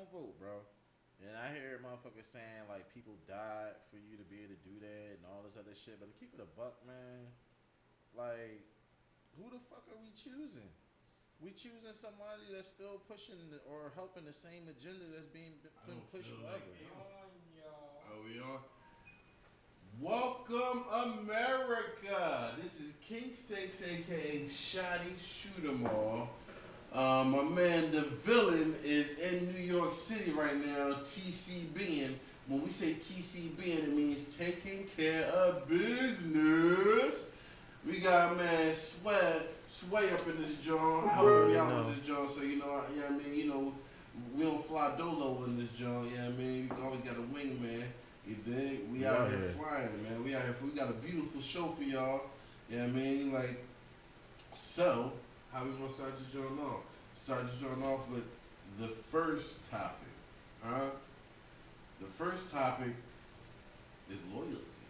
don't vote, bro. And I hear motherfuckers saying like people died for you to be able to do that and all this other shit. But to keep it a buck, man, like who the fuck are we choosing? We choosing somebody that's still pushing or helping the same agenda that's been pushed forever. Are we on? Welcome, America. This is King Steaks, aka Shotty Shoot 'em All. My man, the villain, is in New York City right now, TCBing. When we say TCBing, it means taking care of business. We got man Sway up in this joint, helping me out with this joint. So we don't fly dolo in this joint. You know what I mean? We always got a wingman. You dig? We out here flying, man. We out here. We got a beautiful show for y'all. You know what I mean? Like, so how we gonna start this joint off? Start this joint off with the first topic, huh? The first topic is loyalty.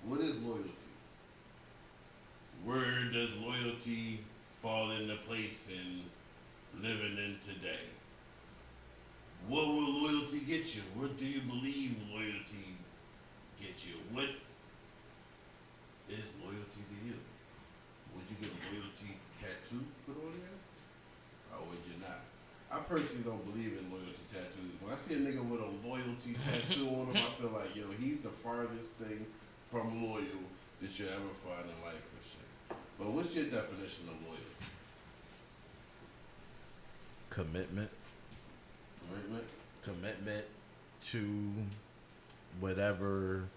What is loyalty? Where does loyalty fall into place in living in today? What will loyalty get you? What do you believe loyalty gets you? What is loyalty to you? Would you get a loyalty tattoo put on you? Or would you not? I personally don't believe in loyalty tattoos. When I see a nigga with a loyalty tattoo on him, I feel like, yo, he's the farthest thing from loyal that you ever find in life and shit. But what's your definition of loyalty? Commitment. Commitment? Commitment to whatever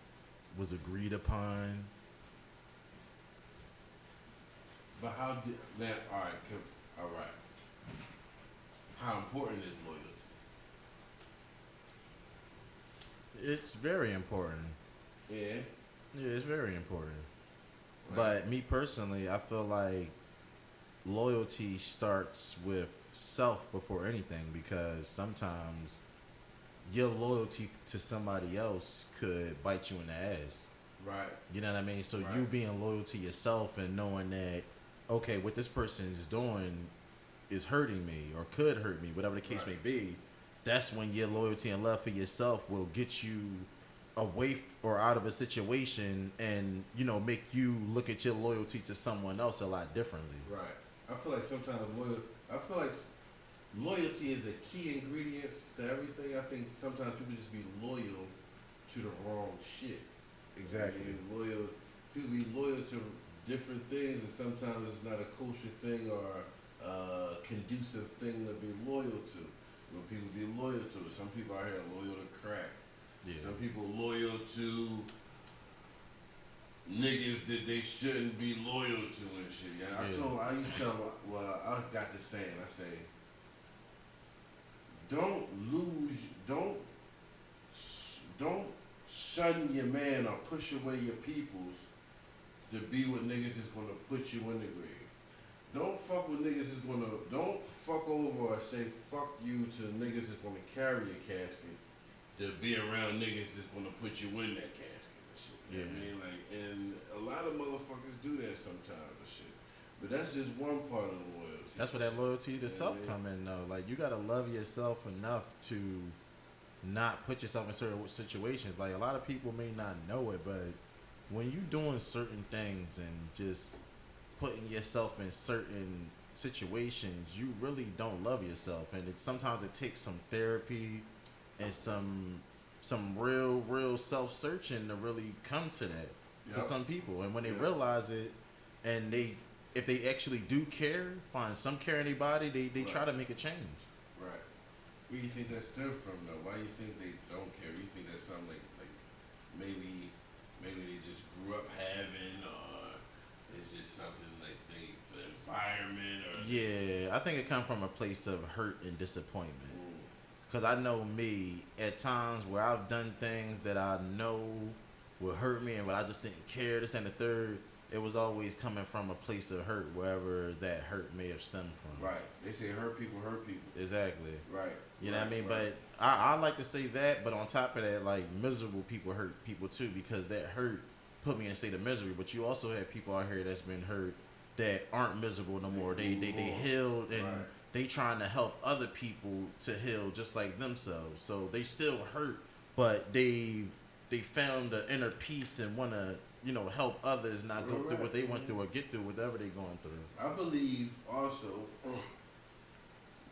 was agreed upon. But how did that? All right. How important is loyalty? It's very important. Yeah. Yeah, it's very important. Right. But me personally, I feel like loyalty starts with self before anything, because sometimes your loyalty to somebody else could bite you in the ass. Right. You know what I mean? So you being loyal to yourself and knowing that, okay, what this person is doing is hurting me or could hurt me, whatever the case may be, that's when your loyalty and love for yourself will get you away or out of a situation and, make you look at your loyalty to someone else a lot differently. Right. I feel like sometimes loyalty is the key ingredient to everything. I think sometimes people just be loyal to the wrong shit. Exactly. People be loyal to different things, and sometimes it's not a kosher thing or a conducive thing to be loyal to. What people be loyal to. Some people out here are loyal to crack. Yeah. Some people loyal to niggas that they shouldn't be loyal to and shit. Yeah. I used to tell I got this saying. I say, don't shun your man or push away your peoples to be with niggas that's gonna put you in the grave. Don't fuck with niggas don't fuck over or say fuck you to niggas that's gonna carry your casket to be around niggas that's gonna put you in that casket and shit. You know what I mean? Like, and a lot of motherfuckers do that sometimes and shit. But that's just one part of the loyalty. That's where that loyalty to self come in though. Like, you gotta love yourself enough to not put yourself in certain situations. Like, a lot of people may not know it, but when you doing certain things and just putting yourself in certain situations, you really don't love yourself. And sometimes it takes some therapy and some real self-searching to really come to that for some people. And when they realize it, and if they actually do care, find some care in their body, they try to make a change. Right. Where do you think that stemmed from though? Why do you think they don't care? You think that's something like maybe they just grew up having, or it's just something like the environment, or I think it comes from a place of hurt and disappointment. Because I know me, at times where I've done things that I know would hurt me and but I just didn't care, this and the third, it was always coming from a place of hurt, wherever that hurt may have stemmed from. Right. They say hurt people hurt people. Exactly. Right. You know what I mean? Right. But I like to say that, but on top of that, like, miserable people hurt people too, because that hurt put me in a state of misery. But you also have people out here that's been hurt that aren't miserable no more. They healed and they trying to help other people to heal just like themselves. So they still hurt, but they found the inner peace and want to help others not go through what they went through or get through whatever they going through. I believe also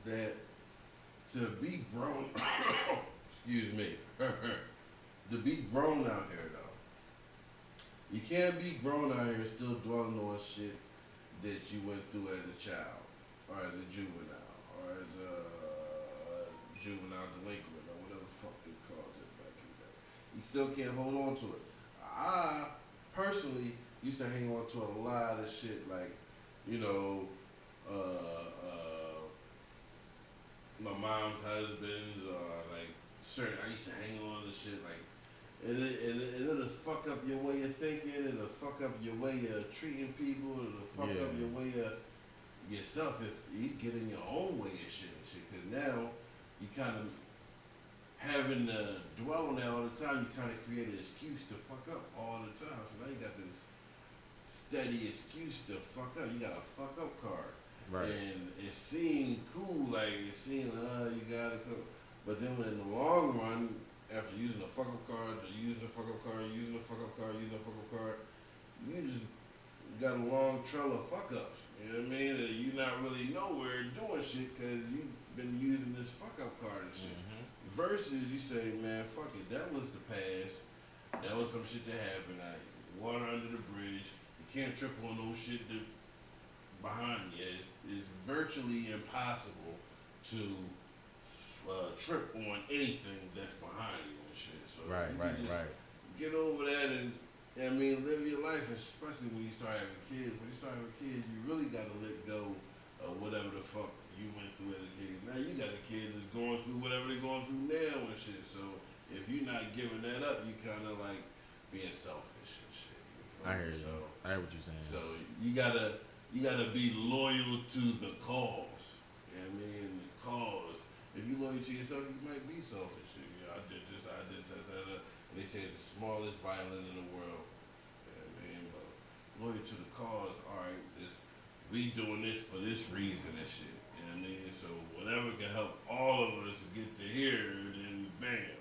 that to be grown, excuse me, to be grown out here though, you can't be grown out here still dwelling on shit that you went through as a child, or as a juvenile, or as a juvenile delinquent, or whatever the fuck they called it back in the day. You still can't hold on to it. I personally used to hang on to a lot of shit, like, my mom's husbands, or like certain. I used to hang on to shit like, and it'll fuck up your way of thinking. It'll fuck up your way of treating people. It'll fuck up your way of yourself if you get in your own way of shit and shit. Because now you kind of having to dwell on that all the time. You kind of create an excuse to fuck up all the time. So now you got this steady excuse to fuck up. You got a fuck up card. Right. And it seemed cool, like it seemed, you gotta cook. But then in the long run, after using the fuck up card, using the fuck up card, you just got a long trail of fuck ups. You know what I mean? And you not really nowhere doing shit because you've been using this fuck up card and shit. Mm-hmm. Versus you say, man, fuck it, that was the past. That was some shit that happened. Water under the bridge. You can't trip on no shit that behind you. It's virtually impossible to trip on anything that's behind you and shit. So right. Get over that and live your life, especially when you start having kids. When you start having kids, you really gotta let go of whatever the fuck you went through as a kid. Now you got a kid that's going through whatever they're going through now and shit. So if you're not giving that up, you kind of like being selfish and shit. I hear you. I hear what you're saying. So you gotta be loyal to the cause. You know what I mean? The cause. If you're loyal to yourself, you might be selfish. I did this, and they say it's the smallest violin in the world. You know what I mean? But loyal to the cause, alright, we doing this for this reason and shit. You know what I mean? So whatever can help all of us get to here, then bam.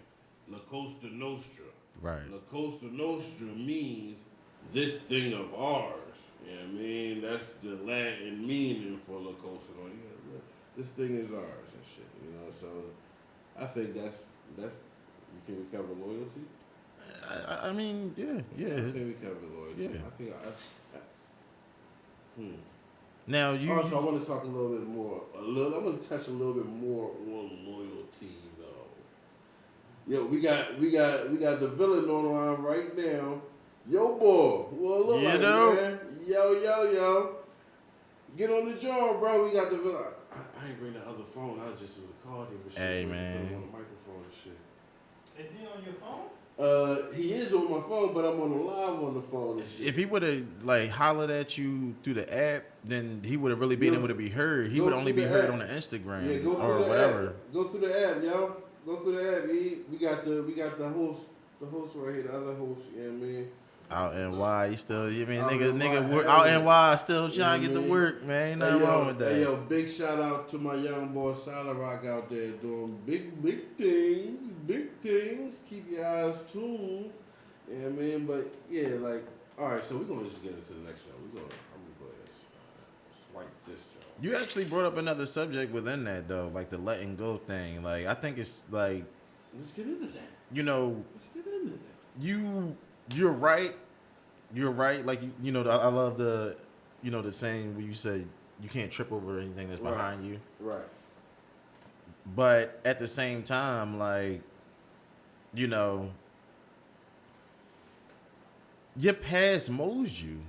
La Costa Nostra. Right. La Costa Nostra means this thing of ours. You know what I mean? That's the Latin meaning for La Costa Nostra. Yeah, look, this thing is ours and shit. So I think that's you think we cover loyalty? I mean, yeah. I think we cover loyalty. Yeah. I think Now you. Also, I want to talk a little bit more. I want to touch a little bit more on loyalty, though. Yo, we got the villain on the line right now. Yo, boy, what look like, man? Yo. Get on the job, bro. We got the villain. I ain't bring the other phone. I just would have called him and shit. Hey, so man. on the microphone and shit. Is he on your phone? He is on my phone, but I'm on the live on the phone. And shit. If he would have hollered at you through the app, then he would have really been able to be heard. He would only be heard on the Instagram or whatever. App. Go through the app, y'all. Go through the app. We got the host right here, the other host. You know what I mean? Out NY, he still, nigga work out NY, still trying to get to work, man. Ain't nothing wrong with that. Hey, yo, big shout out to my young boy Solid Rock out there doing big things. Keep your eyes tuned. You know what I mean? But yeah, like, all right, so we're gonna just get into the next show. I'm gonna go ahead and swipe this job. You actually brought up another subject within that though, like the letting go thing. Like, I think it's like, let's get into that. Let's get into that. You're right. Like, I love the, the saying where you say you can't trip over anything that's behind you. Right. But at the same time, like, your past molds you.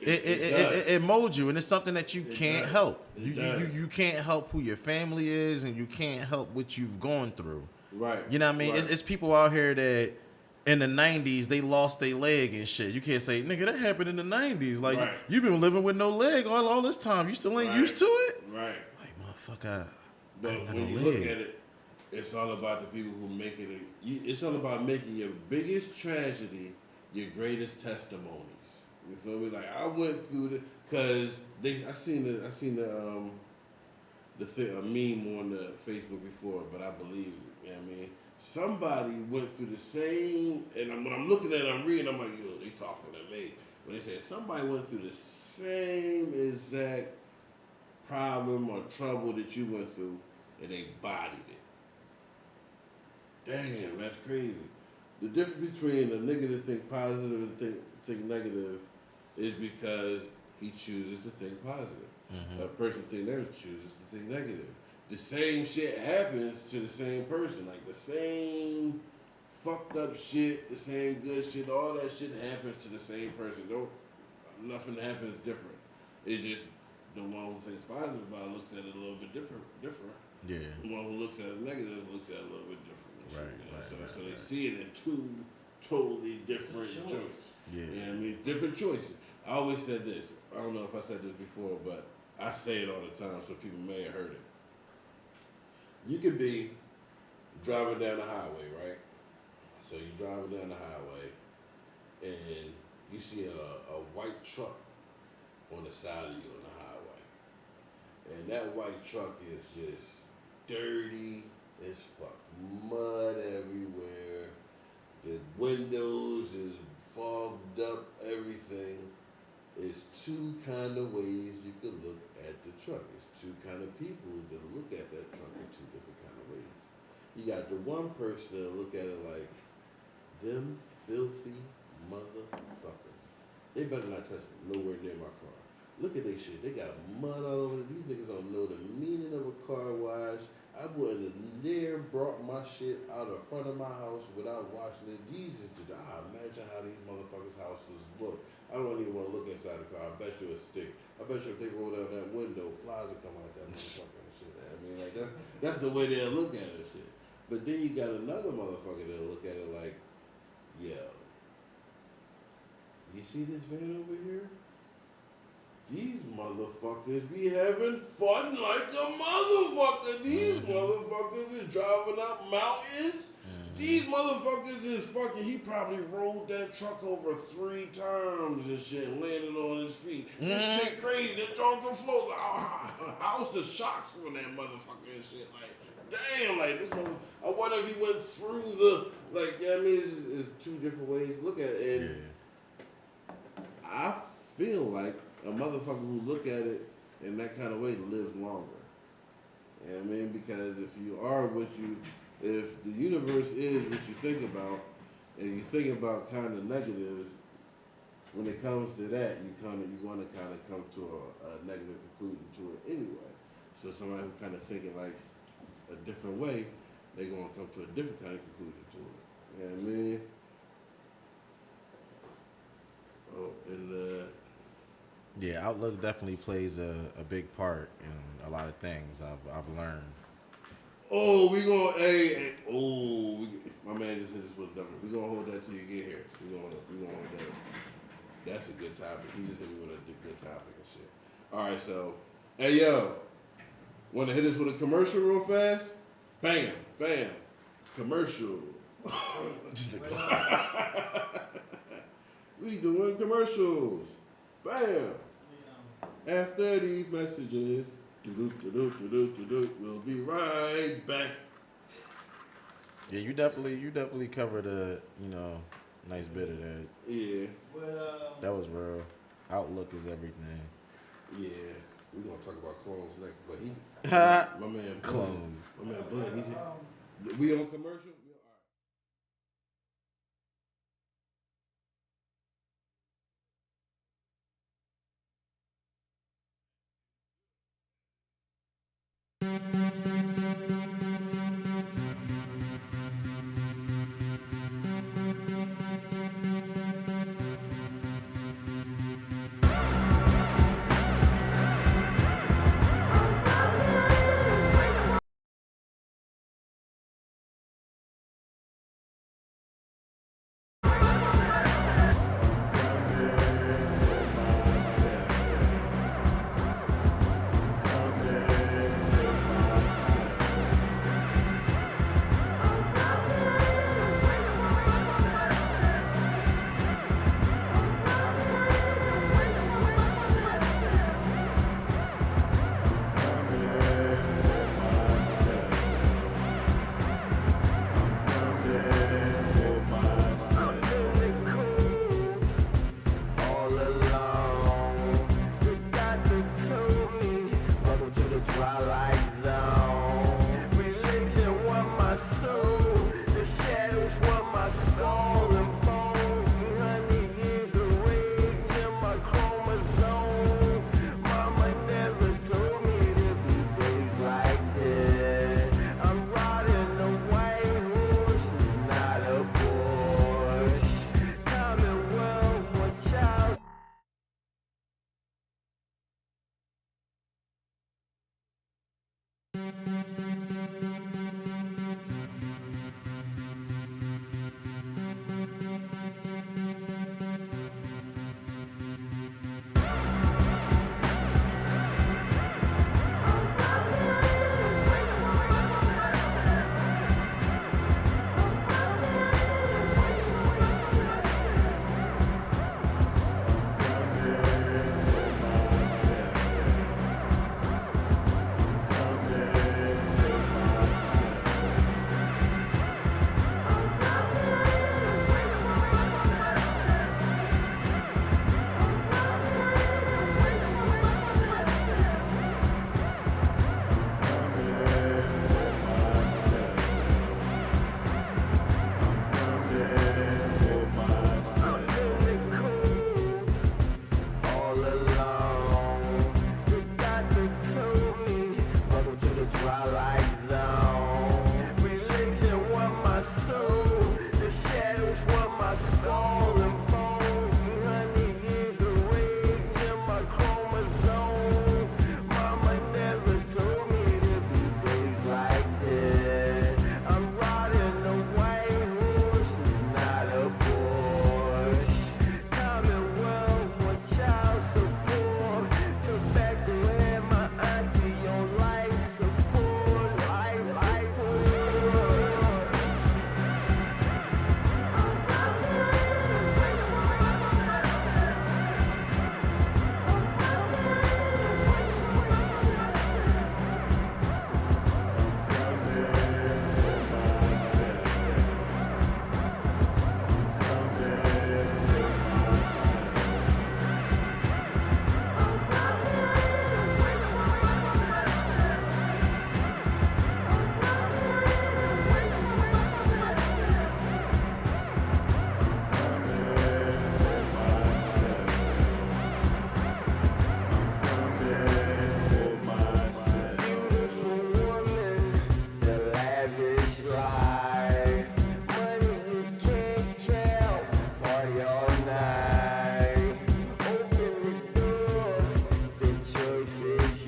It molds you, and it's something that you can't help. You can't help who your family is, and you can't help what you've gone through. Right. You know what I mean? Right. It's people out here that in the 90s, they lost their leg and shit. You can't say, nigga, that happened in the 90s. Like, you've been living with no leg all this time. You still ain't used to it? Right. Like, motherfucker, but when you look at it, it's all about the people who make it. It's all about making your biggest tragedy your greatest testimonies. You feel me? Like, I went through the, cause I seen the a meme on the Facebook before, but I believe it. You know what I mean? Somebody went through the same, and when I'm looking at it, I'm reading, I'm like, yo, they talking to me. When they said somebody went through the same exact problem or trouble that you went through, and they bodied it. Damn, that's crazy. The difference between a nigga that think positive and think negative is because he chooses to think positive. Mm-hmm. A person think negative chooses to think negative. The same shit happens to the same person. Like the same fucked up shit, the same good shit, all that shit happens to the same person. Nothing happens different. It just the one who thinks positive about it looks at it a little bit different. Yeah. The one who looks at it negative looks at it a little bit different. Right. So they see it in two totally different joints. Yeah. You know what I mean? Different choices. I always said this. I don't know if I said this before, but I say it all the time, so people may have heard it. You could be driving down the highway, right? So you're driving down the highway, and you see a white truck on the side of you on the highway. And that white truck is just dirty as fuck. Mud everywhere. The windows is fogged up, everything. It's two kind of ways you could look at the truck. It's two kind of people that look at that truck in two different kind of ways. You got the one person that look at it like, them filthy motherfuckers. They better not touch nowhere near my car. Look at this shit. They got mud all over it. These niggas don't know the meaning of a car wash. I wouldn't have near brought my shit out of front of my house without washing it. Jesus, I imagine how these motherfuckers' houses look. I don't even want to look inside the car. I bet you a stick. I bet you if they roll down that window, flies will come out that motherfucker and shit. I mean, like that's the way they'll look at it, shit. But then you got another motherfucker that'll look at it like, yo, you see this van over here? These motherfuckers be having fun like a motherfucker. These motherfuckers is driving up mountains. These motherfuckers is fucking, he probably rolled that truck over 3 times and shit, landed on his feet. This shit crazy, that truck can float. How's the shocks on that motherfucker and shit? Like, damn, like this motherfucker, I wonder if he went through the, like, yeah, I mean, it's two different ways to look at it. And I feel like a motherfucker who look at it in that kind of way lives longer. You know what I mean? Because if the universe is what you think about, and you think about kind of negatives, when it comes to that, you're going to kind of come to a negative conclusion to it anyway. So somebody who kind of thinking like a different way, they're going to come to a different kind of conclusion to it. You know what I mean? Oh, and yeah, outlook definitely plays a big part in a lot of things I've learned. Oh, my man just hit us with a double. We gonna hold that till you get here. We gonna hold that. That's a good topic. He just hit me with a good topic and shit. All right, so, hey yo, wanna hit us with a commercial real fast? Bam, bam, commercial. We doing commercials. Bam. After these messages, we'll be right back. Yeah, you definitely covered a nice bit of that. Yeah. That was real. Outlook is everything. Yeah. We're gonna talk about clones next, but my man clones. My man Bud, we on commercial?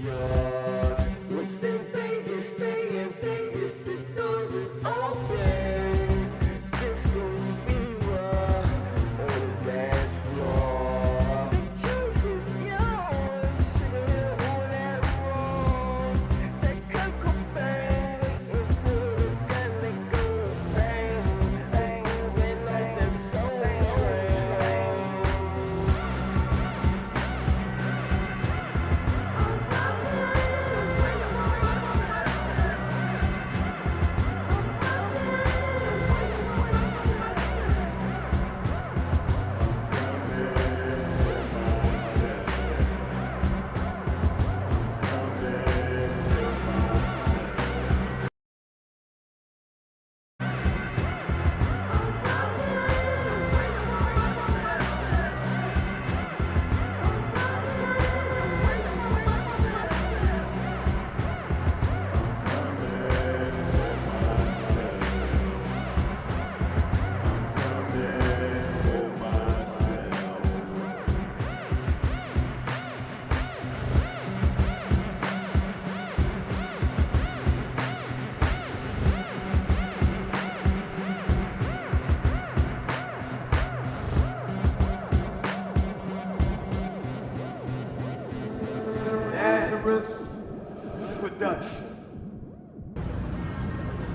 yours. What's in Vegas, stay in Vegas, the doors is open. It's disco fever on the dance floor. The choice is yours, sugar, all that wrong. That Coco bang, waiting for the Calico bang, bang, moving like the soul train.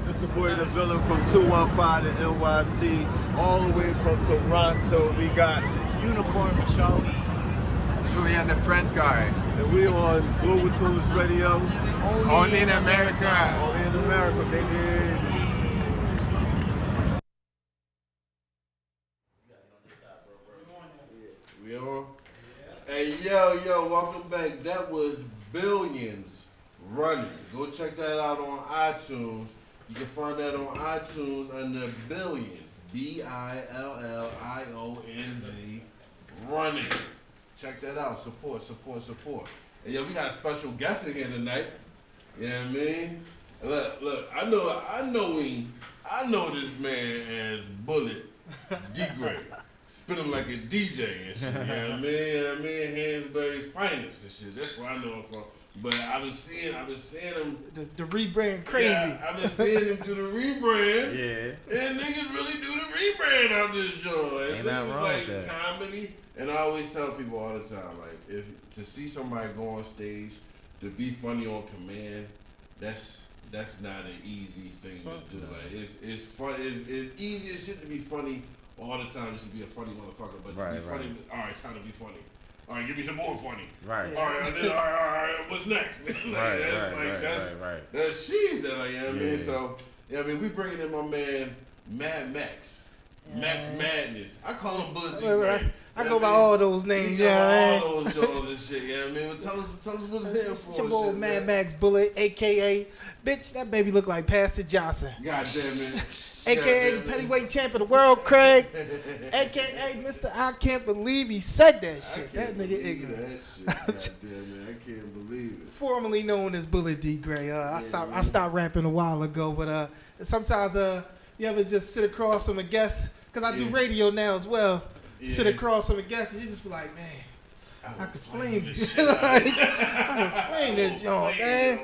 It's the boy, the villain from 215 to NYC, all the way from Toronto. We got Unicorn Mashawi, Julian the French guy. and we on Global Tunes Radio. Only in America. Only in America, baby. We on? Hey, yo, welcome back. That was Billions Running. Go check that out on iTunes. You can find that on iTunes under Billions. Billionz Running. Check that out. Support. And yo, we got a special guest in here tonight. You know what I mean? Look, I know this man as Bullet D-Gray. Spin him like a DJ and shit. You know what I mean? Hansberry's finest and shit. That's where I know him from. But I've been seeing him. The rebrand crazy. Yeah, I've been seeing him do the rebrand. Yeah. And niggas really do the rebrand out this joint. Ain't nothing wrong like with that. comedy. And I always tell people all the time, like, if to see somebody go on stage, to be funny on command, that's not an easy thing to do. Like, it's fun. It's easy as shit to be funny all the time, just to be a funny motherfucker. But to be funny, all right, it's time to be funny. All right, give me some more funny. Right. All right, all right. What's next? That's she's that I am. Man. So, yeah, I mean, we bringing in my man Mad Max. Max Madness. I call him Bullet D-Gray. I go by all those names, yeah. All those Jones and shit, yeah. I mean, tell us what's here for. It's your boy Mad Max Bullet, a.k.a. Bitch, that baby look like Pastor Johnson. God damn it. A.k.a. the Pettyweight Champ of the world, Craig. A.k.a. Mr. I can't believe he said that shit. That nigga ignorant. That shit. God damn it. I can't believe it. Formerly known as Bullet D-Gray. I stopped rapping a while ago, but sometimes you ever just sit across from a guest, because I do radio now as well. Sit across from a guest and you just be like, man, I could flame this shit. I could flame this joint, man.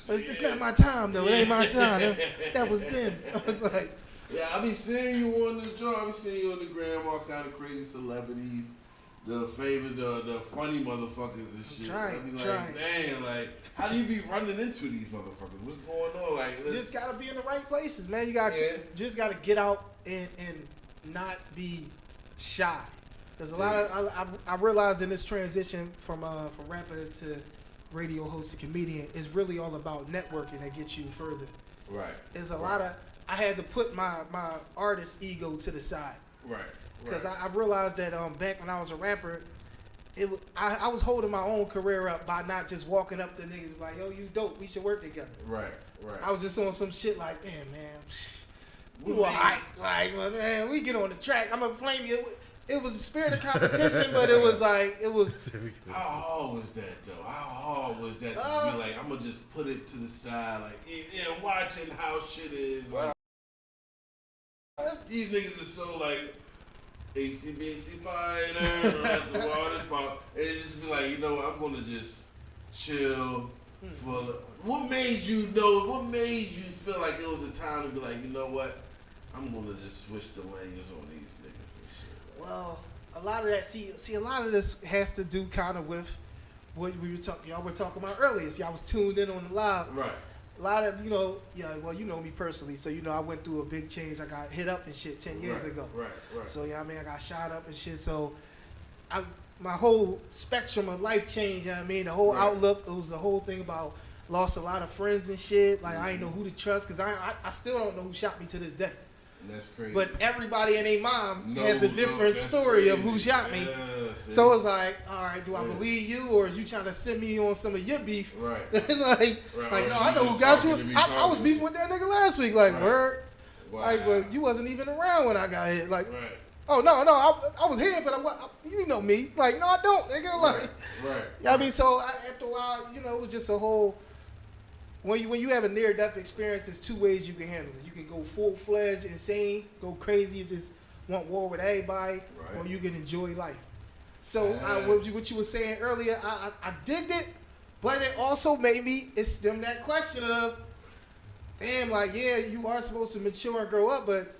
But it's not my time though. It ain't my time. That was them. Like, yeah, I be seeing you on the job. I be seeing you on the gram, all kind of crazy celebrities, the famous, the funny motherfuckers and shit. I be like, damn, like, how do you be running into these motherfuckers? What's going on? Like, you just gotta be in the right places, man. You just gotta get out and not be shy. There's a lot of I realized in this transition from rapper to radio host to comedian is really all about networking that gets you further. Right. There's a lot of I had to put my artist ego to the side. Right. Because I realized that back when I was a rapper, I was holding my own career up by not just walking up to niggas and like, yo, you dope, we should work together. Right. I was just on some shit like, damn, man, we alright, like, man, we get on the track, I'm gonna flame you. It was a spirit of competition, but it was like, How hard was that though? How hard was that to be like, I'm gonna just put it to the side, like, and watching how shit is. Like, these niggas are so like, ACBC Biden, the water spot. And it just be like, you know what, I'm gonna just chill. What made you know? What made you feel like it was a time to be like, you know what? I'm gonna just switch the lanes on these niggas and shit. Well, a lot of that. See, a lot of this has to do kind of with what we were talking. Y'all were talking about earlier. See, I was tuned in on the live. Right. A lot of well, you know me personally, so I went through a big change. I got hit up and shit 10 years ago. Right. So I got shot up and shit. So my whole spectrum of life changed. The whole outlook. It was the whole thing about lost a lot of friends and shit. Like I didn't know who to trust because I still don't know who shot me to this day. That's crazy. But everybody and their mom has a different story of who shot me. So it's like, all right, do I believe you or is you trying to send me on some of your beef? Right. like no, I know who got you. I was beefing with that nigga last week. Like, word. Wow. Like, well, you wasn't even around when I got hit. Like, right. Oh no, I was here, but you know me. Like, no, I don't, nigga. Like, right. So after a while, it was just a whole. When you have a near-death experience, there's two ways you can handle it. You can go full-fledged, insane, go crazy, and just want war with everybody, or you can enjoy life. So what you were saying earlier, I digged it, but it also made me, it stemmed that question of, damn, like, yeah, you are supposed to mature and grow up, but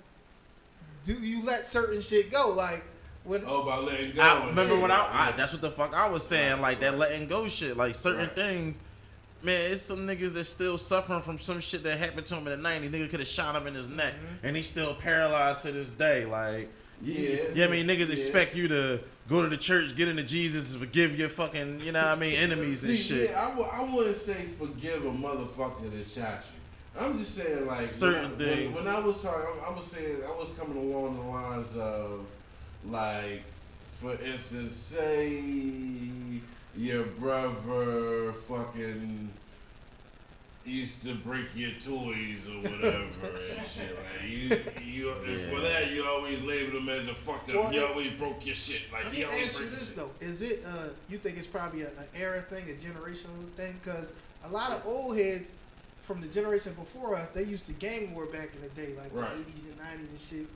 do you let certain shit go? Like, when by letting go. I remember when that's what the fuck I was saying, like that letting go shit, like certain things. Man, it's some niggas that's still suffering from some shit that happened to him in the 90s. Nigga could have shot him in his neck, and he's still paralyzed to this day. Like, niggas expect you to go to the church, get into Jesus, and forgive your fucking, enemies and shit. Yeah, I wouldn't say forgive a motherfucker that shot you. I'm just saying, like, certain things. When I was talking, I was coming along the lines of, like, for instance, say your brother fucking used to break your toys or whatever and shit. Like for that you always label him as a fucked up. Well, he always broke your shit. Like he always broke your shit. Though, is it? You think it's probably an era thing, a generational thing? Because a lot of old heads from the generation before us, they used to gang war back in the day, like the 80s and 90s and shit.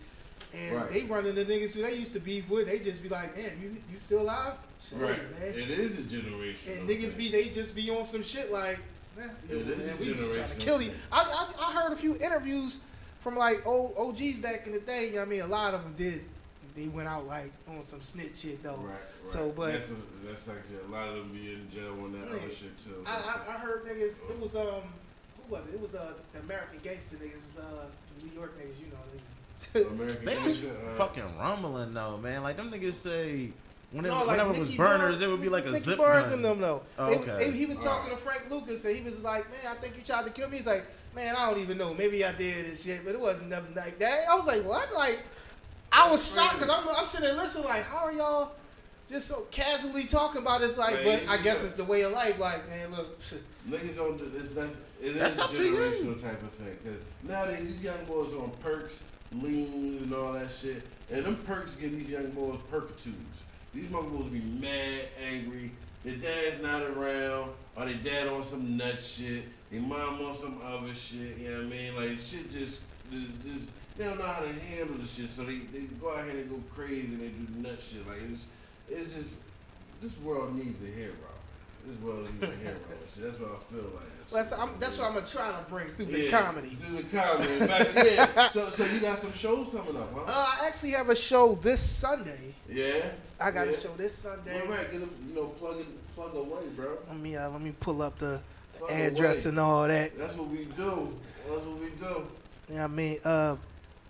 And they run into niggas who they used to beef with. They just be like, damn, you still alive? Shit, man. It is a generation. And niggas they just be on some shit like, man, we just trying to kill you. I heard a few interviews from like old OGs back in the day. A lot of them did. They went out like on some snitch shit though. Right. So, but that's actually a lot of them be in jail on that other shit too. I heard niggas. It was who was it? It was the American Gangster niggas. It was the New York niggas. They was fucking rumbling though, man. Like them niggas say whenever it was burners, it would be like a zip gun. And them though. Oh, okay. He was talking to Frank Lucas and he was like, man, I think you tried to kill me. He's like, man, I don't even know. Maybe I did and shit, but it wasn't nothing like that. I was like, what? Like, I was shocked because I'm sitting there listening like, how are y'all just so casually talking about this? Like, man, but I guess it's the way of life. Like, man, look. Niggas don't do this. That's up a to you. generational type of thing. Cause nowadays these young boys on perks, leans, and all that shit. And them perks give these young boys perpetudes. These motherfuckers be mad, angry. Their dad's not around, or their dad on some nut shit. Their mom on some other shit. You know what I mean? Like shit just they don't know how to handle the shit, so they go out here and go crazy and they do nut shit. Like it's just this world needs a hero. This world needs a hero. That's what I feel like. That's what I'm gonna try to bring through the comedy. Through the comedy. So you got some shows coming up, huh? I actually have a show this Sunday. Yeah. I got a show this Sunday. All right, plug away, bro. Let me pull up the address and all that. That's what we do.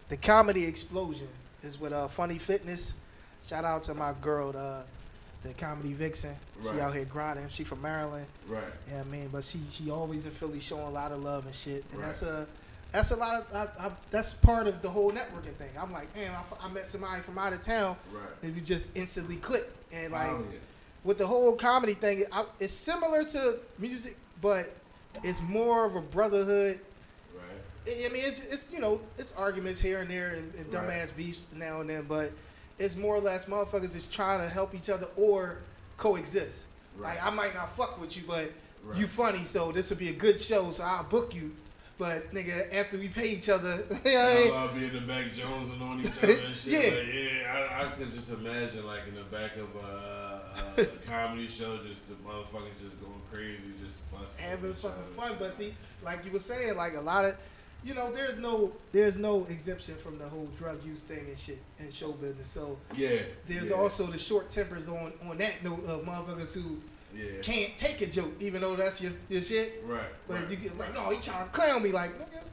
The Comedy Explosion is with Funny Fitness. Shout out to my girl, the Comedy Vixen. She out here grinding. She from Maryland. Right. Yeah, but she always in Philly showing a lot of love and shit. And that's a lot of that's part of the whole networking thing. I'm like, damn, I met somebody from out of town. Right. And we just instantly click. And like with the whole comedy thing, it's similar to music, but it's more of a brotherhood. It's arguments here and there and dumbass beefs now and then, but it's more or less motherfuckers just trying to help each other or coexist. Right. Like I might not fuck with you, but you funny, so this will be a good show, so I'll book you. But nigga, after we pay each other, I'll be in the back jonesing on each other and shit. I could just imagine like in the back of comedy show, just the motherfuckers just going crazy, just busting. Having fucking fun, but see, like you were saying, like a lot of, there's no exemption from the whole drug use thing and shit in show business. So there's also the short tempers on that note of motherfuckers who can't take a joke, even though that's your shit. Right. But you get like, no, he trying to clown me, like, nigga,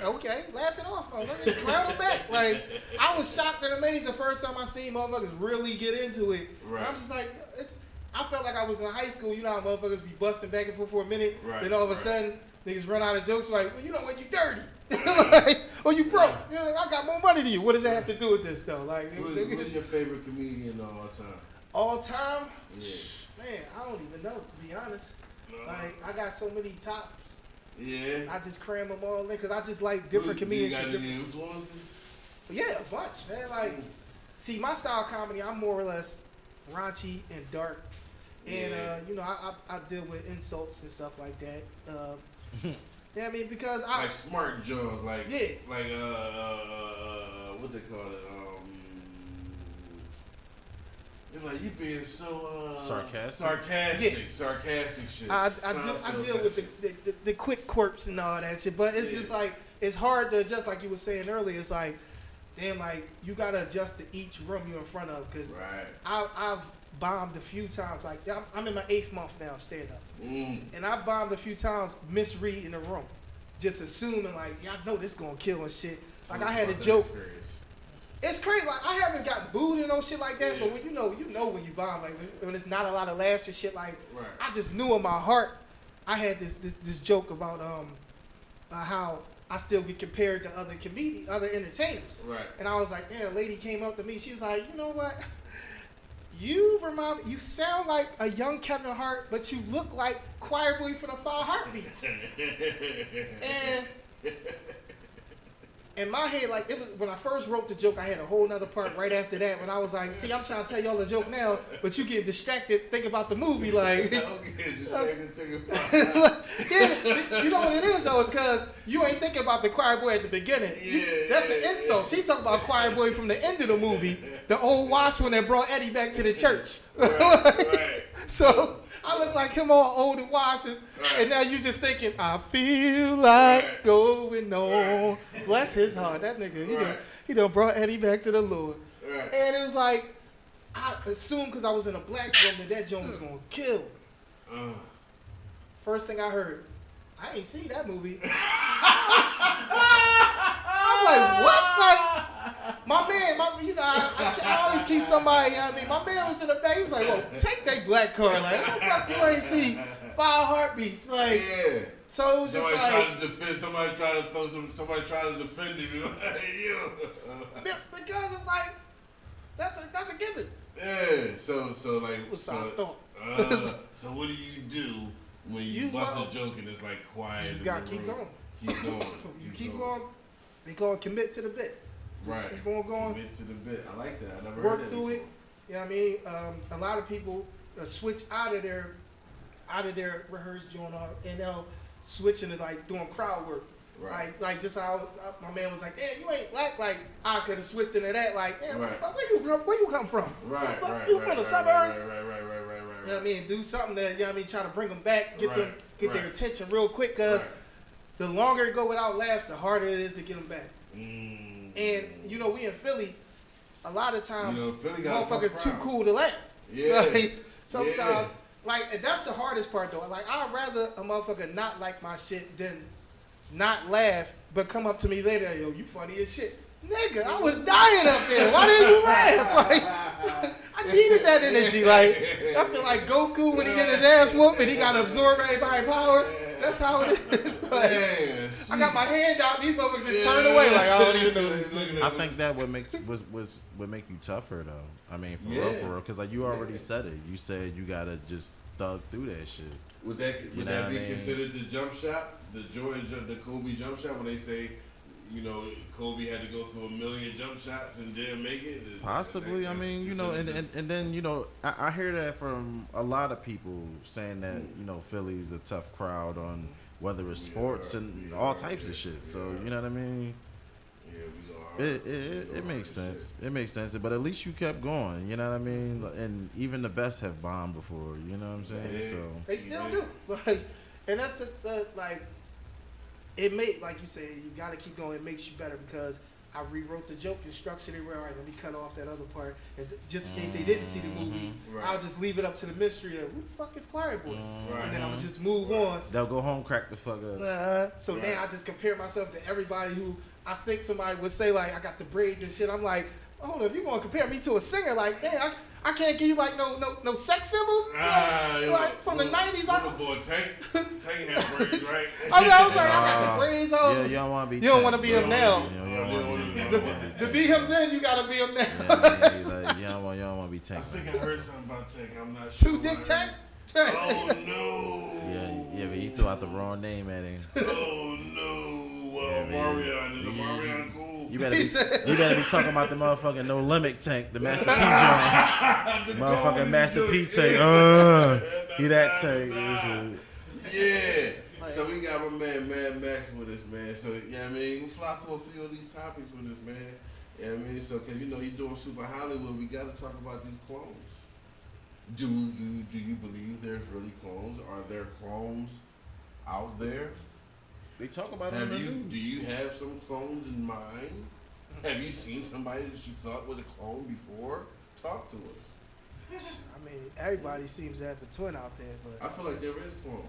okay, laugh it off, nigga, clown him back. Like, I was shocked and amazed the first time I seen motherfuckers really get into it. Right. And I'm just like, I felt like I was in high school. You know how motherfuckers be busting back and forth for a minute, right. then all of a sudden niggas run out of jokes like, well, you know what, you dirty. Like, or you broke. I got more money than you. What does that have to do with this though? Like, who's your favorite comedian of all time? All time? Yeah. Man, I don't even know, to be honest. No. Like, I got so many tops. Yeah. I just cram them all in because I just like different comedians. You got any influences? Yeah, a bunch, man. Like, see, my style of comedy, I'm more or less raunchy and dark. And, I deal with insults and stuff like that. Yeah, I mean, because I like smart jokes, like what they call it? You're like you being so sarcastic shit. I deal with the quick quirks and all that shit, but it's just like it's hard to adjust, like you were saying earlier. It's like, damn, like you gotta adjust to each room you're in front of, because I've bombed a few times. Like I'm in my 8th month now of stand up, and I bombed a few times misreading the room, just assuming like I know this gonna kill and shit. Like I had a joke. Experience. It's crazy. Like I haven't gotten booed and no shit like that, but when you know when you bomb, like when it's not a lot of laughs and shit. Like I just knew in my heart, I had this joke about how I still get compared to other entertainers. Right. And I was like, yeah, a lady came up to me. She was like, you know what? You sound like a young Kevin Hart, but you look like Choir Boy for the 5 Heartbeats. And in my head, like it was when I first wrote the joke, I had a whole nother part right after that when I was like, see, I'm trying to tell y'all the joke now, but you get distracted, think about the movie, like yeah, you know what it is though, it's cause you ain't thinking about the Choir Boy at the beginning. That's an insult. She talking about Choir Boy from the end of the movie, the old wash one that brought Eddie back to the church. Right. So I look like him all old and washed, and now you just thinking, I feel like going on. Bless his heart, that nigga. He done brought Eddie back to the Lord. And it was like, I assumed because I was in a black room that joint was gonna kill. First thing I heard, I ain't seen that movie. I'm like, what? Like, my man, I always keep somebody, my man was in the back, he was like, well, take that black card. Like, how the fuck you ain't see 5 Heartbeats? Like, so it was just somebody trying to defend him. Because it's like, that's a given. Yeah, so what do you do when you bust a joke and it's like quiet? You just gotta keep going. Keep going. You keep going. They call it commit to the bit. Right. Keep on going. Commit to the bit. I like that. I never work heard that through before. it. You know what I mean? A lot of people switch out of their rehearsed joint and they'll switch into like doing crowd work. Right. Like just how my man was like, "Damn, you ain't black." Like I could have switched into that. Like, "Damn, where you come from? Right. You from the suburbs?" Right. You know what I mean? Do something that, you know what I mean, try to bring them back, get their attention real quick, because the longer it go without laughs, the harder it is to get them back. And we in Philly, a lot of times motherfuckers too cool to laugh. Yeah. Like, sometimes, like, that's the hardest part though. Like, I'd rather a motherfucker not like my shit than not laugh, but come up to me later, yo, you funny as shit. Nigga, I was dying up there. Why didn't you laugh? Like, I needed that energy. Like, I feel like Goku when he get his ass whooped and he got to absorb everybody's power. That's how it is. Like, I got my hand out. These motherfuckers just turn away. Like, I don't even know this nigga. I think that would make you tougher though. I mean, for real, because like you already said it. You said you gotta just thug through that shit. Would that be considered the jump shot, the Kobe jump shot when they say, Kobe had to go through 1 million jump shots and didn't make it? Possibly. I mean, and then, I hear that from a lot of people saying that, Philly's a tough crowd on whether it's sports and all types of shit. So, you know what I mean? Yeah, we go It makes sense. It makes sense. But at least you kept going. You know what I mean? And even the best have bombed before. You know what I'm saying? Yeah. So They still do. Like, and that's the like. It made, like you said, you got to keep going. It makes you better because I rewrote the joke and structured it. All right, let me cut off that other part, and just in case they didn't see the movie, Right. I'll just leave it up to the mystery of who the fuck is Quiet Boy, Right. and then I'm gonna just move on. they'll go home, crack the fuck up. So Right. now I just compare myself to everybody who I think somebody would say like I got the braids and shit. I'm like, hold up, you gonna compare me to a singer? Like, damn, I can't give you like no sex symbols like from the '90s. Little boy Tank had braids, right? I was like, I got the braids on. Yeah, you don't want to be. You don't want to be him now. You don't want To be him then, you gotta be him now. you don't want to be I Tank. think I heard something about Tank. I'm not sure. Two dick what I tank. heard. Oh no. Yeah, but you threw out the wrong name at him. Oh no. Marion. Is the Marion cool? You better be talking about the motherfucking No Limit Tank, the Master P joint. Motherfucking Master P tank. He that tank. Yeah. So we got my man Mad Max with us, man. So yeah, I mean, we fly through a few of these topics with us, man. Yeah, I mean, so cause you're doing Super Hollywood, we gotta talk about these clones. Do you believe there's really clones? Are there clones out there? They talk about it. Do you have some clones in mind? Have you seen somebody that you thought was a clone before? Talk to us. I mean, everybody seems to have a twin out there, but I feel like there is clones.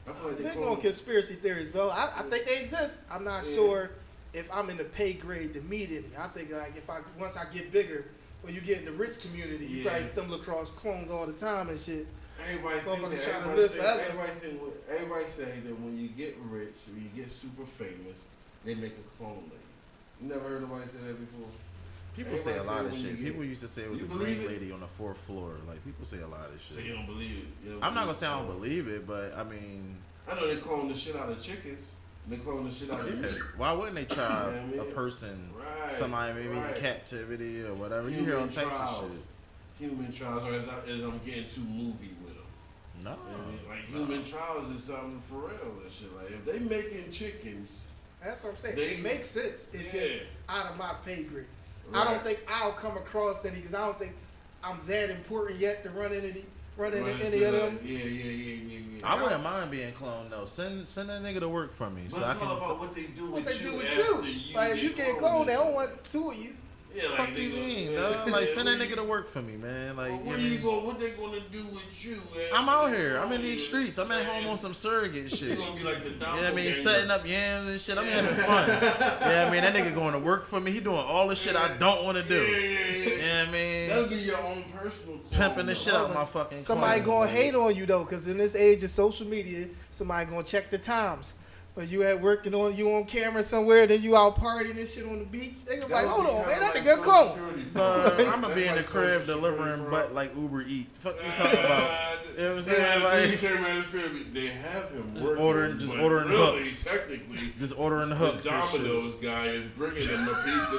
I feel like big they're on clones. conspiracy theories, bro. I think they exist. I'm not sure if I'm in the pay grade to meet any. I think like once I get bigger, when you get in the rich community, you probably stumble across clones all the time and shit. Everybody say that when you get rich or you get super famous, they make a clone lady. You never heard nobody say that before? People say a lot of shit. People used to say it was a green it? lady on the 4th floor. Like, people say a lot of shit. So you don't believe it? I'm not going to say I don't believe it, but I mean... I know they clone the shit out of chickens. They clone the shit out of meat. Why wouldn't they try a person, somebody maybe in captivity or whatever? You hear all types of shit. Human trials, or as I'm getting too movie with them. No. Like human trials is something for real and shit. Like if they making chickens, that's what I'm saying. It makes sense. It's just out of my pay grade. Right. I don't think I'll come across any because I don't think I'm that important yet to run into any of them. Yeah. I wouldn't mind being cloned though. Send that nigga to work for me. But it's all about what they do with you. Like if you get cloned, they don't want two of you. Yeah, like fuck you mean, dog? Like send that nigga to work for me, man. Like what they gonna do with you, man? I'm out here. I'm in these streets. I'm at home on some surrogate shit. You gonna be like the I mean, setting up yams and shit. I'm having fun. I mean, that nigga going to work for me. He doing all the shit I don't want to do. I mean, that'll be your own personal clone, pimping the shit out of my fucking. Somebody gonna hate on you though, cause in this age of social media, somebody gonna check the times. But you at work and on camera somewhere, then you out partying and shit on the beach. They gonna be like, hold on, man, that nigga clone. I'm gonna be in the crib delivering butt like Uber Eat. Fuck you talking about? You know what I'm saying? Like they have him just ordering really, hooks. Technically, just ordering hooks. The Domino's guy is bringing him a pizza.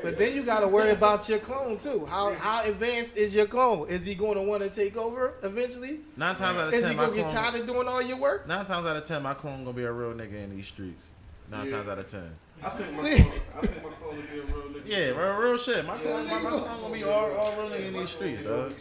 But then you gotta worry about your clone too. How advanced is your clone? Is he going to want to take over eventually? 9 times out of 10, is he gonna get tired of doing all your work? 9 times out of 10, my clone gonna be a real nigga in these streets. 9 times out of 10. I think my clone will be a real nigga. Yeah, real shit. My clone gonna be all real nigga in these streets, dog.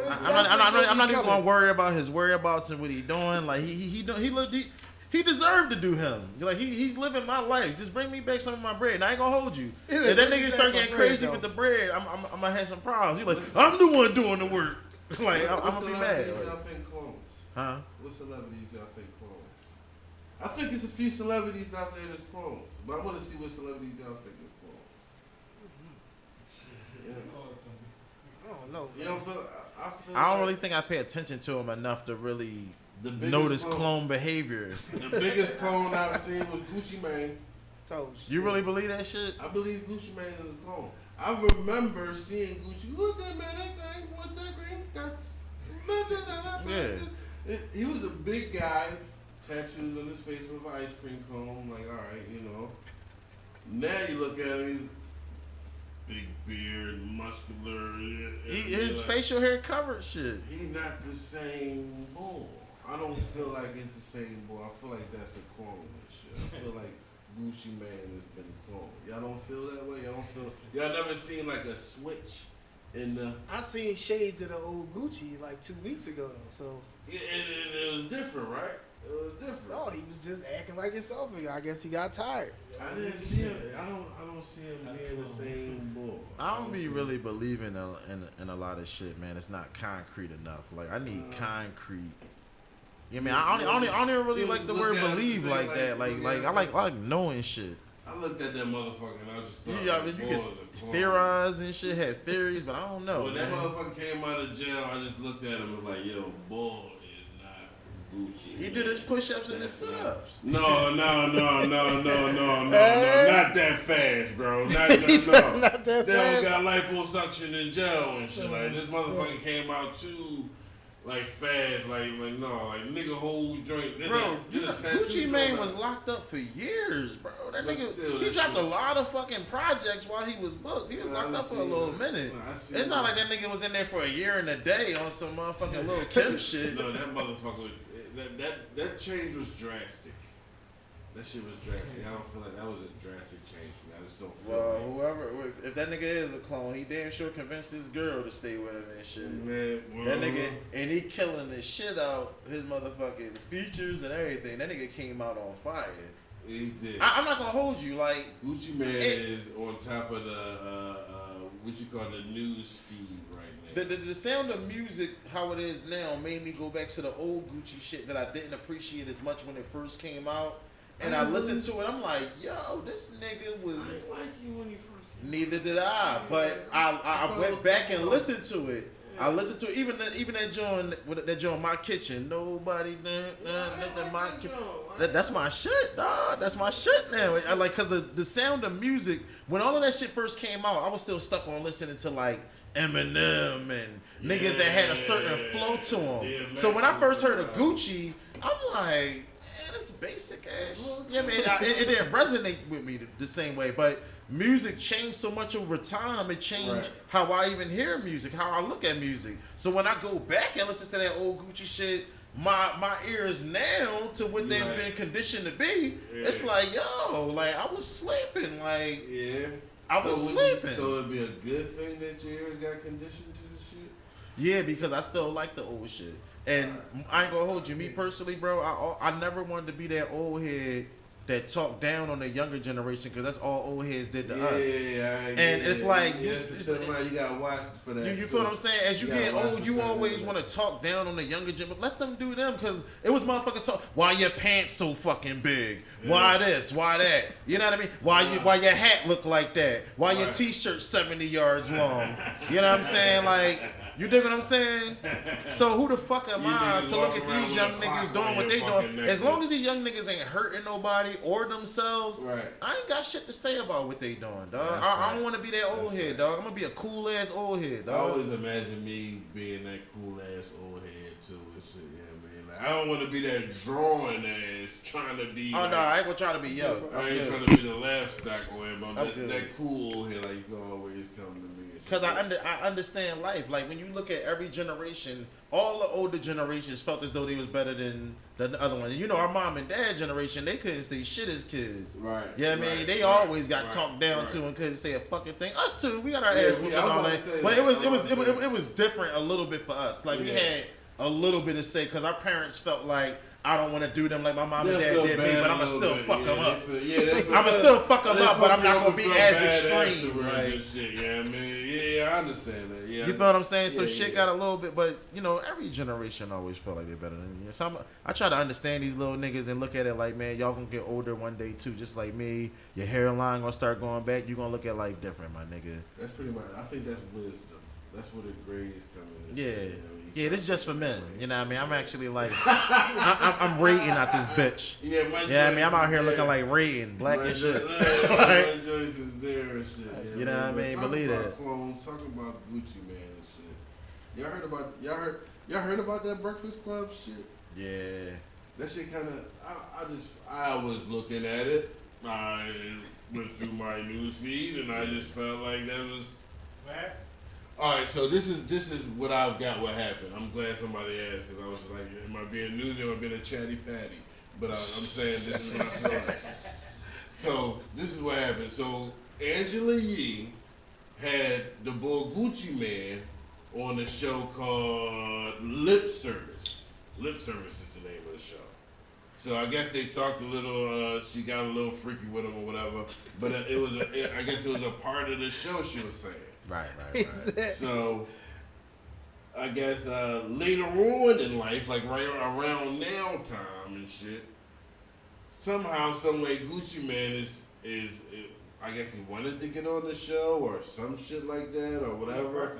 I'm not even gonna worry about his whereabouts and what he doing. Like he deserved to do him. Like he's living my life. Just bring me back some of my bread. And I ain't gonna hold you. If that nigga start getting crazy with the bread, I'm gonna have some problems. You like, I'm the one doing the work. Like I'm gonna be mad. Y'all think clones? Huh? What celebrities y'all think clones? I think it's a few celebrities out there that's clones, but I want to see what celebrities y'all think are clones. I don't know. You don't feel? I don't really think I pay attention to him enough to really notice clone behavior. The biggest clone I've seen was Gucci Mane. You really believe that shit? I believe Gucci Mane is a clone. I remember seeing Gucci. Who's that man? That thing? What's that green? Yeah. He was a big guy, tattoos on his face with an ice cream cone. Like, all right, you know. Now you look at him, he's big beard, muscular. His facial hair covered shit. He's not the same bull. I I don't feel like it's the same boy. I feel like that's a clone and shit. I feel like Gucci Mane has been cloned. Y'all don't feel that way? Y'all never seen like a switch in the... I seen shades of the old Gucci like 2 weeks ago though, so... It was different, right? It was different. No, he was just acting like himself. I guess he got tired. I didn't see him. I don't see him being the same boy. I don't be really believing in a lot of shit, man. It's not concrete enough. Like I need concrete. You know what I mean? I don't even really like the word believe like that. Like I like knowing shit. I looked at that motherfucker and I just thought, you can theorize and shit, had theories, but I don't know. When that motherfucker came out of jail, I just looked at him and was like, yo, boy is not Gucci. He did his push-ups and his sit-ups. No, not that fast, bro. Not that fast. They don't got liposuction in jail and shit. Like this motherfucker came out too. Like fast, like nigga whole joint. Bro, Gucci Mane was locked up for years, bro. That nigga, he dropped a lot of fucking projects while he was booked. He was locked up for a little minute. It's not like that nigga was in there for a year and a day on some motherfucking little Kim shit. No, that motherfucker, that change was drastic. That shit was drastic. I don't feel like that was a drastic change for me. I just don't feel if that nigga is a clone, he damn sure convinced this girl to stay with him and shit. Man, that nigga, and he killing the shit out his motherfucking features and everything. That nigga came out on fire. He did. I'm not gonna hold you. Like Gucci Mane is on top of the what you call the news feed right now. The sound of music, how it is now, made me go back to the old Gucci shit that I didn't appreciate as much when it first came out. And I listened to it, I'm like, yo, this nigga was... I didn't like you when you first came. Neither did I, but I went back and listened to it. I listened to it, even that joint, My Kitchen. Nobody, my kitchen. That's my shit, dog. That's my shit now. I like, cause the sound of music, when all of that shit first came out, I was still stuck on listening to like Eminem and niggas that had a certain flow to them. Yeah, so when I first heard of Gucci, I'm like, basic ass. Yeah, man, it didn't resonate with me the same way. But music changed so much over time. It changed how I even hear music, how I look at music. So when I go back and listen to that old Gucci shit, my ears now to what they've been conditioned to be, it's like, yo, like I was sleeping, like I was sleeping. So it'd be a good thing that your ears got conditioned to the shit. Yeah, because I still like the old shit. And I ain't gonna hold you. Me personally, bro, I never wanted to be that old head that talked down on the younger generation because that's all old heads did to us. And it's like you gotta watch for that. You feel what I'm saying? As you get old, you always want to talk down on the younger generation. Let them do them because it was motherfuckers talk. Why your pants so fucking big? Why this? Why that? You know what I mean? Why your hat look like that? Why your t-shirt 70 yards long? You know what I'm saying? Like. You dig what I'm saying? So who the fuck am I to look at these young niggas doing what they doing? As long as these young niggas ain't hurting nobody or themselves, I ain't got shit to say about what they doing, dog. I don't want to be that old head, dog. I'm gonna be a cool ass old head, dog. I always imagine me being that cool ass old head too and shit. Yeah, man. Like, I don't want to be that drawing ass trying to be. Oh no, I ain't gonna try to be yo. I ain't trying to be the laugh stock or whatever. That cool old head like you can always come to me. Because I understand life. Like, when you look at every generation, all the older generations felt as though they was better than the other one. And you know, our mom and dad generation, they couldn't say shit as kids. Right. Yeah, you know I mean? They always got talked down to and couldn't say a fucking thing. Us too, we got our ass whooped and all that. But it was different a little bit for us. Like, we had a little bit of say because our parents felt like, I don't want to do them like my mom and dad did me, but I'ma still fuck them up. I'ma still fuck them up, but I'm not gonna be as extreme. Like, yeah, I mean, I understand that. Yeah, you feel what I'm saying? So shit got a little bit, but you know, every generation always felt like they're better than me. So I try to understand these little niggas and look at it like, man, y'all gonna get older one day too, just like me. Your hairline gonna start going back. You gonna look at life different, my nigga. That's pretty much. I think that's wisdom. That's where the grades come in. Yeah. Yeah, this is just for men. You know what I mean? I'm actually like, I'm rating at this bitch. Yeah, I mean, I'm out here looking like rating, black and shit. My Joyce is there and shit. You know what I mean? Believe that. Clones, talking about Gucci Mane and shit. Y'all heard about that Breakfast Club shit? Yeah. That shit kind of. I was looking at it. I went through my news feed and I just felt like that was. All right, so this is what I've got. What happened? I'm glad somebody asked because I was like, am I being newsy or am I being a chatty patty? But I'm saying this is what I feel like. So this is what happened. So Angela Yee had the boy Gucci Man on a show called Lip Service. Lip Service is the name of the show. So I guess they talked a little. She got a little freaky with him or whatever. But I guess it was a part of the show she was saying. Right. So I guess later on in life, like right around now time and shit, somehow, some way, Gucci Man is I guess he wanted to get on the show or some shit like that or whatever.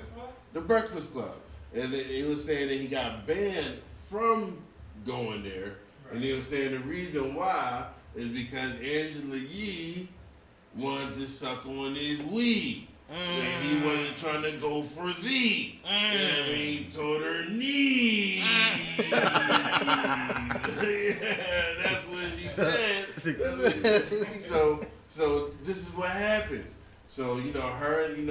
The Breakfast Club. And he was saying that he got banned from going there. Right. And he was saying the reason why is because Angela Yee wanted to suck on his weed. And he wasn't trying to go for thee. And he told her knee. That's what he said. So this is what happens. So her and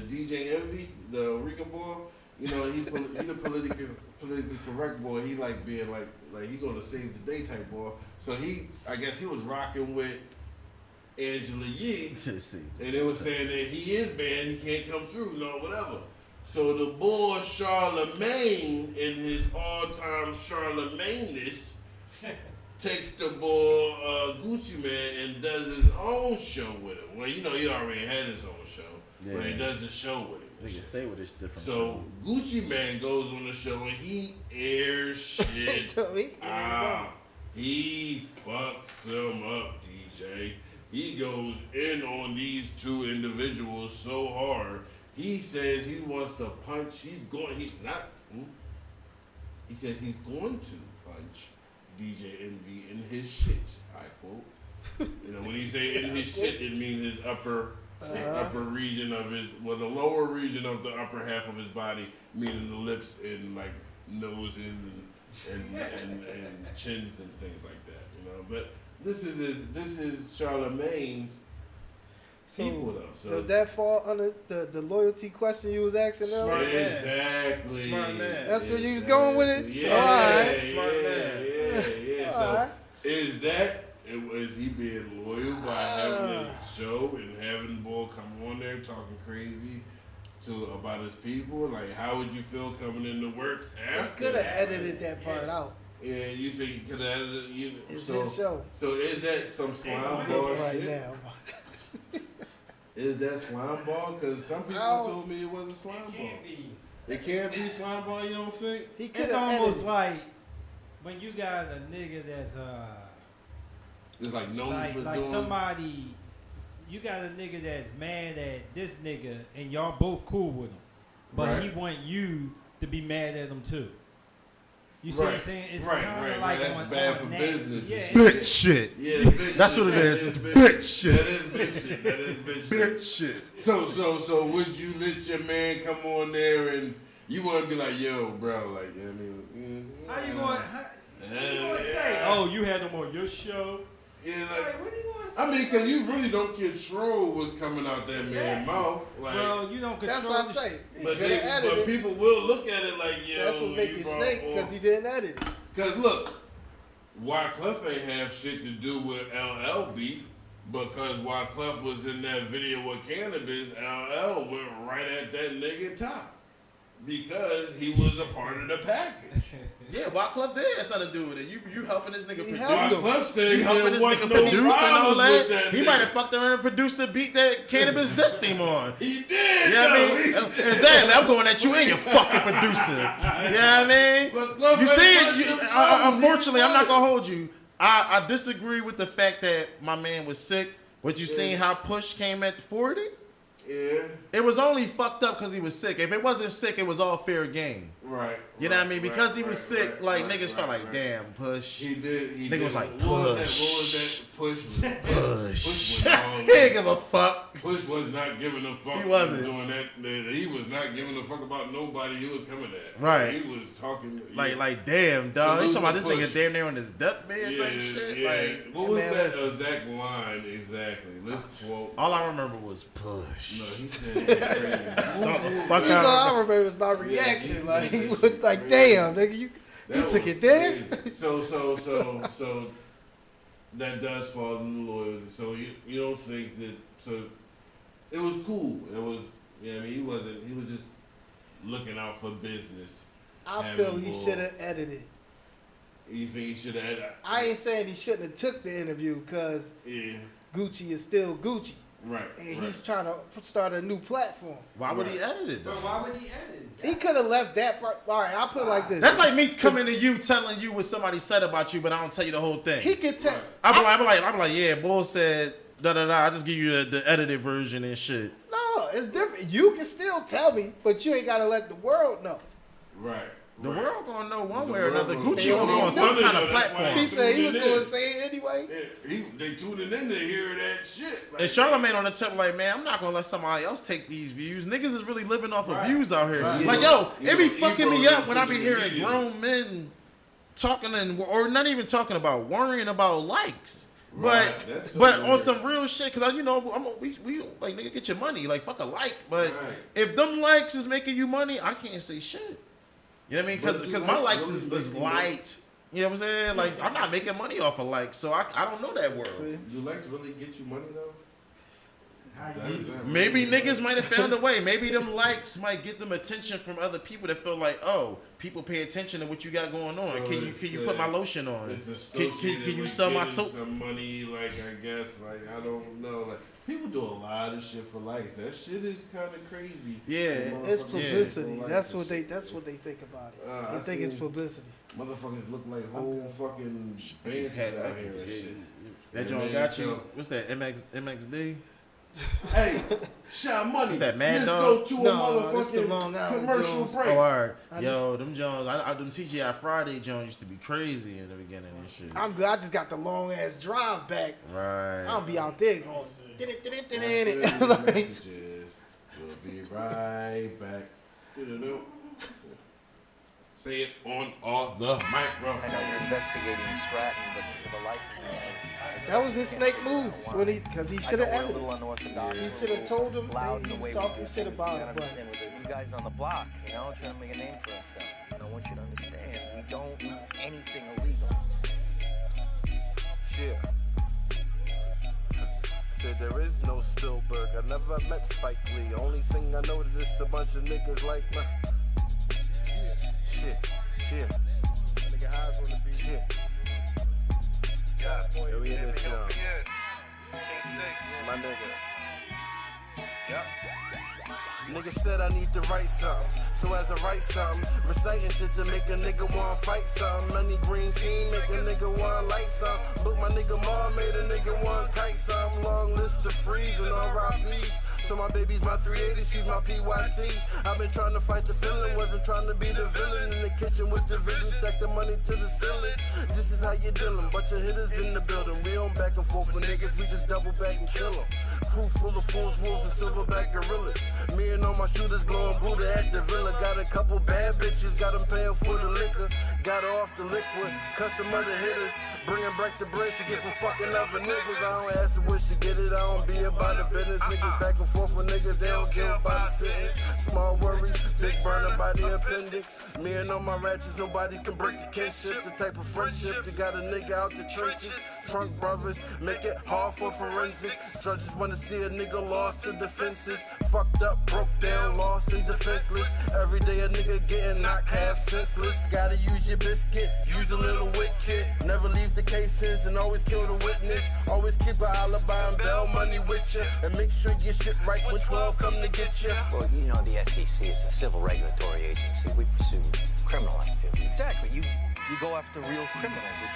DJ Envy, the Rican boy, he the politically correct boy. He like being like he gonna save the day type boy. So I guess he was rocking with Angela Yee, and it was saying that he is banned, he can't come through, whatever. So the boy Charlemagne, in his all-time Charlemagne-ness, takes the boy Gucci Man and does his own show with him. Well, he already had his own show, but he does his show with him. They can stay with this different so show. Gucci Man goes on the show and he airs shit out. He fucks him up, DJ. He goes in on these two individuals so hard. He says he wants to punch. He says he's going to punch DJ Envy in his shit. I quote. When he say in his shit, it means his upper region of the lower region of the upper half of his body, meaning the lips and like nose and chins and things like that. But this is Charlemagne's people though. So does that fall under the loyalty question you was asking earlier? Exactly. Smart man. That's where you was going with it? Yeah. All right. Smart man. Yeah. So is he being loyal by having a show and having boy come on there talking crazy about his people? Like, how would you feel coming into work after? He could have edited that part out. Yeah, you think he could have edited it? It's his show. So is that some slime ball right shit? now? Is that slime ball? Because some people told me it wasn't slime ball. It can't be slime ball, you don't think? It's almost like when you got a nigga that's it's like known for like doing somebody. You got a nigga that's mad at this nigga, and y'all both cool with him, but he want you to be mad at him too. You see what I'm saying? It's kind of like that's bad for business. Yeah, Bitch shit. Yeah, it's bitch That's shit. what it is. It's bitch shit. That is bitch shit. That is bitch shit. Bitch shit. So would you let your man come on there and you want to be like, yo, bro, like, How you going to say? Oh, you had him on your show. Yeah, Like, what do you want to say? I mean, because you really don't control what's coming out that man's mouth. Like, well, you don't control. That's what I say. but people will look at it like, yo, That's what make me snake because he didn't edit it. Because look, Wyclef ain't have shit to do with LL beef because Wyclef was in that video with Cannabis. LL went right at that nigga top because he was a part of the package. Yeah, Wyclef did have something to do with it. You helping this nigga produce. Wyclef said You helping this nigga produce and all that. He might have fucked around and produced the beat that Cannabis dissed him on. He did. You know what I mean? Exactly. I'm going at you and your fucking producer. You know what I mean? You see, unfortunately, I'm not going to hold you. I disagree with the fact that my man was sick, but you seen how Push came at 40? Yeah. It was only fucked up because he was sick. If it wasn't sick, it was all fair game. Right. You know what I mean? Because he was sick, niggas felt like, damn, Push. He did. Nigga was like, Push. What was that? Push. Push. He ain't give a fuck. Push was not giving a fuck. He wasn't doing that. He was not giving a fuck about nobody he was coming at. Right. He was talking. Like damn, dog. He's talking about this Push. nigga damn near on his deathbed type shit. Yeah. Like, what was that exact line exactly? Let's quote. All I remember was Push. No, he said crazy. That's all I remember was my reaction. He was like, damn, nigga, you took it there. So that does fall in the loyalty. So you don't think that? So it was cool. It was. Yeah, I mean, he was just looking out for business. I feel he should have edited. You think he should have edited? I ain't saying he shouldn't have took the interview because Gucci is still Gucci. Right. And he's trying to start a new platform. Why would he edit it though? But why would he edit it? He could have left that part. All right, I'll put it like this. That's like me coming to you telling you what somebody said about you, but I don't tell you the whole thing. He could tell. I'm like, yeah, Bull said da da da. I just give you the edited version and shit. No, it's different. You can still tell me, but you ain't gotta let the world know. Right. The world gonna know one way or another. Gucci gonna go on some kind of platform. He said he was gonna say it anyway. Yeah, they tuning in to hear that shit. And Charlamagne on the tip like, man, I'm not gonna let somebody else take these views. Niggas is really living off of views out here. Right. Like, yo, it be fucking me up when I be hearing grown men talking or not even talking about, worrying about likes. Right. But on some real shit, cause we like, nigga, get your money, like fuck a like. But if them likes is making you money, I can't say shit. You know what I mean? Cause my likes is light. You know what I'm saying? Like, I'm not making money off of likes, so I don't know that world. Do likes really get you money though? Maybe niggas might have found a way. Maybe them likes might get them attention from other people that feel like, oh, people pay attention to what you got going on. So can you put my lotion on? Can you sell my soap? Some money, like I guess, like I don't know, like people do a lot of shit for likes. That shit is kind of crazy. Yeah, it's publicity. That's what they think about it. They think it's publicity. Motherfuckers look like whole fucking bands out here and shit. That joint got you. What's that? MXD? Hey, Shot Money. That Mad Let's Dog? go to a motherfucking commercial break. Oh, all right. Yo, them Jones, them TGI Friday Jones used to be crazy in the beginning and shit. I'm good. I just got the long ass drive back. Right. I'll be out there going. We'll be right back. Say it on the microphone. I know you're investigating Stratton, but for the life of me, that was his snake move, because he should have edited. He should have told him he was talking shit about it. But you guys on the block, trying to make a name for ourselves. I want you to understand, we don't do anything illegal. Shit. Said there is no Spielberg. I never met Spike Lee. Only thing I know is this a bunch of niggas like me. Shit. Nigga highs on the beat. Shit. Yeah, here we in this jump. My nigga. Yep. Nigga said I need to write something. So as I write something, reciting shit to make a nigga wanna fight something. Money green team make a nigga wanna light something. But my nigga mom made a nigga wanna kite something. Long list of freeze and all RIPs. So my baby's my 380, she's my PYT. I've been trying to fight the feeling, wasn't trying to be the villain. In the kitchen with the vision, stack the money to the ceiling. This is how you dealing, bunch of hitters in the building. We don't back and forth with niggas, we just double back and kill them. Crew full of fools, wolves, and silverback gorillas. Me and all my shooters blowing Buddha at the villa. Got a couple bad bitches, got them paying for the liquor. Got her off the liquid, custom of the hitters. Bringing back the bread, she get from fucking other niggas. I don't ask her where she get it, I don't be about the business. Niggas back and forth with niggas, they don't give about the sentence. Small worries, big burner by the appendix. Me and all my ratchets, nobody can break the kinship. The type of friendship that got a nigga out the trenches. Trunk brothers, make it hard for forensics. Judges wanna see a nigga lost to defenses. Fucked up, broke down, lost and defenseless. Every day a nigga getting knocked half senseless. Gotta use your biscuit, use a little wicked. Never leave the cases and always kill the witness. Always keep an alibi and bail money with you. And make sure you shit right when 12 come to get you. Well, the SEC is a civil regulatory agency. We pursue criminal activity. Exactly. You go after real criminals, which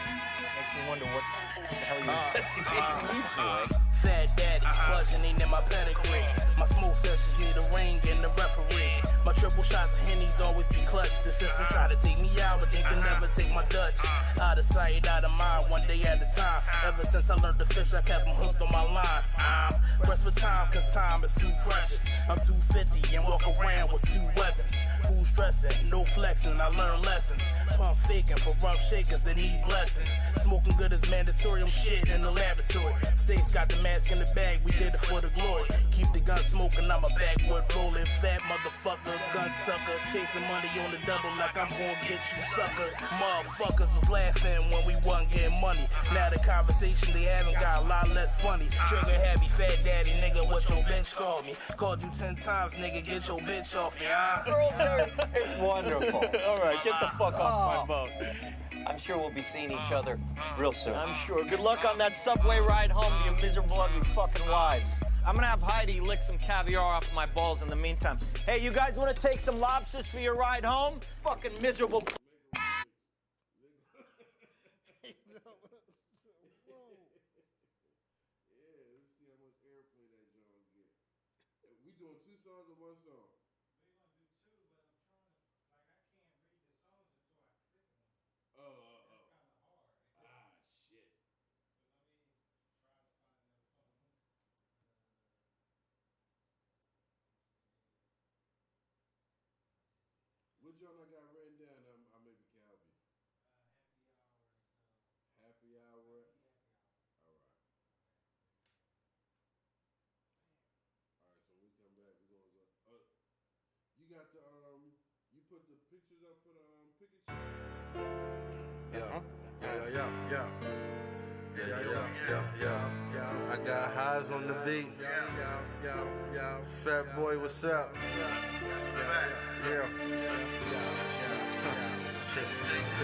makes me wonder what the hell you're investigating me for. Fat daddy, buzzing ain't in my pedigree. My smooth sessions need a ring and a referee. My triple shots of Henny's always be clutch. The system try to take me out, but they can never take my Dutch. Out of sight, out of mind, one day at a time. Ever since I learned to fish, I kept them hooked on my line. I'm pressed for time, cause time is too precious. I'm 250 and walk around with 2 weapons. Who's stressing? No flexing, I learn lessons. Pump faking for rough shakers that need blessings. Smoking good is mandatory, I'm shit in the laboratory. States got the mask in the bag, we did it for the glory. Keep the gun smoking, I'm a backwood rolling. Fat motherfucker, gun sucker. Chasing money on the double like I'm gonna get you sucker. Motherfuckers was laughing when we wasn't getting money. Now the conversation they having got a lot less funny. Trigger happy, fat daddy, nigga, what your bitch called me. Called you 10 times, nigga, get your bitch off me, It's wonderful. All right, get the fuck off my boat. I'm sure we'll be seeing each other real soon. I'm sure. Good luck on that subway ride home, you miserable, ugly fucking wives. I'm gonna have Heidi lick some caviar off my balls in the meantime. Hey, you guys wanna take some lobsters for your ride home? Fucking miserable. We doing 2 songs or 1 song? We're gonna do 2, but I'm trying to, like, I can't read the songs until I click on them. That's kind of hard. Shit. So let me try to find another song. What John I got written down? I maybe can help you. Happy hour. Happy hour. Happy hour. All right. All right. So when we come back, we're gonna go. You got the You put the pictures up for the picture. I got highs on the beat. Fat boy, what's up?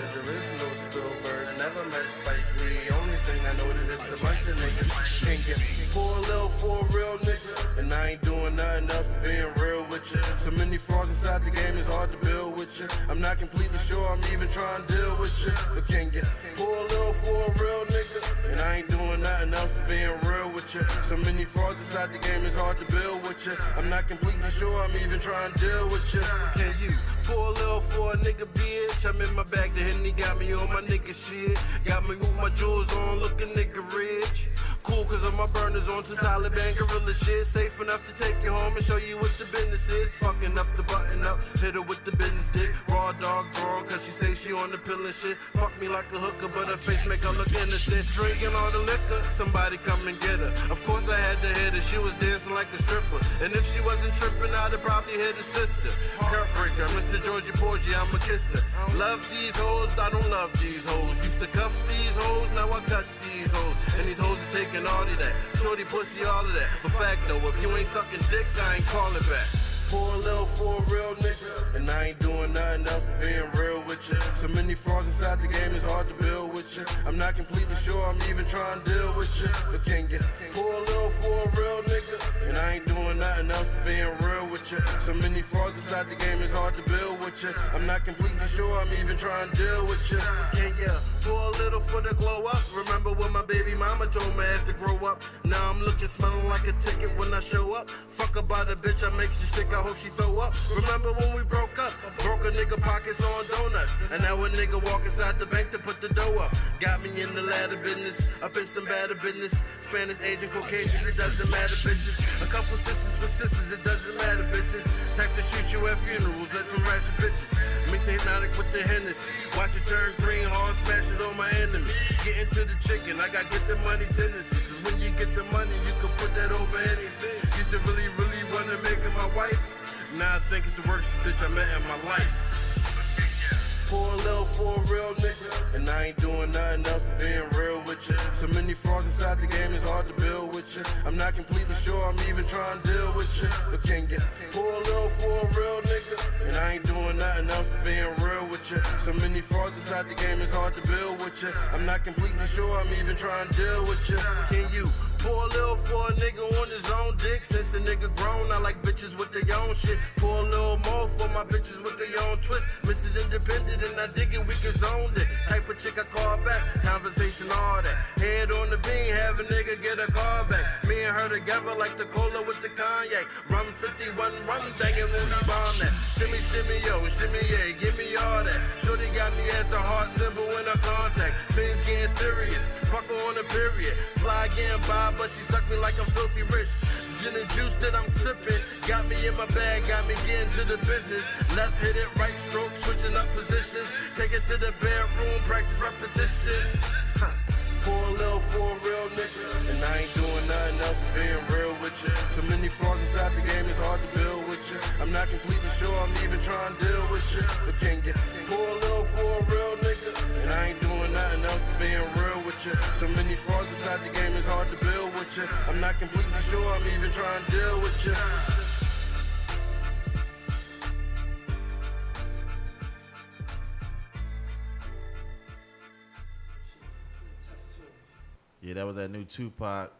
There is no Spielberg, never met Spike Lee. Only thing I know that it's a bunch of niggas can get poor little for a real nigga. And I ain't doing nothing else but being real with you. So many frauds inside the game, it's hard to build with you. I'm not completely sure I'm even trying to deal with you. But can get poor little for a real nigga. And I ain't doing nothing else but being real with you. So many frauds inside the game, it's hard to build with you. I'm not completely sure I'm even trying to deal with you. Can you pour a little for a nigga, bitch? I'm in my bag, the Henny got me on my nigga shit. Got me with my jewels on, looking nigga rich. Cool, cause of my burners on some Taliban gorilla shit. Safe enough to take you home and show you what the business is. Fucking up the button up, hit her with the business dick. Raw dog drawn, cause she say she on the pill and shit. Fuck me like a hooker, but her face make her look innocent. Drinking all the liquor, somebody come and get her. Of course I had to hit her, she was dancing like a stripper. And if she wasn't tripping, I'd have probably hit her sister. Heartbreaker, Mr. Georgie Porgy, I'm a kisser. Love these hoes, I don't love these hoes. Used to cuff these hoes, now I cut these hoes. And these hoes is taking all of that. Shorty pussy, all of that. But fact though, if you ain't sucking dick, I ain't calling back. Pour a little for a real nigga. And I ain't doing nothing else but being real with you. So many frauds inside the game, it's hard to build with you. I'm not completely sure I'm even trying to deal with you. But can get pour a little for a real nigga. And I ain't doing nothing else but being real with you. So many frauds inside the game, it's hard to build with you. I'm not completely sure I'm even trying to deal with you. Can you pour a little for the glow up? Remember when my baby mama told me I had to grow up? Now I'm looking, smelling like a ticket when I show up. Fuck about a bitch, I make you sick, I hope she throw up. Remember when we broke up? Broke a nigga pockets on donuts. And now a nigga walk inside the bank to put the dough up. Got me in the ladder business, up in some better business. Spanish, Asian, Caucasians, it doesn't matter, bitches. A couple sisters, but sisters, it doesn't matter, bitches. Type to shoot you at funerals, let some ratchet bitches. Mix the hypnotic with the Hennessy. Watch it turn green, hard smash it on my enemy. Get into the chicken, I got get the money tendencies. Cause when you get the money, you can put that over anything. Used to really wanna make her my wife. Now I think it's the worst bitch I met in my life. Pour a little for a real nigga. And I ain't doing nothing else but being real with you. So many frauds inside the game, it's hard to build with you. I'm not completely sure I'm even trying to deal with you. But can get pour a little for a real nigga. And I ain't doing nothing else but being real with you. So many frauds inside the game, it's hard to build with you. I'm not completely sure I'm even trying to deal with you. Can you pour a little for a nigga on his own dick? Since a nigga grown, I like bitches with their own shit. Pour a little more for my bitches with their own twist. Mrs. Independent and I dig it, we can zone it. Type of chick I call back, conversation all that. Head on the beam, have a nigga get a call back. Me and her together like the cola with the cognac. Rum 51, rum banging when we bomb that. Shimmy, shimmy, yo, shimmy, yeah, give me all that. Shorty got me as the heart symbol in her contact. Things getting serious, fuck her on the period. Fly getting by, but she suck me like I'm filthy rich. Gin and juice that I'm sipping, got me in my bag, got me getting to the business. Left hit it, right stroke, switching up positions. Take it to the bedroom, practice repetition. Pour a little for a real nigga, and I ain't doing nothing else but being real with you. So many flaws inside the game, it's hard to build with you. I'm not completely sure I'm even trying to deal with you, but can you pour a little for a real nigga? And I ain't doing nothing else but being real with you. So many flaws inside the game, it's hard to build with you. I'm not completely sure I'm even trying to deal with you. Yeah, that was that new Tupac.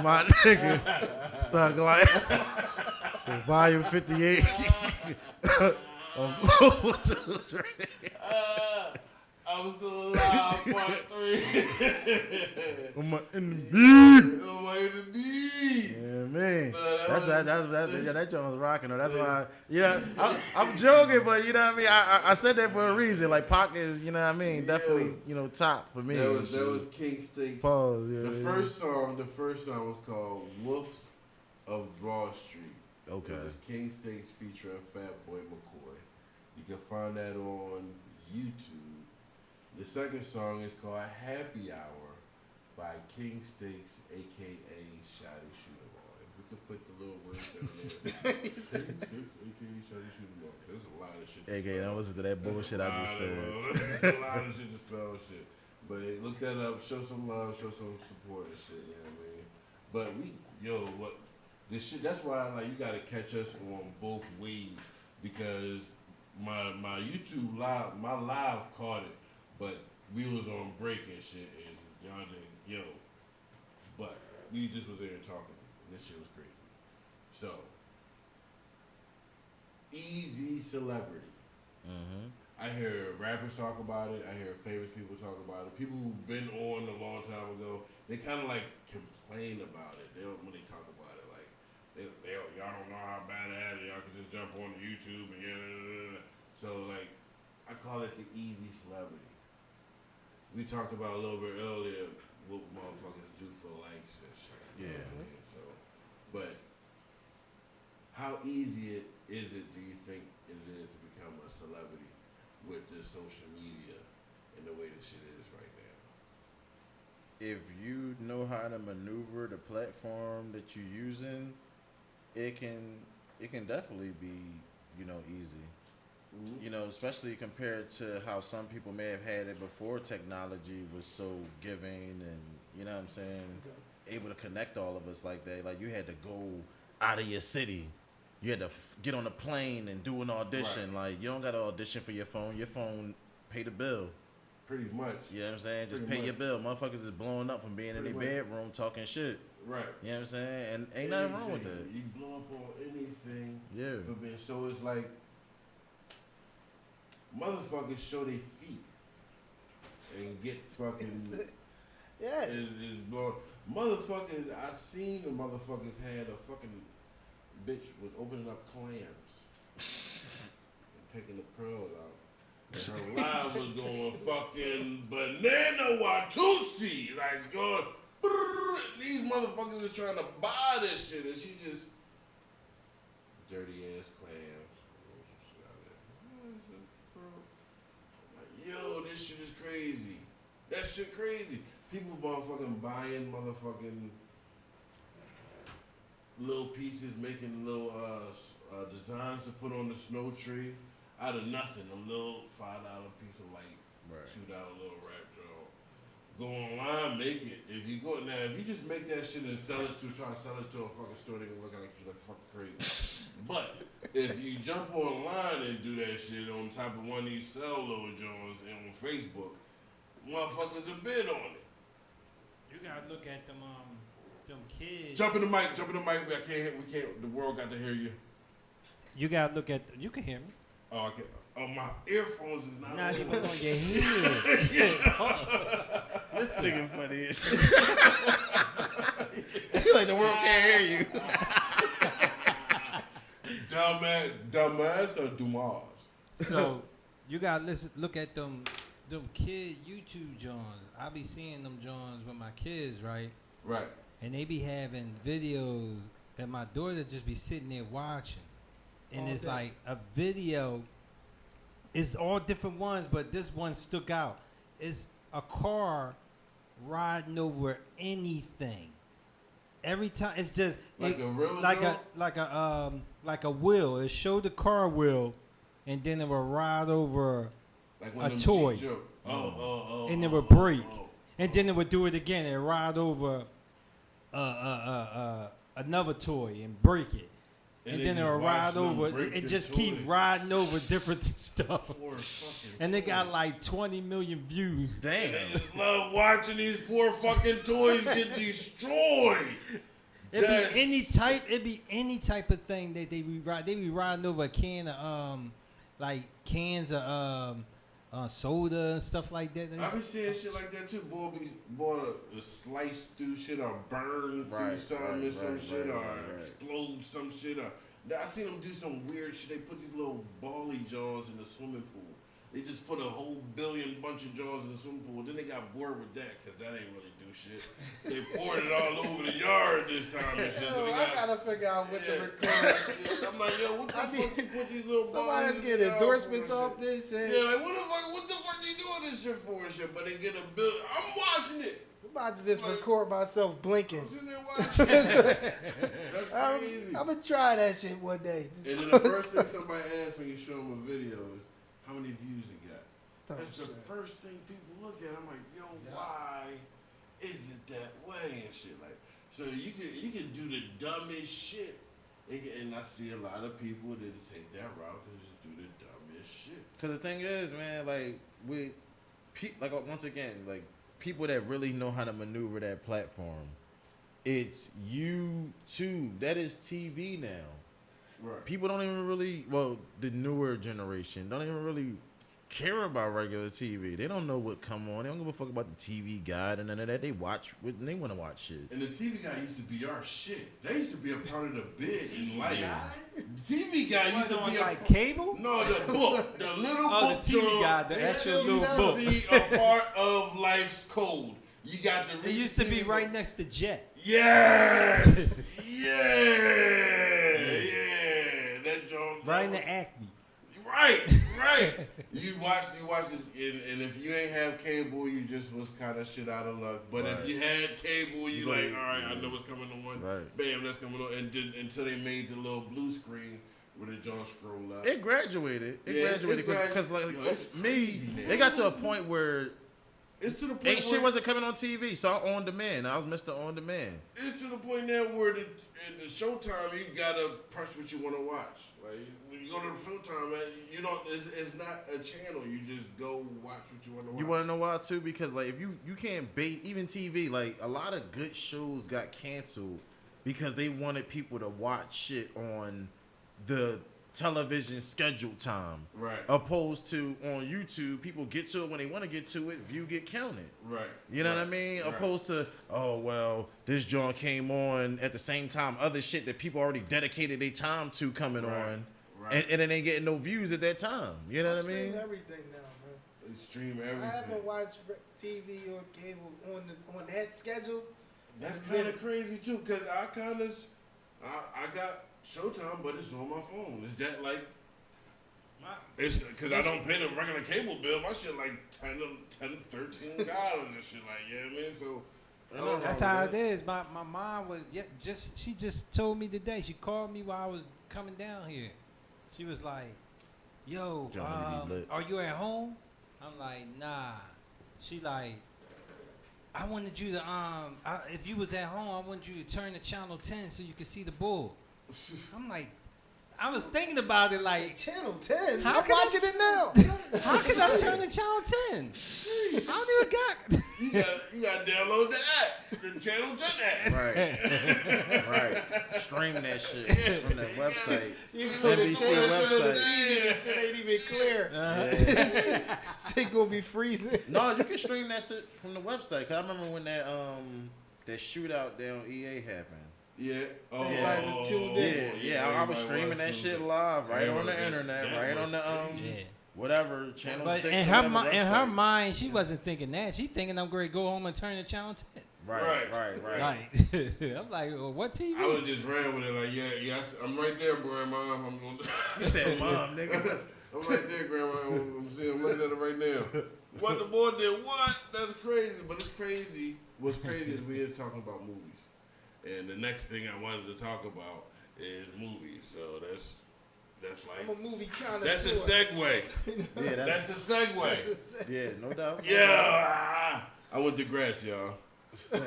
My nigga, Thug Life, Volume 58. I'm still alive, part 3. On my enemy. On my enemy. Yeah, man. No, that joint was rocking. That's why, I'm joking, but you know what I mean? I said that for a reason. Like, Pac is, you know what I mean? Definitely, top for me. That was King Steaks. Pause, the first song was called Wolves of Broad Street. Okay. It was King Steaks featuring Fat Boy McCoy. You can find that on YouTube. The second song is called Happy Hour by King Steaks, a.k.a. Shotty Shooter. If we could put the little words down there. King Steaks, a.k.a. Shotty Shooter. There's a lot of shit. A.k.a. don't listen to that bullshit I just said. There's a lot of shit to spell shit. But look that up. Show some love. Show some support and shit. You know what I mean? But this shit, that's why you gotta catch us on both ways, because my YouTube live, my live caught it. But we was on break and shit, and y'all didn't, but we just was there talking, and this shit was crazy. So, easy celebrity. Mm-hmm. I hear rappers talk about it. I hear famous people talk about it. People who've been on a long time ago, they kind of complain about it. When they talk about it, y'all don't know how bad it is. Y'all can just jump on YouTube and So I call it the easy celebrity. We talked about a little bit earlier what motherfuckers do for likes and shit. Yeah. So, but how easy is it, do you think it is to become a celebrity with the social media and the way the shit is right now? If you know how to maneuver the platform that you're using, it can definitely be, easy. Mm-hmm. Especially compared to how some people may have had it before technology was so giving and, you know what I'm saying, able to connect all of us like that. Like, you had to go out of your city. You had to get on a plane and do an audition. Right. Like, you don't got to audition for your phone. Your phone pay the bill. Pretty much. You know what I'm saying? Just pay your bill. Motherfuckers is blowing up from being in their bedroom talking shit. Right. You know what I'm saying? And ain't nothing wrong with that. You blow up on anything. Yeah. For being, so it's like, motherfuckers show their feet and get fucking is blowing. Motherfuckers, I seen the motherfuckers had a fucking bitch was opening up clams and taking the pearls out. And her live was going fucking banana Watusi. Going, these motherfuckers is trying to buy this shit, and she just dirty ass clams. Yo, this shit is crazy. That shit crazy. People motherfucking buying motherfucking little pieces, making little designs to put on the snow tree out of nothing. A little $5 piece of $2 little rap draw. Go online, make it. If you just make that shit and try to sell it to a fucking store, they gonna look like you fucking crazy. But if you jump online and do that shit on top of one of these sell load joints and on Facebook, motherfuckers will bid on it. You gotta look at them them kids. Jump in the mic. We can't. The world got to hear you. You gotta look at. You can hear me. Oh, okay. Oh, my earphones is not even on your head. This nigga funny as shit. You like the world can't hear you. Dumbass or Dumas? So you gotta look at them kid YouTube Johns. I be seeing them Johns with my kids, right? Right. And they be having videos, and my daughter just be sitting there watching, and it's like a video. It's all different ones, but this one stuck out. It's a car riding over anything. Every time it's just like a wheel. It showed the car wheel, and then it will ride over like a toy. And it would break, and then it would do it again. It ride over another toy and break it. And then it'll ride over and just keep riding over different stuff. And they got like 20 million views. Damn. I just love watching these poor fucking toys get destroyed. It'd be any type of thing that they be riding over a can of like cans of soda and stuff like that. I be seeing shit like that too. Boy, slice through shit or burn through some shit or explode some shit. I seen them do some weird shit. They put these little bally jaws in the swimming pool. They just put a whole bunch of jaws in the swimming pool. Then they got bored with that because that ain't really do shit. They poured it all over the yard this time and shit. So I gotta figure out what to record. I'm like, yo, what the fuck you put these little balls Somebody's getting endorsements off this shit. Yeah, like what the fuck you doing this shit for and shit? But they get a bill. I'm watching it. I'm about to just record myself blinking. I'm sitting there watching it. That's crazy. I'm gonna try that shit one day. And then the first thing somebody asks when you show them a video is how many views it got. That's the first thing people look at. I'm like, yo, why is it that way and shit? Like, so you can do the dumbest shit, and I see a lot of people that take that route and just do the dumbest shit. Cause the thing is, man, like once again, like people that really know how to maneuver that platform, it's YouTube. That is TV now. Right. People don't even really, the newer generation don't even really care about regular TV. They don't know what come on. They don't give a fuck about the TV guide and none of that. They watch when they want to watch shit. And the TV guide used to be our shit. They used to be a part of the bid in life. The TV guide used to be like cable? No, the book, the little book. The TV guide, the actual little book. Be a part of life's code. You got to read. It used to be right next to Jet. Yes. Yeah. That joint. Right in the Acme. Right. You watch it, and if you ain't have cable, you just was kind of shit out of luck. But if you had cable, you like, all right, I know what's coming on one. Right. Bam, that's coming on. And until they made the little blue screen where the joint scroll up. It graduated. Because they got to a point where it's to the point ain't shit wasn't coming on TV, so I on demand. I was Mr. On Demand. It's to the point now where in the Showtime you gotta press what you want to watch. Like when you go to the Showtime, man, you don't. It's not a channel. You just go watch what you want to watch. You want to know why too? Because like if you can't bait even TV. Like a lot of good shows got canceled because they wanted people to watch shit on the television scheduled time, right? Opposed to on YouTube, people get to it when they want to get to it. View get counted, right? You know what I mean? Right. Opposed to this joint came on at the same time other shit that people already dedicated their time to coming on, right? And then they getting no views at that time. You know what I mean? Everything now, man. They stream everything. I haven't watched TV or cable on that schedule. That's kind of crazy too, cause I got Showtime, but it's on my phone. Is that like? It's because I don't pay the regular cable bill. My shit like $10, $13 and shit. Like, yeah, man. So that's how it is. My mom was she just told me today. She called me while I was coming down here. She was like, "Yo, are you at home?" I'm like, "Nah." She like, "I wanted you to if you was at home, I wanted you to turn to channel 10 so you could see the bull." I'm like, I was thinking about it like Channel 10. How I'm can I- watching it now. how can I turn to channel 10? I don't even got. You got to download the app, the Channel 10 app. Right. Stream that shit from that website. You put the NBC channel to the website. TV, that shit ain't even clear. Shit gonna be freezing. No, you can stream that shit from the website. Cause I remember when that shootout down EA happened. Yeah. Oh, Everybody was tuned in. Yeah. I was streaming that shit live right on the internet, right on the whatever channel. But 6 in or her whatever in her website. mind, she wasn't thinking that. She thinking I'm going to go home and turn to channel 10. Right. Like, I'm like, well, what TV? I would just ran with it like, yeah, I'm right there, Grandma. You said, "Mom, nigga." I'm right there, Grandma. I'm looking at it right now. What the boy did? What? That's crazy. But it's crazy. What's crazy is we is talking about movies, and the next thing I wanted to talk about is movies. So that's like I'm a movie connoisseur. that's a segue. Yeah, That's a segue. Yeah, no doubt. Yeah, I went to grass, y'all. Blame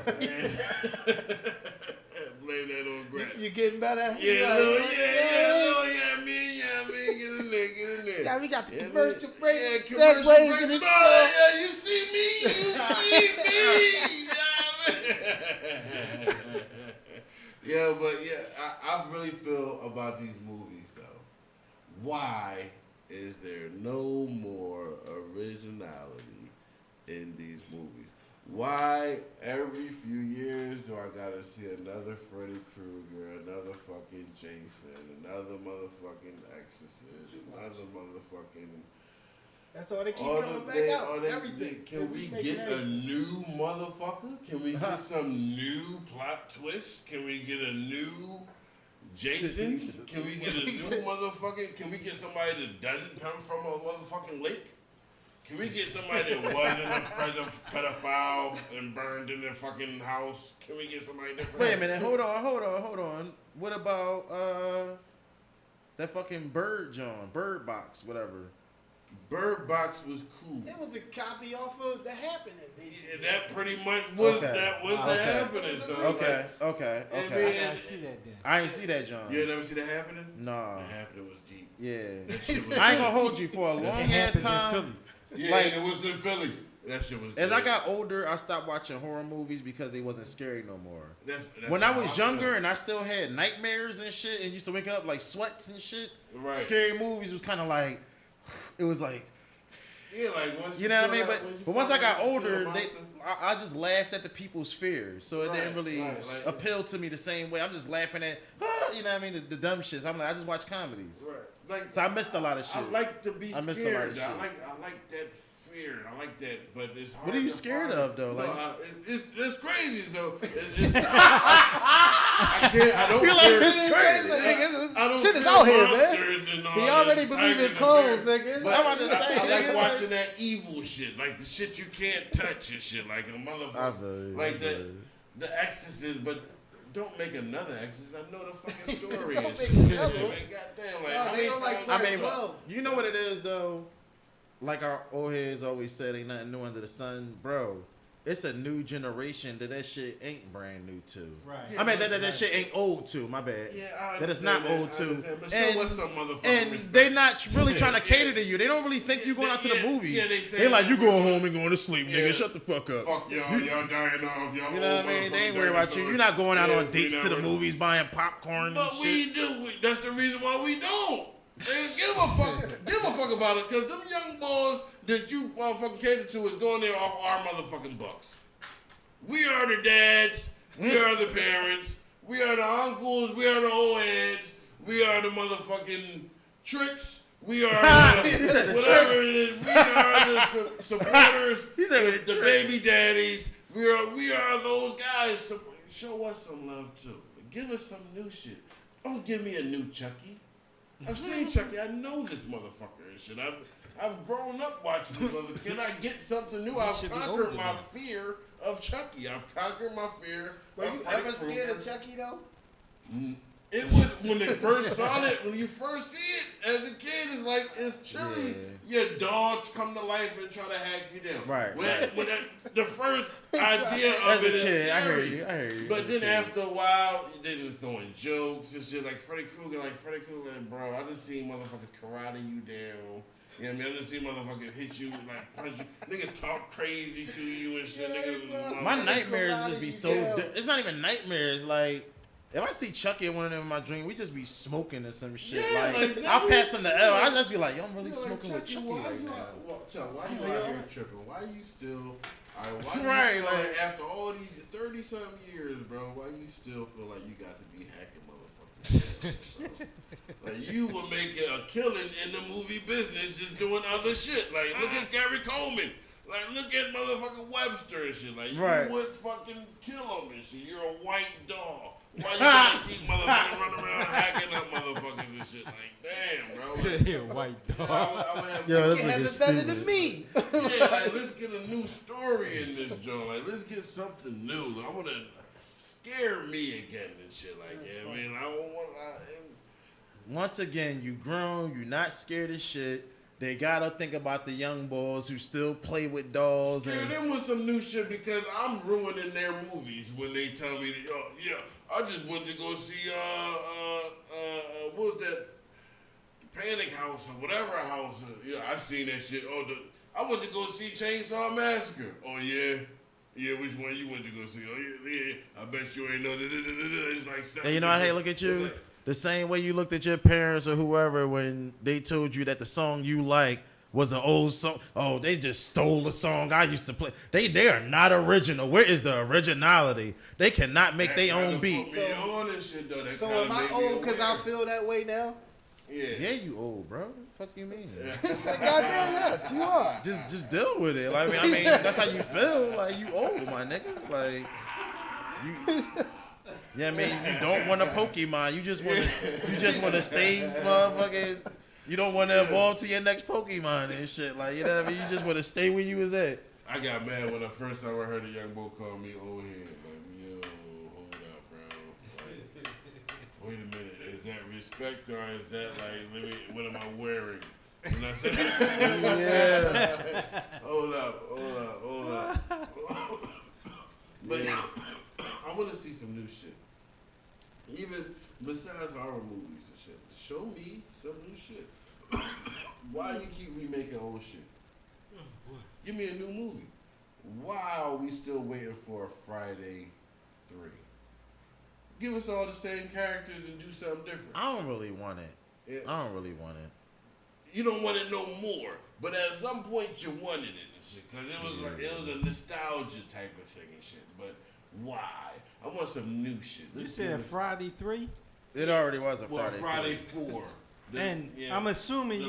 that on grass. You getting better? Yeah, Like, me, get in there. Yeah, we got the commercial break. Yeah, commercial segues breaks in and the all that. Yeah, you see me. Yeah, but I really feel about these movies though. Why is there no more originality in these movies? Why every few years do I gotta see another Freddy Krueger, another fucking Jason, another motherfucking Exorcist, another motherfucking... That's all they keep coming back out. Everything. Can we get a new motherfucker? Can we get some new plot twist? Can we get a new Jason? Can we get a new motherfucking... Can we get somebody that doesn't come from a motherfucking lake? Can we get somebody that wasn't a pedophile and burned in their fucking house? Can we get somebody different? Wait a minute. Hold on. What about that fucking Bird Box, whatever? Bird Box was cool. It was a copy off of The Happening, basically. Yeah, that pretty much was Okay. The Happening. So Okay. I see that then. I ain't see that, John. You never see The Happening? No. The Happening was deep. Yeah. That shit was I ain't gonna hold you for a long ass time. Yeah, Like- and it was in Philly. That shit was As good. I got older, I stopped watching horror movies because they wasn't scary no more. That's When I how was feel. younger and I still had nightmares and shit and used to wake up like sweats and shit, Right. scary movies was kind of like, it was like, Yeah, like once you know what I mean? feel like when you But once I feel got like you feel older, a monster. I just laughed at the people's fears. So it didn't really right, like- appeal to me the same way. I'm just laughing at, you know what I mean, the dumb shits. I'm like, I just watch comedies. Right. Like, So I missed a lot of shit. I like to be I missed a scared. lot of shit. I like that fear. I like that, but it's hard. What are you to scared find. of, though? No, Like- it's crazy. So I don't You're like, fear. it's crazy. I don't Shit is fear out here, man. monsters and all He that already believe in tigers and clothes, bears. nigga. But I'm about to say, I like nigga, watching that evil shit, like the shit you can't touch and shit, like a motherfucker, like the Exorcist, but. Don't make another Exorcist. I know the fucking story. Don't and make shit. another Man, one. goddamn, like No, how they many don't like times- I mean, 12. you know what it is though. Like our old heads always said, ain't nothing new under the sun, bro. It's a new generation that shit ain't brand new to. Right. I mean that shit ain't old to. My bad. Yeah, I that it's understand not that. old I to. understand, but show And, us some motherfucking and respect. they not really trying to cater to you. They don't really think you going out to the Yeah, movies. yeah, they say they like that. you going home and going to sleep, Yeah. nigga. Shut the fuck up. Fuck y'all, y'all dying off, y'all. You know what I mean? They ain't worried about you. You're not going out on dates to the movies buying popcorn But and we shit. do. That's the reason why we don't. They give a fuck. Give a fuck about it, cause them young boys that you motherfucking cater to is going there off our motherfucking bucks. We are the dads. We are the parents. We are the uncles. We are the old heads. We are the motherfucking tricks. We are the, whatever it is. We are the supporters. The baby daddies. We are those guys. So show us some love too. Give us some new shit. Don't give me a new Chucky. I've seen Chucky. I know this motherfucker and shit. I've grown up watching this motherfucker. Can I get something new? I've conquered my fear of Chucky. I've conquered my fear Were of you Freddy ever scared Krueger. of Chucky though? It was when they first saw it. When you first see it as a kid, it's like it's chilly. Your dog come to life and try to hack you down. Right. When the first idea of it is scary. I hear you. But then after a while, they just throwing jokes and shit like Freddy Krueger, bro. I just seen motherfuckers karate you down. You know what I mean? I just seen motherfuckers hit you, like punch you. Niggas talk crazy to you and shit. My nightmares just be so. It's not even nightmares. Like, if I see Chucky in one of them in my dream, we just be smoking or some shit. Yeah, like I'll pass him the L. I just be like, yo, I'm really smoking with Chucky right right now. Why you out here tripping? Why you still? That's right. Like after all these 30-something years, bro, why you still feel like you got to be hacking motherfuckers? Like you were making a killing in the movie business just doing other shit. Like look at Gary Coleman. Like look at motherfucking Webster and shit. Like you would fucking kill him and shit. You're a white dog. Why you gotta keep motherfucking running around hacking up motherfuckers and shit? Like, damn, bro. Like, you're a white dog. Yo, You have it better than me. Yeah, like, let's get a new story in this joint. Like, let's get something new. Like, I want to scare me again and shit. Like, yeah, I mean, I don't want Once again, you grown, you not scared of shit. They gotta think about the young boys who still play with dolls. Scare them with some new shit because I'm ruining their movies when they tell me, that, oh, yeah, I just went to go see, what was that? Panic House or whatever house. Yeah, I seen that shit. Oh, I went to go see Chainsaw Massacre. Oh, yeah. Yeah, which one you went to go see? Oh, yeah. I bet you ain't know. It's like 7 And you know how they look at you? The same way you looked at your parents or whoever when they told you that the song you like was an old song. Oh, they just stole the song I used to play. They are not original. Where is the originality? They cannot make their own beat. So am I old because I feel that way now? Yeah, you old, bro. What the fuck you mean? Goddamn yes, you are. Just deal with it. Like, I mean, that's how you feel. Like, you old, my nigga. Like, you. Yeah, I mean, you don't want a Pokemon. You just want to stay, motherfucking. You don't want to evolve to your next Pokemon and shit. Like, you know what I mean? You just want to stay where you was at. I got mad when the first time I heard a young boy call me old head. Like, yo, hold up, bro. Like, wait a minute. Is that respect or is that like, what am I wearing? You know what I'm saying? Yeah. Hold up. But I want to see some new shit. Even besides horror movies and shit. Show me some new shit. Why you keep remaking old shit? Give me a new movie. Why are we still waiting for Friday 3? Give us all the same characters and do something different. I don't really want it. I don't really want it. You don't want it no more. But at some point you wanted it and shit. Because it was a nostalgia type of thing and shit. But why? I want some new shit. You said Friday 3? It already was a Friday. Friday 4. I'm assuming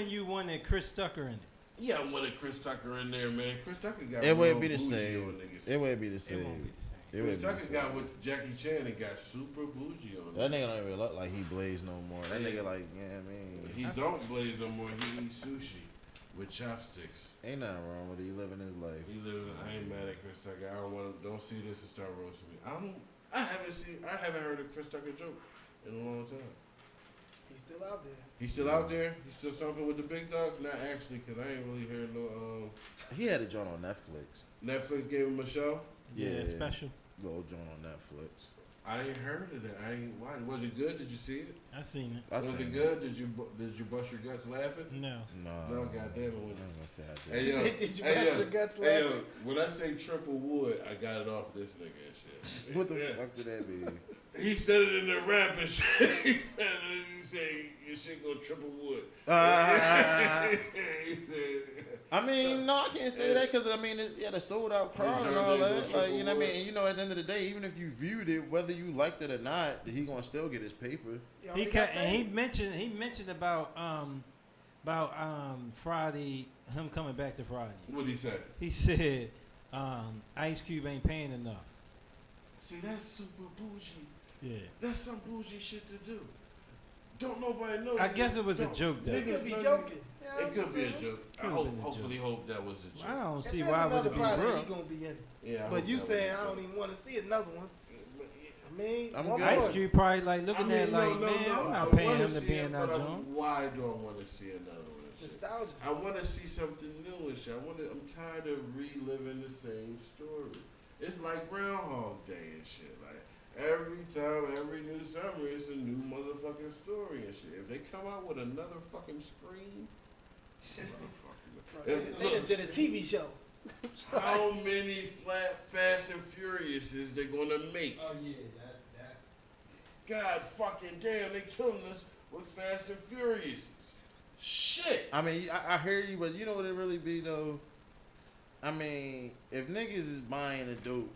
you wanted Chris Tucker in it. Yeah, I wanted Chris Tucker in there, man. Chris Tucker got it wouldn't be the same. It wouldn't be the same. Chris Tucker got with Jackie Chan and got super bougie on that nigga don't even look like he blaze no more. That nigga like, yeah, I mean. He don't blaze no more. He eats sushi with chopsticks. Ain't nothing wrong with it. He living his life. I ain't mad at Chris Tucker. Don't see this and start roasting me. I haven't heard a Chris Tucker joke in a long time. He's still out there. He's still out there? He's still something with the big dogs? Not actually, because I ain't really heard no... He had a joint on Netflix. Netflix gave him a show? Yeah, special. Little joint on Netflix. I ain't heard of that. Was it good? Did you see it? I seen it. Was it good? Did you bust your guts laughing? No. No, goddamn it. Did you bust your guts laughing? When I say triple wood, I got it off this nigga and shit. What the fuck did that mean? He said it in the rap and shit. He said your shit go triple wood. I mean, no, I can't say that because, I mean, he had a sold out crowd and all that. Like, you know what I mean? And, you know, at the end of the day, even if you viewed it, whether you liked it or not, he going to still get his paper. He mentioned about Friday, him coming back to Friday. What'd he say? He said Ice Cube ain't paying enough. See, that's super bougie. Yeah. That's some bougie shit to do. Don't nobody know. I guess it was a joke, though. He could be joking. It could be a joke. I hopefully hope that was a joke. I don't see why would it be real. He gonna be in it. Yeah, but you saying I don't even want to see another one. I'm one good. Ice more. Cube probably like looking at like, man, I'm not paying him to be in that joint. Why do I want to see another one? and shit? Nostalgia. I want to see something new and shit. I'm tired of reliving the same story. It's like Groundhog Day and shit. Like every time, every new summer, it's a new motherfucking story and shit. If they come out with another fucking Scream, They did a TV show. how many Fast and Furious is they gonna make? Oh yeah, that's. God fucking damn, they killing us with Fast and Furious. Shit. I mean, I hear you, but you know what it really be though. I mean, if niggas is buying the dope,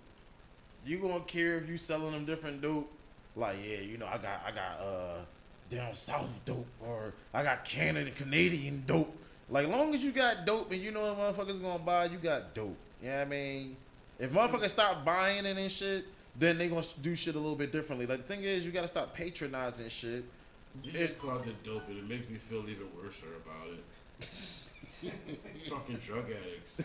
you gonna care if you selling them different dope? Like, yeah, you know, I got down south dope, or I got Canadian dope. Like, long as you got dope and you know what motherfuckers gonna buy, you got dope. You know what I mean? If motherfuckers stop buying it and shit, then they gonna do shit a little bit differently. Like, the thing is, you gotta stop patronizing shit. You just called it dope, and it makes me feel even worse about it. Fucking drug addicts.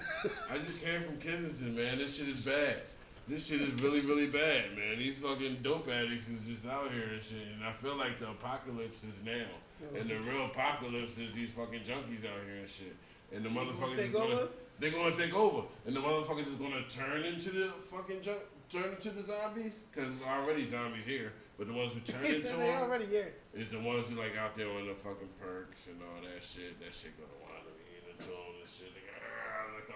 I just came from Kensington, man. This shit is bad. This shit is really, really bad, man. These fucking dope addicts is just out here and shit. And I feel like the apocalypse is now. And the real apocalypse is these fucking junkies out here and shit. And the motherfuckers is gonna, they're gonna take over. And the motherfuckers is gonna turn into the fucking turn into the zombies. Cause already zombies here. But the ones who turn into them already here. is the ones who like out there on the fucking perks and all that shit. That shit gonna wind up eating into them and shit. Like,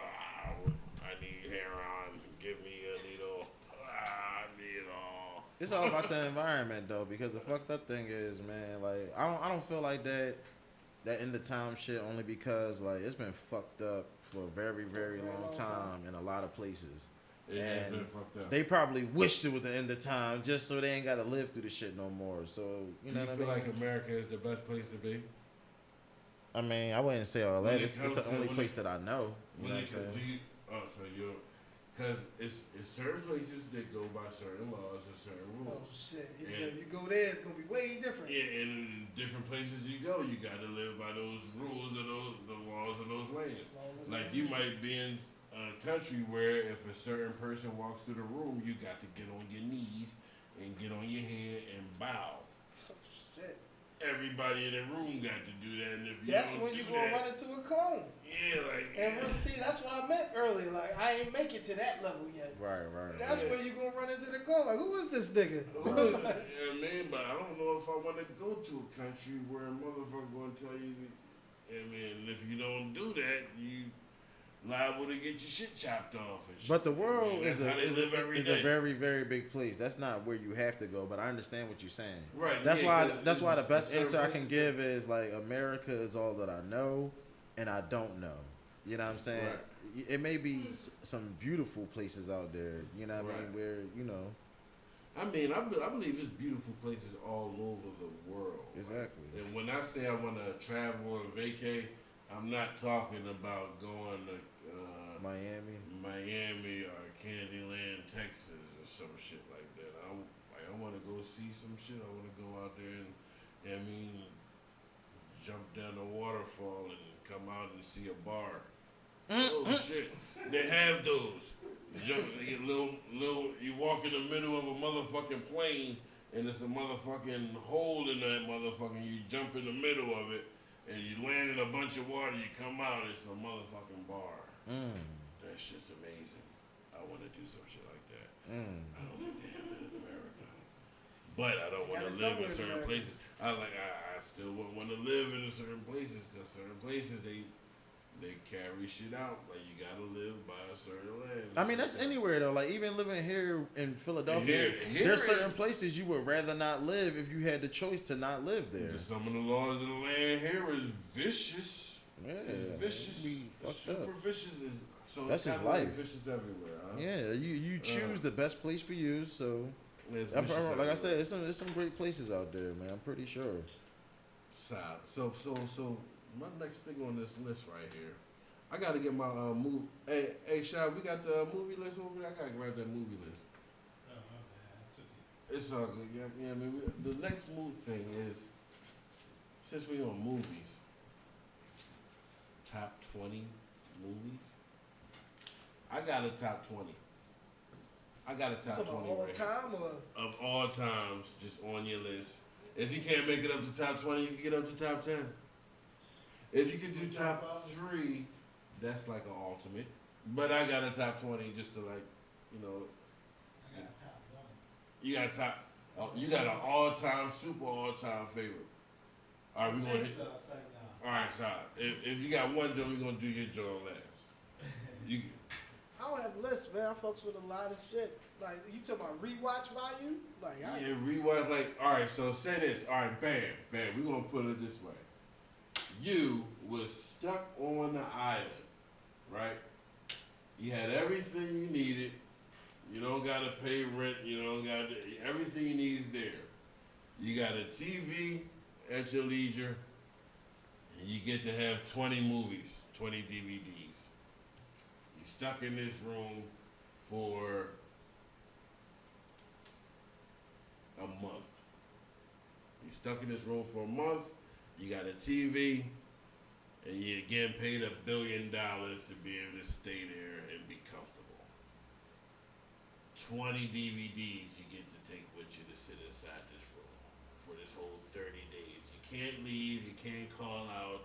I need heroin. Give me a needle. I need it all. It's all about the environment though, because the fucked up thing is, man, like I don't feel like that in the time shit only because like it's been fucked up for a very, very long time in a lot of places. It has been fucked up. They probably wished it was the end of time just so they ain't gotta live through the shit no more. So you know Do you what I feel mean? like America is the best place to be? I mean, I wouldn't say all that. It's the only place that I know. You know what I'm saying? Because it's certain places that go by certain laws and certain rules. Oh shit! He said you go there, it's gonna be way different. Yeah, and different places you go, you got to live by those rules of the laws of those lands. Like you might be in a country where if a certain person walks through the room, you got to get on your knees and get on your head and bow. Oh shit! Everybody in the room got to do that, and if you That's don't when you do gonna that, run into a clone. Yeah, like And see, that's what I meant earlier. Like I ain't make it to that level yet. Right. That's when you gonna run into the clone. Like who is this nigga? Yeah, man, but I don't know if I want to go to a country where a motherfucker gonna tell you. I mean, if you don't do that, you liable to get your shit chopped off and shit. But the world is That's how they live every a day. very, very big place. That's not where you have to go, but I understand what you're saying. Right. That's yeah, why the best certain answer I can places- give is like America is all that I know and I don't know. You know what I'm saying? Right. It may be some beautiful places out there, you know what I mean, Right. where, you know. I mean, I believe there's beautiful places all over the world. Exactly. And when I say I want to travel and vacay, I'm not talking about going to Miami or Candyland, Texas, or some shit like that. I want to go see some shit. I want to go out there and jump down the waterfall and come out and see a bar. Oh shit! They have those. They get little. You walk in the middle of a motherfucking plane, and it's a motherfucking hole in that motherfucking. You jump in the middle of it, and you land in a bunch of water. You come out, it's a motherfucking bar. That shit's amazing. I want to do some shit like that. I don't think they have that in America, but I don't want to live in certain places. I still want to live in certain places because certain places they carry shit out. Like you gotta live by a certain land. I mean, that's anywhere though. Like even living here in Philadelphia, there's certain places you would rather not live if you had the choice to not live there. Some of the laws of the land here is vicious. Yeah, it's vicious. It's super vicious. So that's it's his life. Vicious everywhere. Huh? Yeah, you choose the best place for you. So, like I said, there's some great places out there, man. I'm pretty sure. So my next thing on this list right here, I gotta get my movie. Hey, Shad, we got the movie list over there. I gotta grab that movie list. Oh, okay. It's all good. Yeah. I mean, the next move thing is since we on movies, top 20 movies. I got a top 20. I got a top 20 all right time or of all times, just on your list. If you can't make it up to top 20, you can get up to top 10. If you could do top 3, that's like an ultimate. But I got a top 20 just to like, you know. I got top 1. You got top. Oh, you got an all-time, super all-time favorite. All right, we gonna hit. All right, so if you got one joint, we gonna do your joint last. You. I don't have lists, man. I fucks with a lot of shit. Like, you talking about rewatch value? Like, Yeah, rewatch, like, all right, so say this. All right, bam. We're going to put it this way. You was stuck on the island, right? You had everything you needed. You don't got to pay rent. You don't got to, everything you need is there. You got a TV at your leisure, and you get to have 20 movies, 20 DVDs. You're stuck in this room for a month. You're stuck in this room for a month. You got a TV, and you're getting paid $1 billion to be able to stay there and be comfortable. 20 DVDs you get to take with you to sit inside this room for this whole 30 days. You can't leave. You can't call out.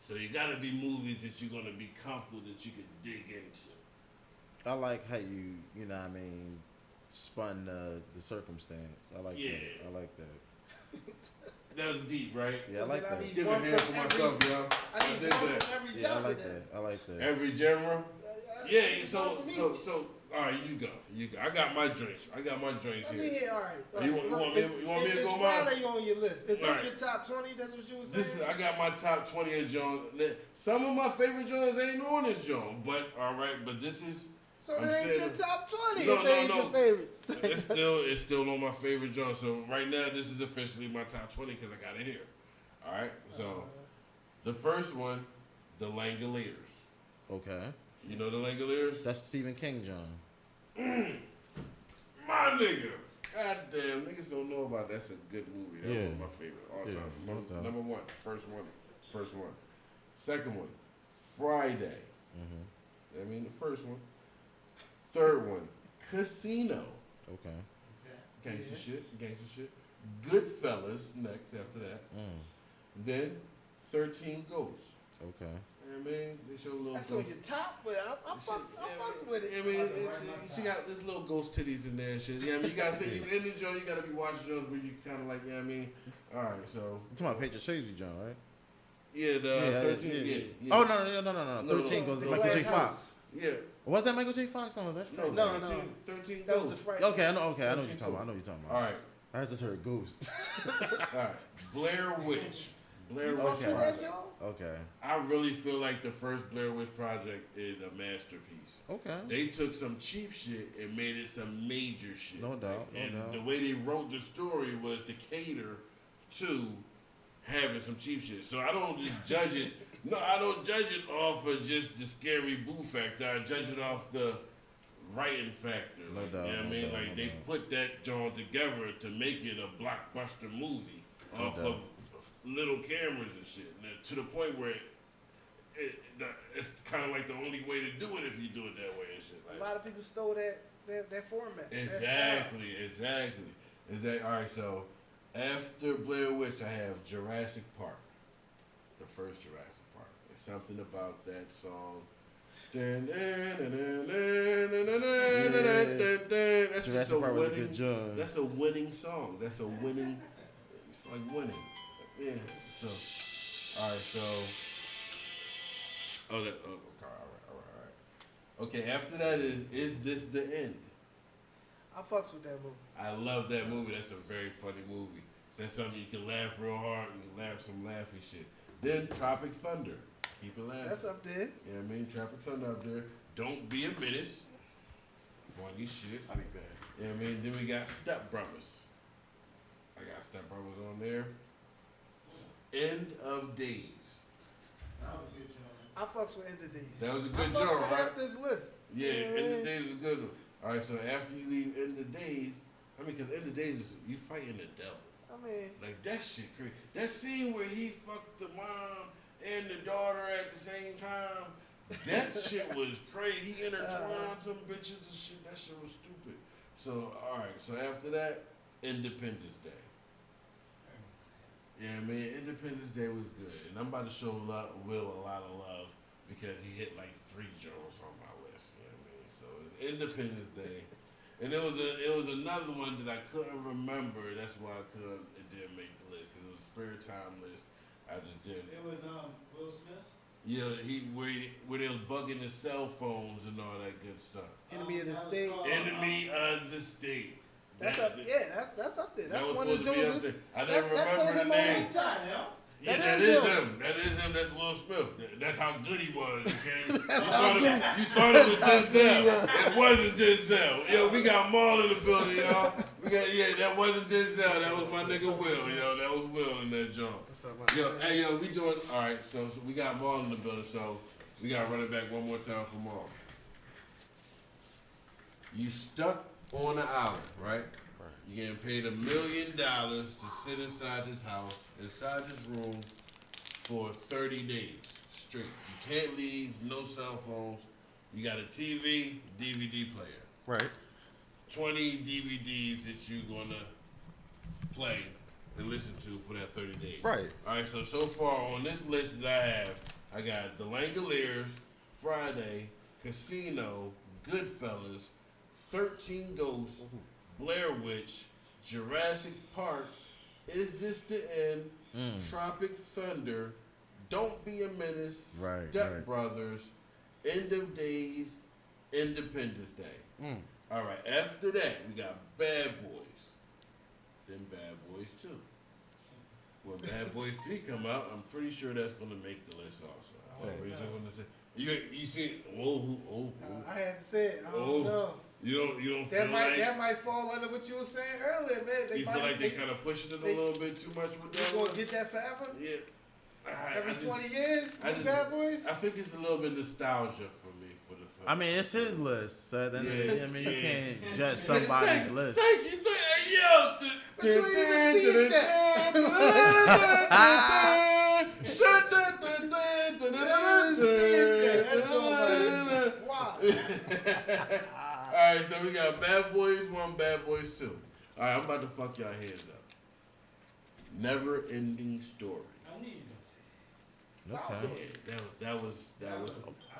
So you got to be movies that you're going to be comfortable that you can dig into. I like how you know what I mean, spun the circumstance. I like that. I like that. That was deep, right? Yeah, I like that. Give a hand for myself, yo. I did that. Yeah, I like that. I like that. Every genre? Yeah, so, all right, you go. I got my drinks. Here. Let me hear, all right. You want me to go mine? It's Friday on your list. Is this your top 20? That's what you was saying? I got my top 20 of Jones. Some of my favorite Jones ain't on this Jones, but all right, but this is. So that ain't your top 20 no, if they ain't your favorites. It's still on my favorite Jones. So right now, this is officially my top 20 because I got it here. All right, so the first one, The Langoliers. Okay. You know The Langoliers? That's Stephen King, John. My nigga. God damn, niggas don't know about that's a good movie. That was my favorite all time. Number one, first one. Second one, Friday. I mean the first one. Third one, Casino. Okay. Gangsta shit. Goodfellas next after that. Then 13 Ghosts. Okay. I mean, they show a little. That's on your top, but I fucks with it. I mean, she got this little ghost titties in there and shit. Yeah, I mean, you gotta think you in the joint. You gotta be watching joints where you kind of like, yeah, I mean, all right, so. You talking about Patriot Swayze, John, right? Yeah, the 13. Yeah. Oh no. 13 goes to Michael J. Fox. Yeah. Was that Michael J. Fox? No, was that Friday? No. 13 That was the Friday. Okay, I know what you're talking about. All right. I just heard Ghost. All right. Blair Witch. Okay. I really feel like the first Blair Witch Project is a masterpiece. Okay. They took some cheap shit and made it some major shit. No doubt. The way they wrote the story was to cater to having some cheap shit. So I don't just judge it. No, I don't judge it off of just the scary boo factor. I judge it off the writing factor. No doubt. You know what I mean? Like they put that joint together to make it a blockbuster movie off of little cameras and shit. And to the point where it's kind of like the only way to do it if you do it that way and shit. Like, a lot of people stole that format. Exactly. All right, so after Blair Witch, I have Jurassic Park. The first Jurassic Park. There's something about that song. That's just a winning. That's a winning song. That's a winning. It's like winning. Yeah. So, all right. So, all right. Okay. After that is this the end? I fucks with that movie. I love that movie. That's a very funny movie. That's something you can laugh real hard. You can laugh some laughy shit. Then Tropic Thunder. Keep it laughing. That's up there. Yeah, I mean Tropic Thunder up there. Don't Be a Menace. Funny shit. I'll be bad. Yeah, I mean then we got Step Brothers. I got Step Brothers on there. End of Days. I fucks with End of Days. That was a good joke, joke, right? Half this list. Yeah, End of Days is a good one. All right, so after you leave End of Days, I mean, because End of Days is you fighting the devil. I mean, like that shit crazy. That scene where he fucked the mom and the daughter at the same time. That shit was crazy. He intertwined them bitches and shit. That shit was stupid. So, all right. So after that, Independence Day. Yeah, man, Independence Day was good, and I'm about to show Will a lot of love because he hit like 3 Jones on my list. You know what I mean? So it's Independence Day, and it was another one that I couldn't remember. That's why it didn't make the list because it was a spare time list. I just didn't. It was Will Smith. Yeah, where they was bugging his cell phones and all that good stuff. Enemy of the State. Enemy of the State. That's up. Yeah, that's up there. That's that was one of supposed to be up there. I didn't remember the name. Yeah, that is him. That is him. That's Will Smith. That's how good he was. Okay? You thought it was Denzel. It wasn't Denzel. Yo, we got Maul in the building, y'all. That wasn't Denzel. That was my nigga Will. Yo, that was Will in that joint. Yo, we doing all right. So we got Maul in the building. So we gotta run it back one more time for Maul. You stuck on an island, right? You're getting paid $1 million to sit inside this house, inside this room, for 30 days straight. You can't leave, no cell phones. You got a TV, DVD player. Right. 20 DVDs that you're gonna play and listen to for that 30 days. Right. All right, so far on this list that I have, I got The Langoliers, Friday, Casino, Goodfellas, 13 Ghosts, Blair Witch, Jurassic Park, Is This the End, Tropic Thunder, Don't Be a Menace, Step Brothers, End of Days, Independence Day. All right, after that, we got Bad Boys, then Bad Boys 2. When Bad Boys 3 come out, I'm pretty sure that's going to make the list also. You see, I had to say it. I don't know. You don't feel that might fall under what you were saying earlier, man. You feel like they kind of pushing it a little bit too much with that? You gonna get that forever? Yeah. Every 20 years, Bad Boys. I think it's a little bit nostalgia for me for the film. I mean, it's his list, so then you can't judge somebody's list. Thank you, yo. But you ain't even see it yet. Wow. All right, so we got Bad Boys 1, Bad Boys 2. All right, I'm about to fuck y'all heads up. Never Ending Story. I knew you was gonna say it. Okay. That was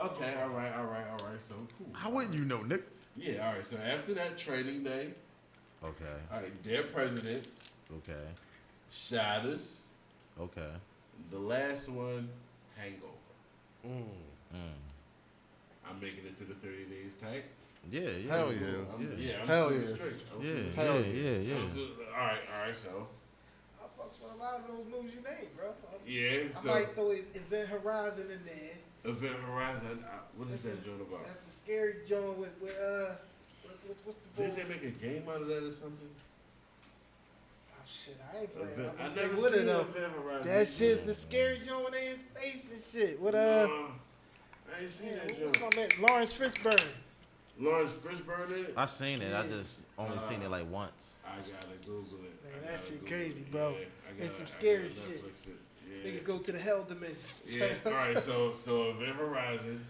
okay. All right. So cool. How wouldn't you know, Nick? Yeah. All right. So after that, Training Day. Okay. All right. Dear Presidents. Okay. Shadows. Okay. The last one, Hangover. I'm making it to the 30 days tank. Yeah. Hell yeah. I'm Hell super yeah. straight. Yeah. All right. So. I fucks with a lot of those moves you named, bro. Yeah. I might throw Event Horizon in there. Event Horizon. What is that joint about? That's the scary joint with what's the Did they make a game out of that or something? Oh shit, I ain't playing. I never seen Event Horizon. That shit's the scary joint when they in space and shit. What I ain't seen that what's joint. my man? Lawrence Fishburne. Lawrence Fishburne in it? I seen it. I just only seen it like once. I gotta Google it. Man, that shit crazy, bro. It's some scary shit. Yeah. Niggas go to the hell dimension. Yeah. All right. So Event Horizon.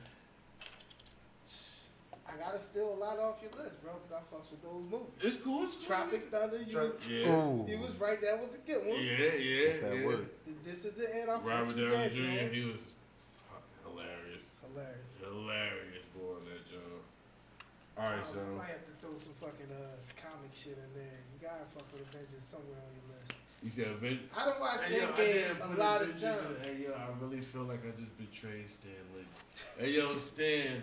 I gotta steal a lot off your list, bro, because I fucks with those movies. It's cool. It's cool. Tropic Thunder. You was right. That was a good one. Yeah. That's that word. This is the end. I fucks Robert with Downey that, Jr. Joe. He was fucking hilarious boy on that job. All right, so I might have to throw some fucking comic shit in there. You gotta fuck with Avengers somewhere on your list. you said Avengers. I don't watch Endgame a lot of times. Hey yo, I really feel like I just betrayed Stan Lee. Hey yo, Stan.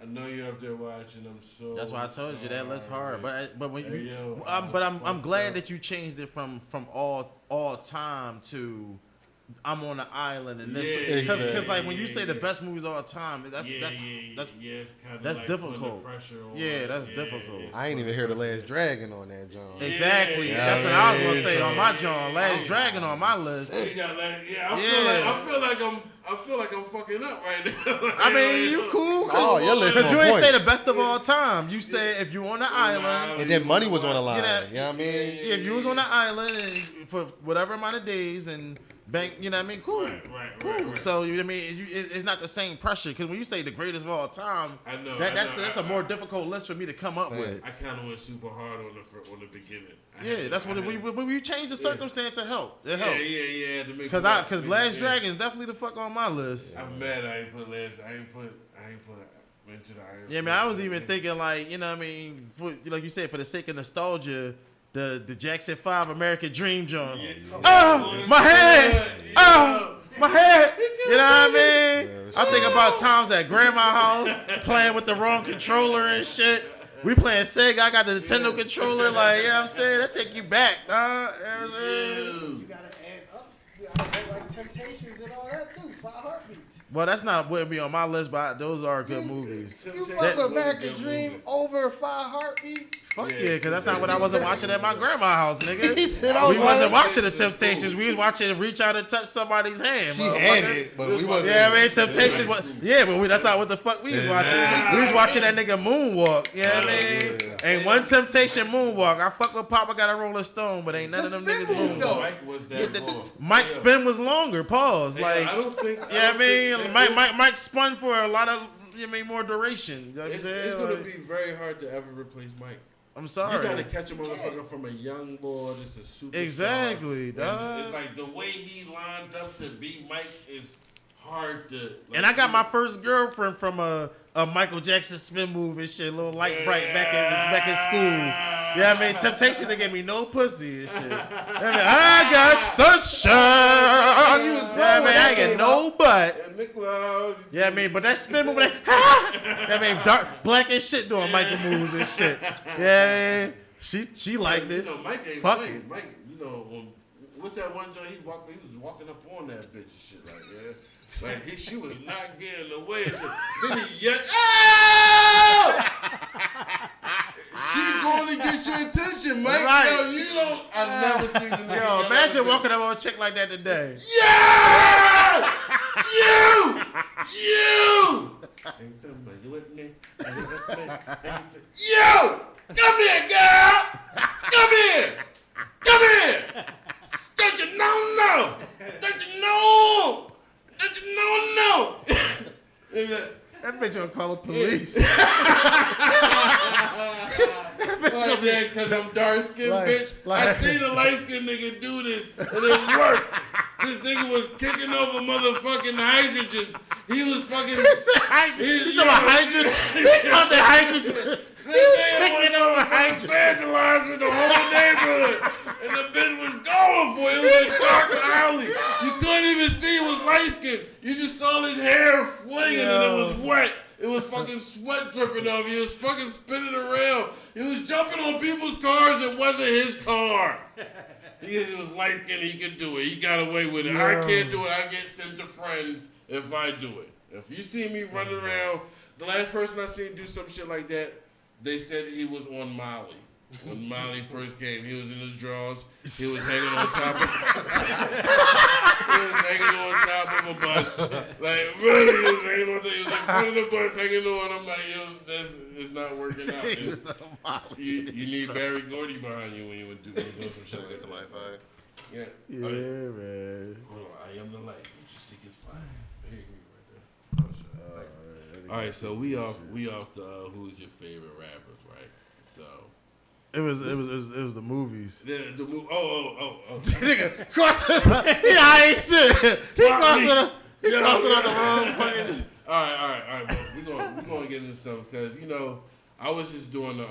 I know you're up there watching. I'm so. That's why I told you that list's hard. But when Hey, you, yo, I'm glad that you changed it from all time to I'm on the island and this because like when you say the best movies of all time, that's difficult. That's difficult. I ain't even hear the Last Dragon on that, John. Exactly. Yeah, that's what I was gonna say on my John. Last Dragon on my list. I feel like I'm fucking up right now. I mean, you cool? Because you ain't say the best of all time. You said if you on the island, and then money was on the line. You know what I mean? If you was on the island and for whatever amount of days and Bang, you know what I mean? Cool. Right. So, you know what I mean? It's not the same pressure. Because when you say the greatest of all time, I know. That's a more difficult list for me to come up with. I kind of went super hard on the beginning. When you change the circumstance to help. It helps. Yeah. Because Last Dragon is definitely the fuck on my list. I'm mad I ain't put Into the Iron. Yeah, man, I was even thinking like, you know what I mean, like you said, for the sake of nostalgia, the Jackson 5 American Dream John. My head! My head! You know what I mean? I think about times at grandma's house playing with the wrong controller and shit. We playing Sega, I got the Nintendo controller, like, you know what I'm saying? That take you back, dog. You know what I'm saying? You gotta add up. You gotta add like Temptations and all that too. 5 Heartbeats. Well, that's wouldn't be on my list, but those are good movies. You fuck with American Dream over 5 Heartbeats? Fuck yeah, because that's not what I wasn't watching at my grandma's house, nigga. He said, we wasn't watching the Temptations. We was watching Reach Out and Touch Somebody's Hand. She had it, but we wasn't. Yeah, I mean, Temptations was... Yeah, but that's not what the fuck we was watching. We was watching that nigga Moonwalk, you know what I mean? Ain't one Temptation Moonwalk. I fuck with Papa Got a Rolling Stone, but ain't none of them niggas Moonwalk. Mike was that Mike's spin was longer, pause. Like, I don't think... Yeah, I mean, Mike spun for a lot of, you know, more duration. You know what I'm saying? It's going to be very hard to ever replace Mike. I'm sorry. You got to catch a motherfucker from a young boy that's a super Exactly, dog. It's like the way he lined up to beat Mike is hard to... Like, and I got my first girlfriend from a Michael Jackson spin move and shit, little light bright back in school. Yeah, I mean, Temptation, they gave me no pussy and shit. I got sunshine. I ain't get no butt. Yeah, I mean, but that spin move, I mean, dark, black and shit doing Michael moves and shit. Yeah, she liked it. You know, Mike ain't Fuck playing. it. Mike, you know, what's that one joint he was walking up on that bitch and shit like that. Like she was not getting away and shit. Then he yelled, "Oh!" She going to get your attention, Mike. Right. Yo, you don't. I never seen the nigga. Yo, imagine walking up on a chick like that today. Yeah! You! Ain't talking about you with me. Yo! Come here, girl! Come here! Don't you know? Don't you know? That bitch gonna call the police. Because I'm dark skinned, bitch. I seen a light skinned nigga do this, and it worked. This nigga was kicking over motherfucking hydrogens. He was fucking. He's on hydrogens. He called the hydrogens. He was kicking over hydrogens. Vandalizing the whole neighborhood. And the bitch was going for it. It was like dark alley. You couldn't even see it was light skinned. You just saw his hair flinging and it was wet. It was fucking sweat dripping off. He was fucking spinning around. He was jumping on people's cars. It wasn't his car. He was light skinned. He could do it. He got away with it. I can't do it. I get sent to friends if I do it. If you see me running around, the last person I seen do some shit like that, they said he was on Molly. When Molly first came, he was in his drawers. He was hanging on top of a bus. Like, really, he was hanging on. He was in front of the bus, hanging on. I'm like, it's not working out. You need Barry Gordy behind you when you would do some shit like somebody fired. Yeah. Yeah, man. Hold on, I am the light. You just seek his fire. Here you right there. All right, so we off the who's your favorite rappers, right? So. It was the movies. The movie. Oh. Nigga, crossing. He high as shit. He crossing on the wrong fucking. All right. But we gonna get into something because I was just doing the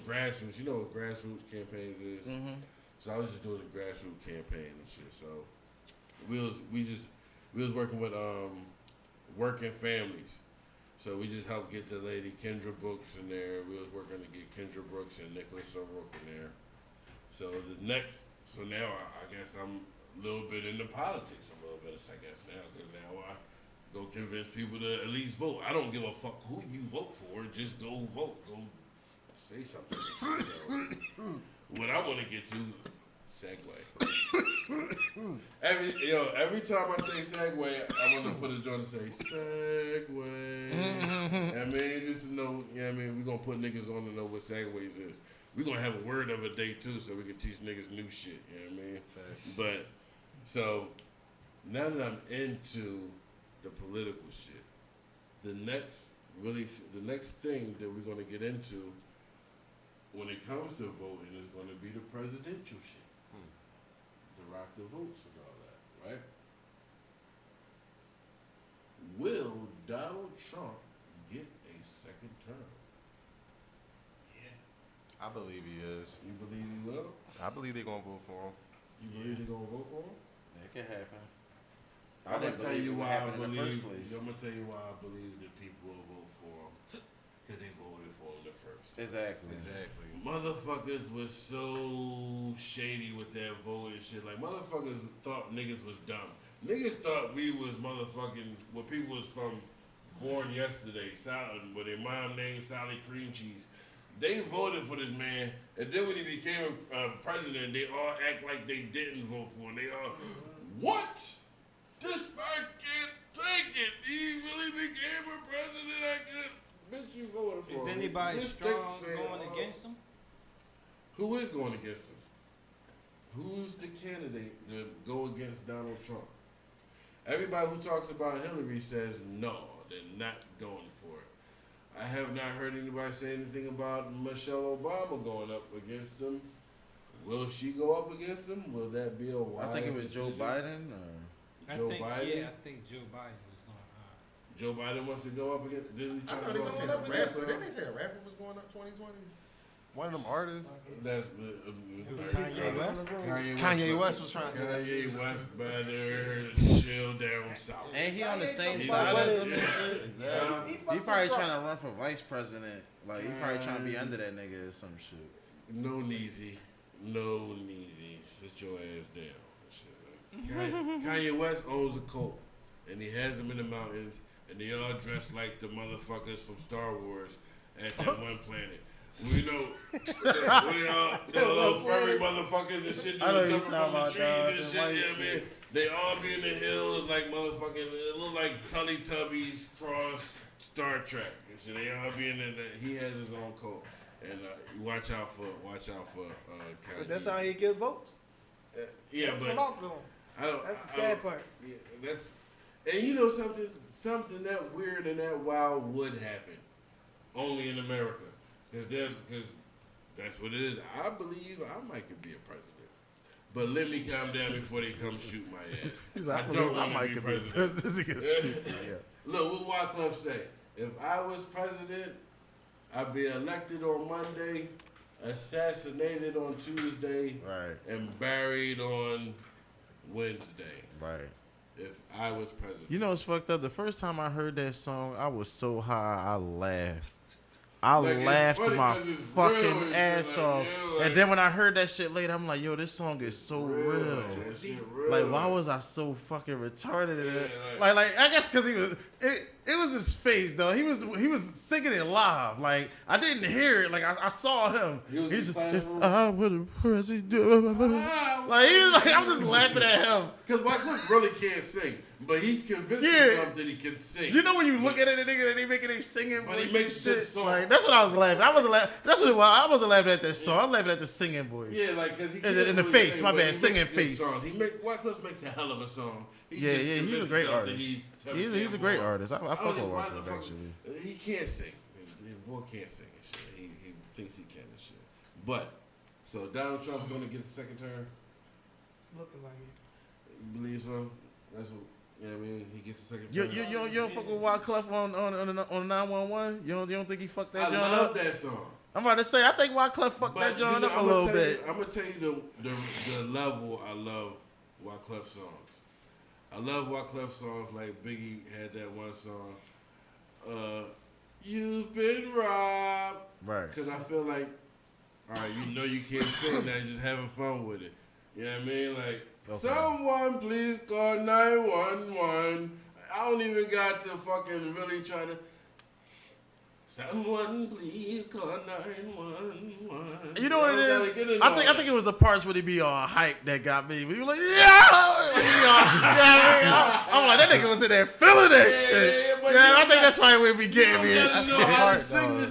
grassroots. You know what grassroots campaigns is. Mm-hmm. So I was just doing the grassroots campaign and shit. So we was working with working families. So we just helped get the lady Kendra Brooks in there. We was working to get Kendra Brooks and Nicholas O'Rourke in there. So now I guess I'm a little bit into politics now, because now I go convince people to at least vote. I don't give a fuck who you vote for. Just go vote. Go say something. So, what I want to get to, Segue. Every time I say segue, I want to put a joint and say segue. I mean, just to know, I mean, we're going to put niggas on to know what segues is. We're going to have a word of a day, too, so we can teach niggas new shit, you know what I mean? Facts. But, so, now that I'm into the political shit, the next thing that we're going to get into when it comes to voting is going to be the presidential shit. The rock the votes and all that, right? Will Donald Trump get a second term? I believe he is. You believe he will? I believe they're gonna vote for him. You believe they're gonna vote for him? It can happen. I'm gonna tell you why I in the believe. first place. I'm gonna tell you why I believe that people will vote for him because they voted for him the first. Exactly. Motherfuckers was so shady with their vote and shit. Like motherfuckers thought niggas was dumb. Niggas thought we was motherfucking what people was from born yesterday. Where their mom named Sally Cream Cheese. They voted for this man, and then when he became president, they all act like they didn't vote for him. They all, what? This man can't take it. He really became a president. I can't. Bitch, you voted for him. Is anybody This strong thing said, going against him? Who is going against him? Who's the candidate to go against Donald Trump? Everybody who talks about Hillary says no, they're not going for it. I have not heard anybody say anything about Michelle Obama going up against him. Will she go up against him? Will that be a wise I think it was decision? Joe Biden. Joe Biden? Yeah, I think Joe Biden was going Joe Biden wants to go up against. Didn't he I try know to they go gonna up say against a rapper. Didn't they say a rapper was going up 2020? One of them artists. That's Kanye West? Kanye West was trying to. Kanye West better chill down south. And he on the same He side was- as him and yeah. shit. Exactly. He probably trying to run for vice president. Like he probably trying to be under that nigga or some shit. No Neezy. Sit your ass down. Shit. Kanye West owns a cult, and he has them in the mountains, and they all dressed like the motherfuckers from Star Wars at that one planet. We know the little furry motherfuckers and shit I know that you jumping talking from the about, trees dog, and the shit. white Yeah, man. shit. They all be in the hills like motherfucking. It look like Teletubbies cross Star Trek and shit. They all be in there. He has his own cult, and watch out for Kanye. But that's how he get votes. Yeah, Don't but come out for him. I don't. That's the I sad don't- part. Yeah, that's and you know something that weird and that wild would happen only in America because that's what it is. I believe I might could be a president, but let me calm down before they come shoot my ass. He's like, I don't want to might be could president. This nigga stupid, yeah. Look, what Wyclef say? If I was president, I'd be elected on Monday, assassinated on Tuesday, Right. and buried on Wednesday. Right. If I was president. You know what's fucked up? The first time I heard that song, I was so high, I laughed. I Like, it's laughed funny my 'cause it's fucking real and shit, ass like, off. yeah, like- And then when I heard that shit later, I'm like, yo, this song is so real. That shit real. Like, why was I so fucking retarded? Yeah, Like, I guess because he was. It was his face though. He was singing it live. Like I didn't hear it. Like I saw him. He was He's playing the room? I would have president. Like he was like I was just laughing at him. Because Wyclef really can't sing, but he's convinced Yeah. himself that he can sing. You know when you look at it, the nigga that they making they singing But he voice makes and good shit. songs. Like that's what I was laughing. I wasn't laughing. That's what it was. I wasn't laughing at that song. I was laughing at the singing voice. Yeah, like because he In can't the really face, sing, my but bad, he singing makes good face. songs. Wyclef makes a hell of a song. Yeah, yeah, he's a convinced great himself that artist. he's He's a great more. artist. I don't fuck know with why Wyclef the fuck- actually. He can't sing. His boy can't sing and shit. He thinks he can and shit. But so Donald Trump's going to get a second term. It's looking like it. You believe so? That's what. Yeah, I mean, he gets a second You term. don't fuck with Wyclef on 911? You don't think he fucked that I joint love up? that song. I'm about to say I think Wyclef fucked that joint up a little bit. I'm gonna tell you the level I love Wyclef songs. I love Wyclef songs like Biggie had that one song. You've been robbed. Right. Because I feel like, all right, you know you can't sing that, just having fun with it. You know what I mean? Like, someone please call 911. I don't even got to fucking really try to. Someone please call 911. You know what it is? I think it was the parts where he be all hype that got me. He was like, yeah! I'm like, that nigga was in there feeling that shit. I think that's why we be getting me and shit. You know how to sing that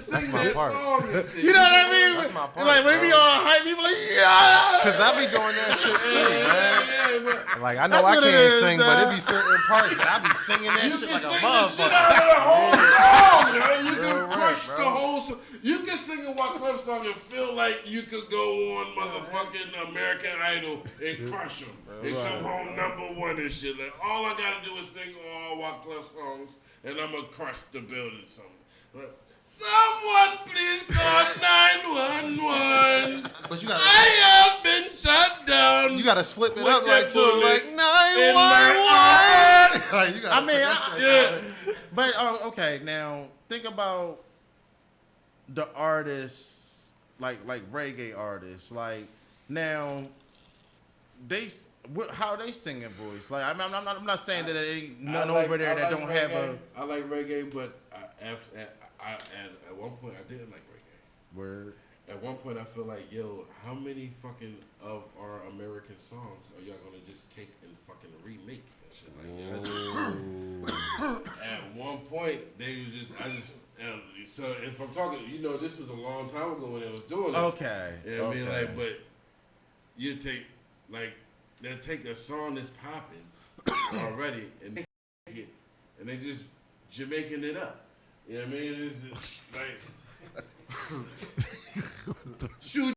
song and shit. You know what I mean? That's my part, like, when he be all hype, he be like, yeah! Cause I be doing that shit too, man. Like, I know That's I what it can't is, sing, but it be certain parts that I be singing that shit like a Shit motherfucker. out of the whole song, man. You can Real crush rap, the bro. whole song. You can sing a Wyclef song and feel like you could go on motherfucking American Idol and crush them. And come home #1 and shit. Like, all I gotta do is sing all Wyclef songs and I'm gonna crush the building something. Like, someone please call 911. But you gotta, I have been shut down. you gotta flip it with up like that to bullet like in 911. Like, you gotta I mean, finesse that. but okay, now think about the artists, like reggae artists. Like now, how they singing voice. Like I'm not saying that there ain't none over there that don't have a. I like reggae, but at one point I didn't like reggae. Word. At one point I feel like, yo, how many fucking of our American songs are y'all gonna just take and fucking remake and shit like that? At one point they was just, so if I'm talking, you know, this was a long time ago when they was doing it. Okay. You know what I mean? Like, but you take, like, they'll take a song that's popping already and they take it and they just Jamaican it up. You know what I mean? It's just like shoot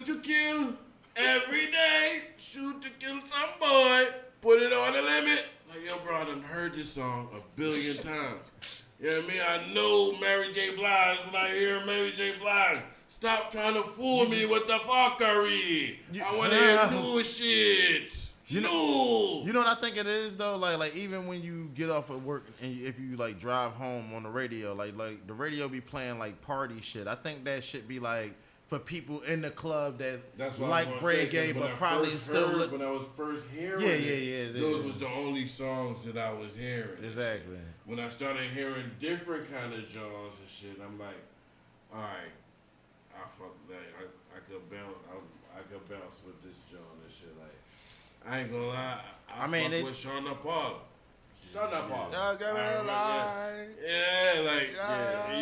to kill every day, shoot to kill some boy, put it on the limit. Like, yo, bro, I done heard this song 1 billion times. You know what I mean? I know Mary J. Blige when I hear Mary J. Blige. Stop trying to fool me with the fuckery. I want to hear new shit. You know what I think it is though. Like even when you get off of work and if you like drive home on the radio, like the radio be playing like party shit. I think that should be like for people in the club that like reggae, but probably still. When I was first hearing those was the only songs that I was hearing. Exactly. When I started hearing different kind of genres and shit, I'm like, all right, I fuck that. I could bounce. I could bounce with this genre and shit. Like, I ain't gonna lie. I mean, fuck with Shauna Paula. Shauna Paula. Y'all give me a lie. Yeah, like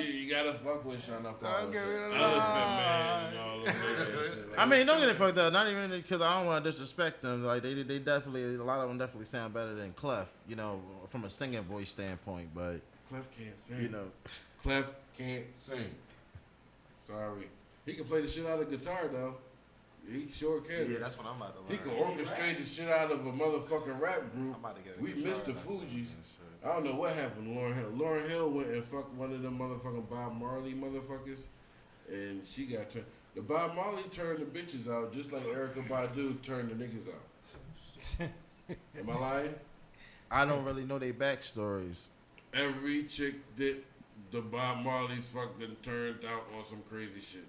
you gotta fuck with Shauna Paula. Y'all give me a Elephant Man and all those niggas. Like, I mean, don't get it fucked up. Not even because I don't want to disrespect them. Like they definitely, a lot of them definitely sound better than Clef. You know, from a singing voice standpoint. But Clef can't sing. You know, Clef can't sing. Sorry, he can play the shit out of guitar though. He sure can. Yeah, that's what I'm about to learn. He can orchestrate the shit out of a motherfucking rap group. I'm about to get a We guitar missed the lesson. Fugees. I don't know what happened to Lauryn Hill. Lauryn Hill went and fucked one of them motherfucking Bob Marley motherfuckers, and she got turned. The Bob Marley turned the bitches out just like Erykah Badu turned the niggas out. Am I lying? I don't really know their backstories. Every chick that the Bob Marleys fucked and turned out on some crazy shit.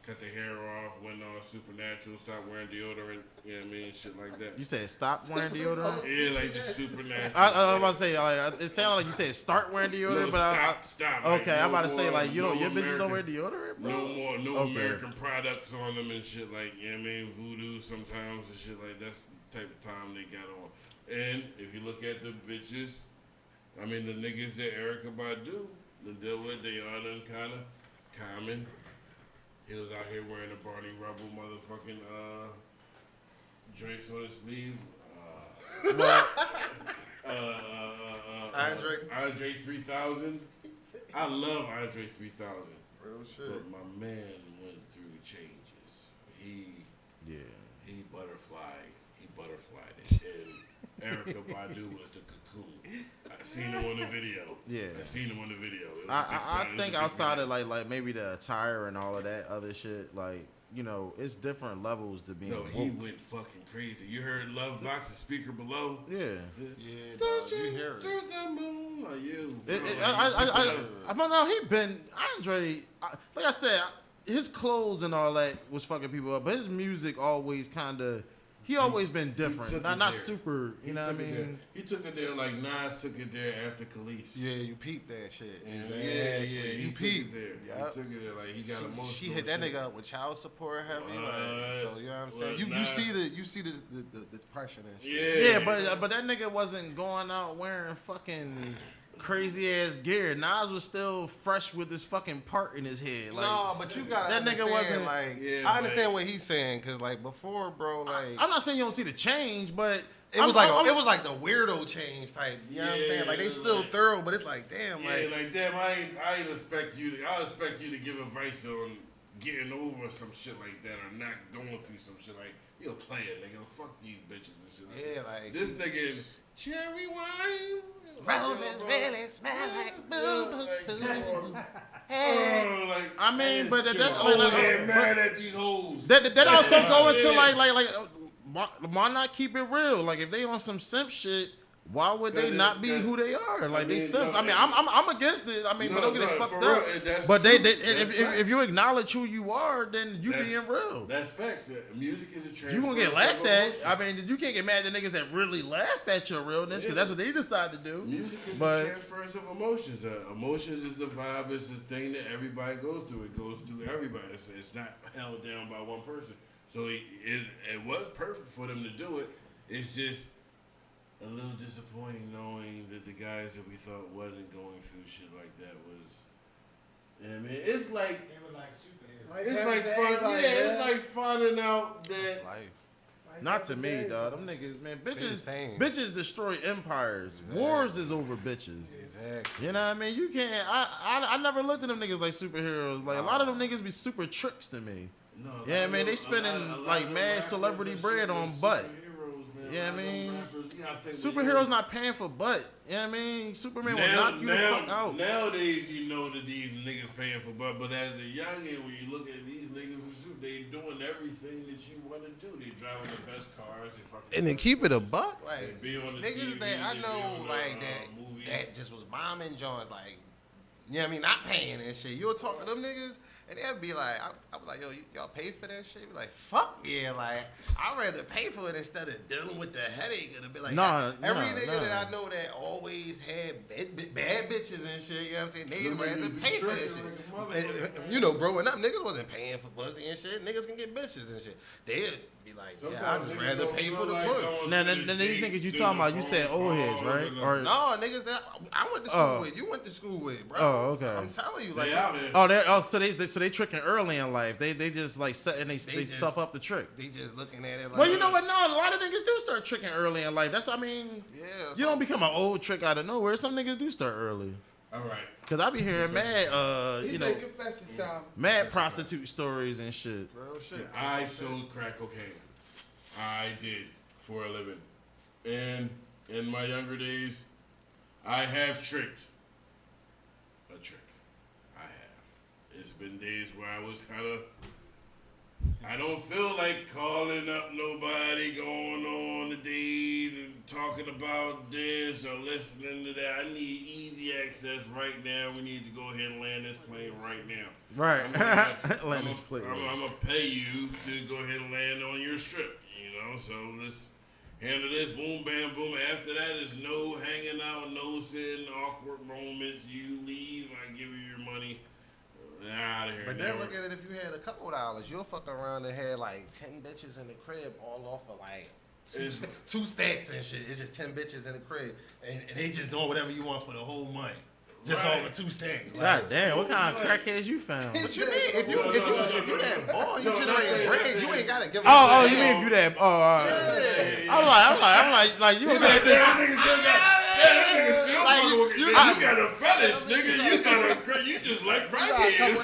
Cut their hair off, went on Supernatural, stopped wearing deodorant, you know what I mean, shit like that. You said stop wearing deodorant? Yeah, like just Supernatural. I was about to say, like, it sounded like you said start wearing deodorant, No, but stop. Okay, Like, I'm about to no say, more- like, your no bitches don't wear American- deodorant, bro? No Okay. American products on them and shit like, you know what I mean, voodoo sometimes and shit like that's the type of time they got on. And if you look at the bitches, I mean the niggas that Erykah Badu deal with, they are them kind of common. He was out here wearing a Barney Rubble motherfucking drinks on his sleeve. Andre 3000. I love Andre 3000. Real shit. But my man went through changes. He butterflied it. And Erykah Badu was the cocoon. I seen him on the video. Yeah. I seen him on the video. I think outside of like maybe the attire and all of that other shit, like, you know, it's different levels to being No, woke. he went fucking crazy. You heard Love Box, the speaker below? Yeah. Yeah, dog, you hear it. Through the moon, like you. I don't know. He been Andre. Like I said, his clothes and all that was fucking people up, but his music always kind of he always been different. took Not it there. super. You know what I mean? He took it there like Nas took it there after Khalees. Yeah, you peeped that shit. Yeah. You He peeped. took it there. Yep. He took it there like he got emotional. She hit that shit. nigga up with child support heavy. Like, so you know what I'm saying? Well, You see the depression and shit. Yeah, but that nigga wasn't going out wearing fucking crazy ass gear. Nas was still fresh with his fucking part in his head. Like, No, but you gotta that nigga understand, wasn't like. Yeah, I understand what he's saying, cause like before, bro, like I'm not saying you don't see the change, but it was like the weirdo change type. You know what I'm saying? Like they still like- thorough, but it's like damn, Yeah, like damn, I ain't expect you to. I expect you to give advice on getting over some shit like that or not going through some shit like you'll play it, nigga. Fuck these bitches and shit. Yeah, like this nigga. Cherry wine. Roses really smell like boo. I mean, but mad at these hoes. That also go into why not keep it real? Like if they on some simp shit, why would they not be who they are? Like they simps. I mean, I'm against it. I mean, but don't get it fucked up. But if you acknowledge who you are, then you being real. That's facts. Music is a transfer. You gonna get laughed at. I mean, you can't get mad at niggas that really laugh at your realness because that's what they decide to do. Music is the transference of emotions. Emotions is the vibe. It's the thing that everybody goes through. It goes through everybody. It's not held down by one person. So it was perfect for them to do it. It's just a little disappointing knowing that the guys that we thought wasn't going through shit like that was. I mean, it's like They were like superheroes. it's like fun. It's like finding out that. Not to me, dog. Them niggas, man, insane. bitches destroy empires. Exactly. Wars is over bitches. Exactly. You know what I mean? You can't. I never looked at them niggas like superheroes. Like a lot of them niggas be super tricks to me. No, Yeah, I mean they spending like mad celebrity bread on butt. Yeah, I mean, superheroes not paying for butt. You know what I mean? Superman will knock you the fuck out. Nowadays, you know that these niggas paying for butt, but as a youngin', when you look at these niggas, they doing everything that you want to do. They driving the best cars. They fucking And then keep it a buck, like be on the niggas TV, that I they know, be on like the, movies. that just was bombing joints, like you know what I mean, not paying and shit. You'll talk to them niggas, and they'll be like, I was like, yo, y'all pay for that shit? Be like, fuck yeah, like I'd rather pay for it instead of dealing with the headache and be like, every nigga that I know that always had bad bitches and shit, you know what I'm saying? Niggas rather pay for that shit. And, you know, growing up, niggas wasn't paying for pussy and shit. Niggas can get bitches and shit. They'd be like, yeah, I'd just rather pay for the pussy. Now, these niggas you talking about, you said old heads, right? Or no, niggas that I went to school with, you went to school with, bro. Oh, okay. I'm telling you, like, so they tricking early in life. They just like setting they self up the trick. They just looking at it like. Well, you know what? No, a lot of niggas do start tricking early in life. That's, I mean, you don't become an old trick out of nowhere. Some niggas do start early. All right. Cause I be hearing mad, confession time. mad prostitute stories and shit. Real shit. I sold crack cocaine. I did for a living. And in my younger days, I have tricked a trick. I have. It's been days where I was kind of, I don't feel like calling up nobody, going on a date and talking about this or listening to that. I need easy access right now. We need to go ahead and land this plane right now. Right. I'm going to pay you to go ahead and land on your strip, you know? So let's handle this, boom, bam, boom. After that, there's no hanging out, no sitting, awkward moments. You leave, I give you your money. Out of here. But then look at it, if you had a couple dollars, you'll fuck around and had like 10 bitches in the crib all off of like two stacks and shit. It's just 10 bitches in the crib. And they just doing whatever you want for the whole month. Just over 2 stacks. Like, God damn, what kind of crackheads you found? What you mean? If you that ball, you generating bread, you ain't gotta give a Oh, you mean if you that? Oh, all right. I'm like, you gonna get this? You got a fetish, nigga. You just like crackheads.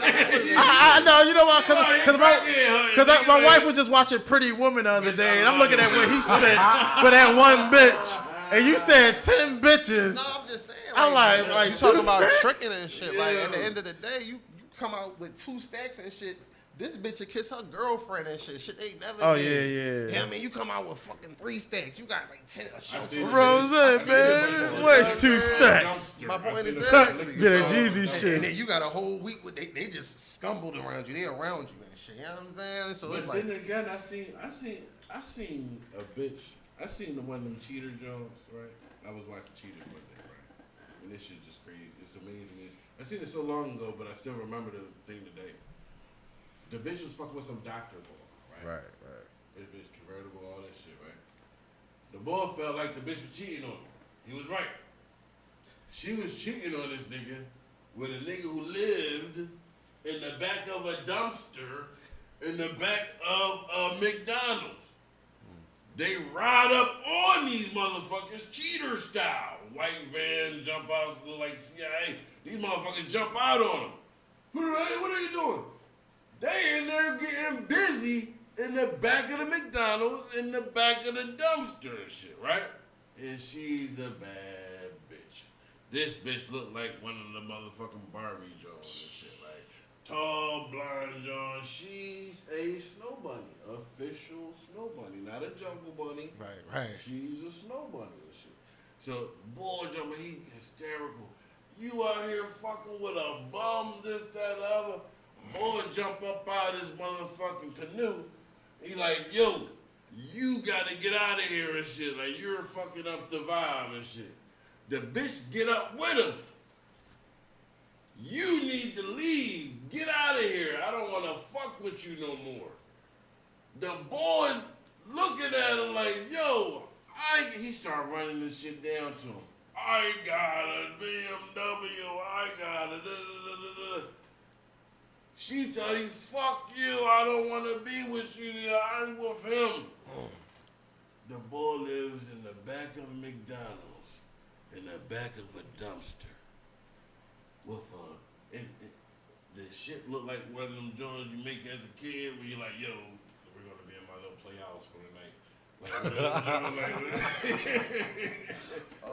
I know, you know what? Because my wife was just watching Pretty Woman the other day, and I'm looking at what he spent for that one bitch. And you said 10 bitches. No, I'm just saying. I'm like you talking about tricking and shit. Like at the end of the day, you come out with 2 stacks and shit. This bitch will kiss her girlfriend and shit. Shit they never did. Oh, yeah. You know what I mean? You come out with fucking 3 stacks. You got like 10 Rose, man. Where's 2 stacks? My point is exactly. Get a Jeezy shit. And then you got a whole week with they just scumbled around you. They around you and shit. You know what I'm saying? So but it's like. Then again, I seen a bitch. I seen the one of them cheater Jones, right? I was watching Cheaters one day, right? And this shit just crazy. It's amazing. I seen it so long ago, but I still remember the thing today. The bitch was fucking with some doctor boy, right? Right. This bitch convertible, all that shit, right? The boy felt like the bitch was cheating on him. He was right. She was cheating on this nigga with a nigga who lived in the back of a dumpster in the back of a McDonald's. They ride up on these motherfuckers cheater style. White van, jump out, look like CIA. These motherfuckers jump out on them. Hey, what are you doing? They in there getting busy in the back of the McDonald's, in the back of the dumpster and shit, right? And she's a bad bitch. This bitch looked like one of the motherfucking Barbie Jones and shit, like tall, blonde John. She's a snow bunny, official snow bunny, not a jungle bunny. Right. She's a snow bunny and shit. So, boy, jumping, he hysterical. You out here fucking with a bum, this, that, the other. Boy, jump up out of his motherfucking canoe. He like, yo, you gotta get out of here and shit. Like, you're fucking up the vibe and shit. The bitch get up with him. You need to leave. Get out of here. I don't want to fuck with you no more. The boy looking at him like, yo, he start running this shit down to him. I got a BMW. I got a da-da-da-da-da. She tell you, fuck you. I don't want to be with you. I'm with him. The boy lives in the back of McDonald's, in the back of a dumpster. With the shit look like one of them joints you make as a kid where you're like, yo, we're gonna be in my little playhouse for the night.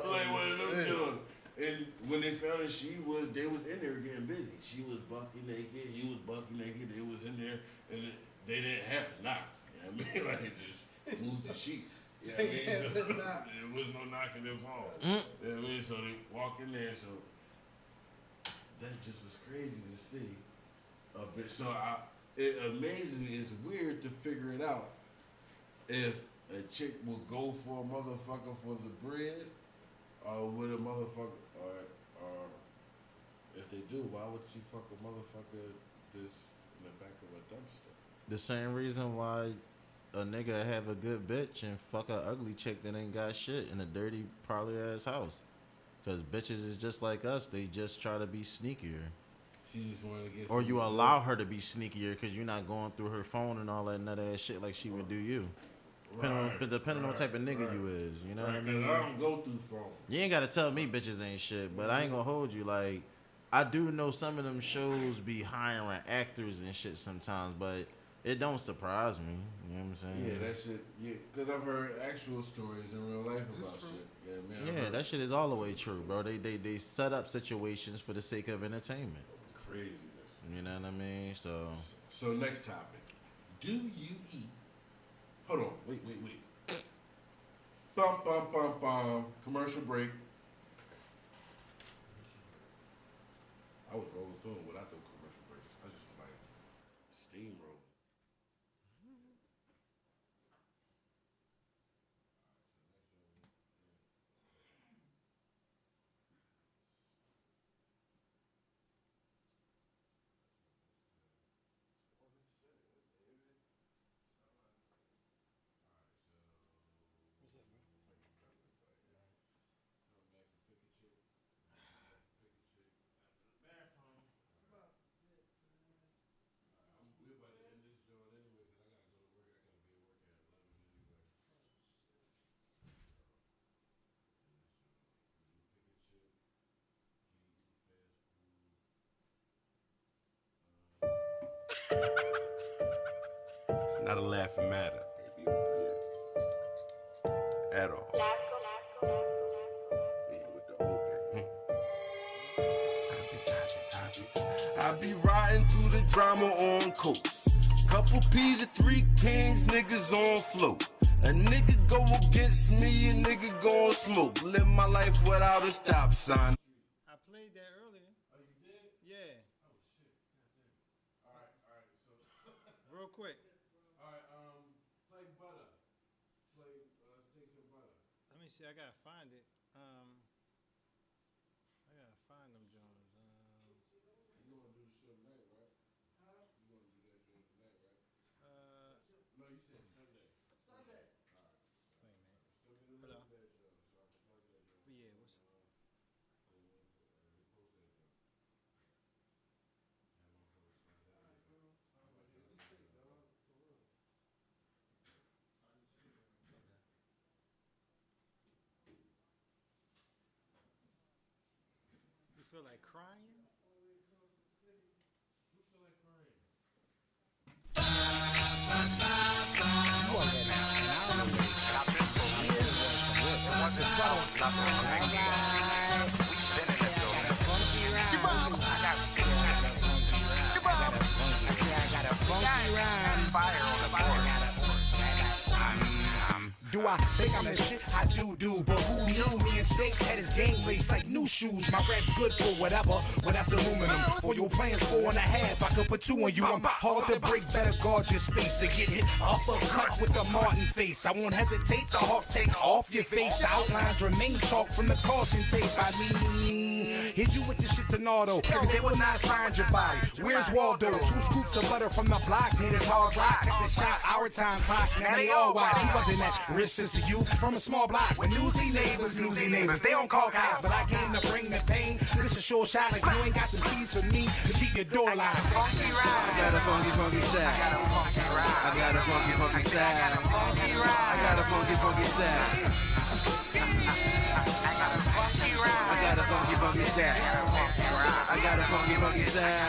Like one of them joints. And when they found her, they was in there getting busy. She was bucky naked, he was bucky naked, they was in there, and they didn't have to knock. You know what I mean? Like, just moved the sheets. You know what I mean? So, there was no knocking involved. You know what I mean? So they walk in there, so that just was crazy to see. A bit. So it amazing. It's weird to figure it out if a chick will go for a motherfucker for the bread, or with a motherfucker, or if they do, why would she fuck a motherfucker just in the back of a dumpster? The same reason why a nigga have a good bitch and fuck a ugly chick that ain't got shit in a dirty, probably ass house. Cause bitches is just like us. They just try to be sneakier. She just want to get. Or you allow her to be sneakier because you're not going through her phone and all that nut ass shit like she would do you. Depending on what type of nigga you is, you know what I mean? I don't go through phone. You ain't gotta tell me bitches ain't shit, but I ain't gonna hold you. Like, I do know some of them shows be hiring actors and shit sometimes, but it don't surprise me. You know what I'm saying? Yeah, that shit. Yeah, because I've heard actual stories in real life about shit. Yeah, man. Yeah, that shit is all the way true, bro. They set up situations for the sake of entertainment. Craziness. You know what I mean? So next topic. Do you eat? Hold on. Wait. Bum. Commercial break. I was rolling through it without the commercial breaks. I just like steamroll. It's not a laughing matter at all. Yeah, with the old I be riding through the drama on coast. Couple P's and 3 kings, niggas on float. A nigga go against me, a nigga gon' smoke. Live my life without a stop sign. I played that earlier. Oh, you did? Yeah. Oh shit. All right. So Real quick. All right. Play Butter. see. I gotta find it. I gotta find them Jones. You want to do the show tonight, right? You want to do that show tonight, right? No, you said Sunday. Sunday. All right. Wait a minute. Send me the link Hello? to that show so I can plug that show. Yeah, what's and repost that show. Have my post like that. How about you? For real. You feel like crying? You feel like crying? Do I think I'm the shit? I do, but who knew me and Stakes had his game laced like new shoes. My rap's good for whatever, but that's aluminum. For your plans 4.5, I could put 2 on you. I'm hard to break, better guard your space. To get hit uppercut with the Martin face. I won't hesitate, the hawk take off your face. The outlines remain chalk from the caution tape. I mean, hit you with the shit tornado, cause they will not find your body. Where's Waldo? 2 scoops of butter from the block, made his hard rock. At the shop, our time clock, now they all watch. He wasn't that rich since you from a small block with newsy neighbors. They don't call cops, but I came to bring the pain. This a sure shot, like you ain't got the keys for me to keep your door locked. I got a funky, funky style. I got a funky, funky style. I got a funky, funky style. I got a funky, funky style. I got a funky, funky style.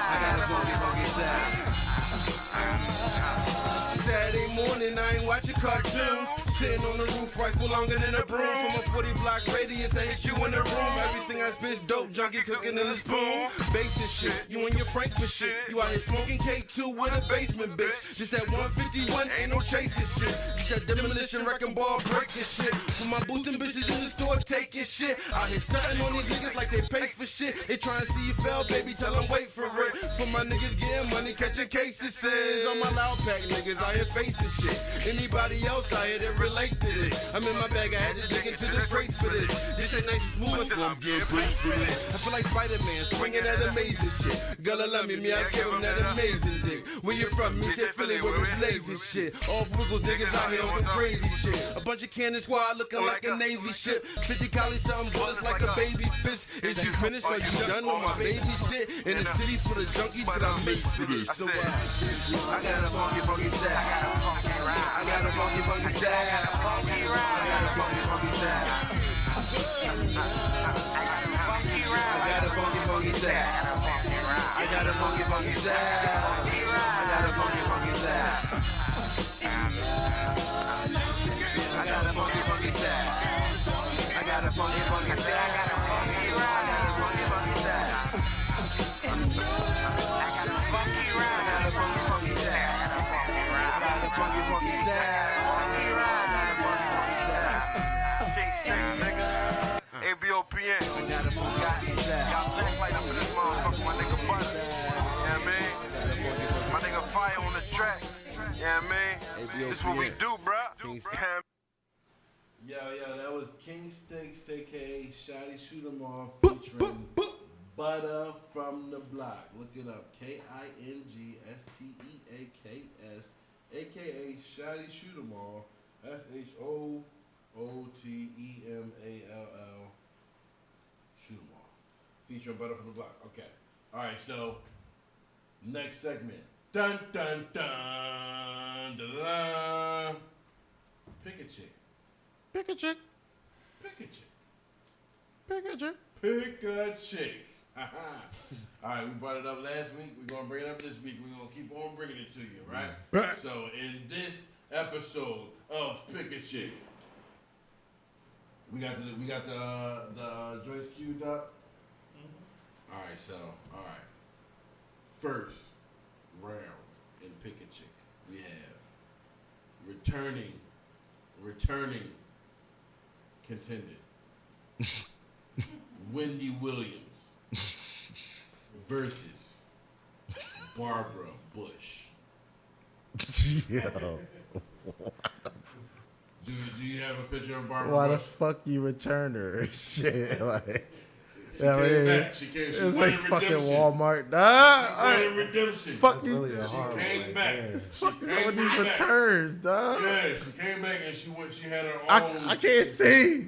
I got a funky, funky style. Saturday morning, I ain't watching cartoons. Sitting on the roof, rifle longer than a broom. From a 40-block radius, I hit you in the room. Everything I spit's dope, junkies cooking in a spoon. Basic shit, you and your Frankfurt shit. You out here smoking K2 with a basement, bitch. Just that 151, ain't no chasing shit. Just that demolition wrecking ball breaking shit. For my boots and bitches in the store taking shit. Out here stunting on these niggas like they pay for shit. They trying to see you fail, baby, tell them wait for it. For my niggas getting money, catching cases. On my loud pack niggas out here facing shit. Anybody else out here that relate to this? I'm in my bag, I had to dig into the crates for this. This ain't nice and smooth, so I'm getting braced for this. I feel like Spider-Man, swinging that amazing shit. Girl, I love me, I give him that amazing dick. Where you from? Me say Philly, where we blazing shit. All Wiggles niggas out here on some crazy shit. A bunch of cannon squad looking like a Navy ship. 50 cali something bullets like a baby fist. Is you finished? Are you done with my baby shit? In the city for the junkies, but I'm made for this. So I got a funky, funky style. I got a funky, funky style. I got a funky, funky style. I got a funky, funky style. I got a funky, funky style. I got a funky, funky style. I got a funky, funky style. I got a funky, funky style. I got a funky, funky style. I got a funky, funky style. I got a funky, funky style. ABOPN. I got a Bugatti style. Got backlight up in this motherfucker, my nigga Butter. You know what I mean? My nigga Fire on the track. You know what I mean? This what we do, bruh. Yo, that was King Stakes, aka Shotty Shoot 'em Off, featuring Butter from the Block. Look it up, KINGSTEAKS, aka Shotty Shoot 'em All. That's HOOTEMALL. Shoot 'em All. Featuring Butter from the Block. Okay. All right. So next segment. Dun dun dun dun dun. Pick a chick. Pick a chick. Pick a chick. Pick a chick. Pick a chick. All right, we brought it up last week. We're gonna bring it up this week. We're gonna keep on bringing it to you, right? So in this episode of Pick a Chick, we got the joints queued up. Mm-hmm. All right. First round in Pick a Chick, we have returning contender Wendy Williams versus Barbara Bush. Yo. Do you have a picture of Barbara Why the Bush? fuck you returned her? Shit, like. She came back. She It's wanted like fucking redemption. Walmart. She wanted redemption. Fuck these. really a She horrible came back. Fuck She is up with came these back. returns, dog. Yeah, she came back and she had her own. I can't see.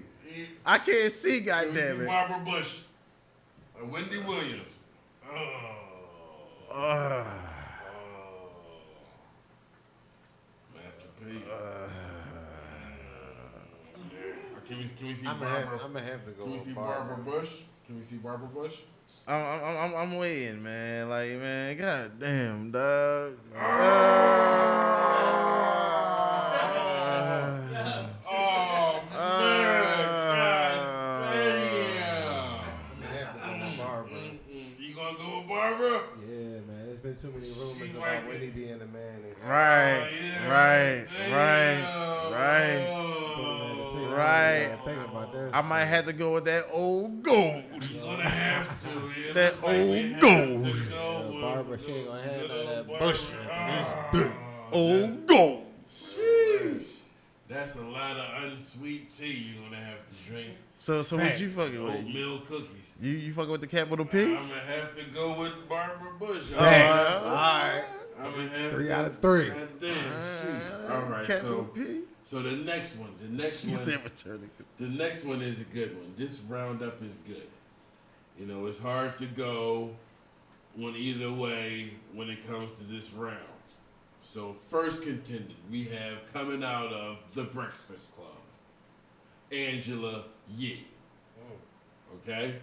I can't see. You Goddamn see it. Barbara Bush, Wendy Williams. Master P. Can we see Barbara? I'm gonna have to go. Can we with see Barbara Bush? Can we see Barbara Bush? I'm waiting, man. Like, man, goddamn, dog. Oh man, goddamn. Barbara. You gonna go with Barbara? Yeah, man. There's been too many rumors She about like Wendy it. being the man. And shit. Right, right. Think about that. I might have to go with that old gold. You're gonna have to. Yeah, That looks like we old have gold. to go with Barbara, she ain't gonna have good none of that old bush. Barbara. Old gold. Sheesh. That's a lot of unsweet tea you're gonna have to drink. So what you fucking with? Oatmeal cookies. You fucking with the capital P? I'm gonna have to go with Barbara Bush. All right. I'm gonna have 3 to. out of 3. God damn. Sheesh. All right. Capital P. So the next one. You said returning. The next one is a good one. This roundup is good. You know, it's hard to go one either way when it comes to this round. So first contender we have coming out of the Breakfast Club, Angela Yee. Okay.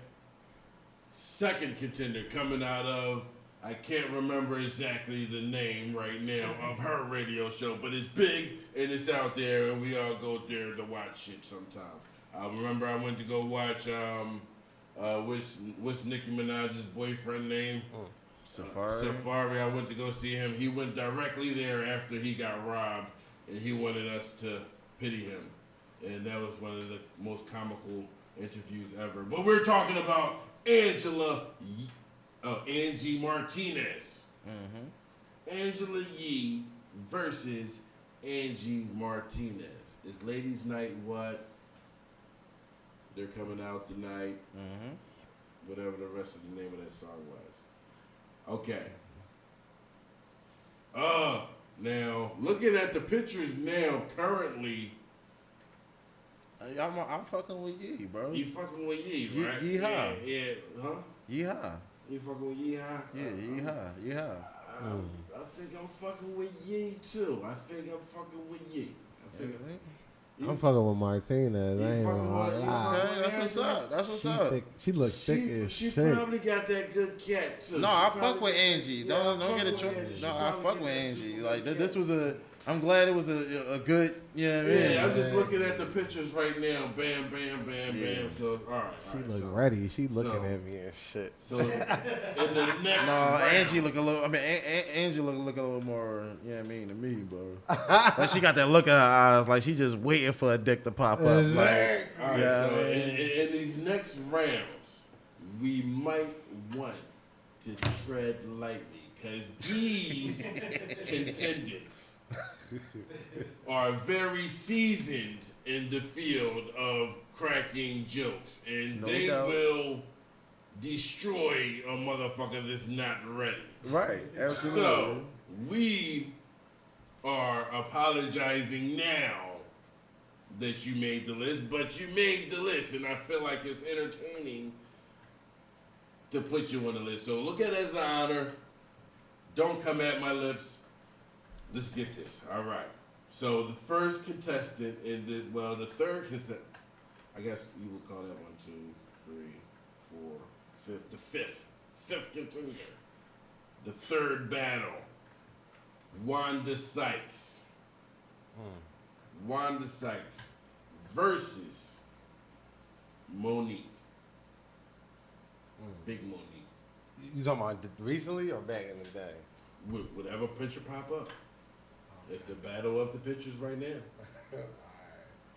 Second contender coming out of, I can't remember exactly the name right now of her radio show, but it's big and it's out there, and we all go there to watch it sometime. I remember I went to go watch what's Nicki Minaj's boyfriend name? Safari. Safari. I went to go see him. He went directly there after he got robbed, and he wanted us to pity him, and that was one of the most comical interviews ever. But we're talking about Angie Martinez. Angela Yee versus Angie Martinez. It's Ladies' Night. What? They're coming out tonight. Whatever the rest of the name of that song was. Okay. Now looking at the pictures now, currently. I'm fucking with Yee, bro. You fucking with Yee, right? Yeehaw. Yeah, huh? Yeehaw. You fucking with Yeehaw? Yeah, yeehaw. I think I'm fucking with Yee too. I think I'm fucking with Yee. I'm fucking with Martinez. I ain't fucking gonna with- lie. That's what's up. That's what's up. She look thick as She shit. probably got that good cat too. No, She I probably fuck with got- Angie. Yeah, Don't I get it fuck with twisted. Angie. No, She I probably fuck got with that Angie. super Like good this cat. was I'm glad it was a good. Yeah, Yeah, I'm just looking at the pictures right now. Bam, bam, bam, Yeah. bam. So all right. She all look right, ready. She looking so- at me and shit. So in the next No, round, Angie look a little. I mean, Angie look a little more. You know what I mean to me, bro. Like she got that look in her eyes, like she just waiting for a dick to pop up. Like, all right, yeah, so man. in these next rounds, we might want to tread lightly because these contenders are very seasoned in the field of cracking jokes, and No they doubt. will destroy a motherfucker that's not ready. Right, absolutely. So we are apologizing now that you made the list, but you made the list, and I feel like it's entertaining to put you on the list. So look at it as an honor. Don't come at my lips. Let's get this. All right. So the first contestant in this, well, the third contestant, I guess you would call that 1, 2, 3, 4, fifth, the fifth contender. The third battle, Wanda Sykes. Wanda Sykes versus Monique. Big Monique. You talking about recently or back in the day? Whatever picture pop up. It's the battle of the pictures right now.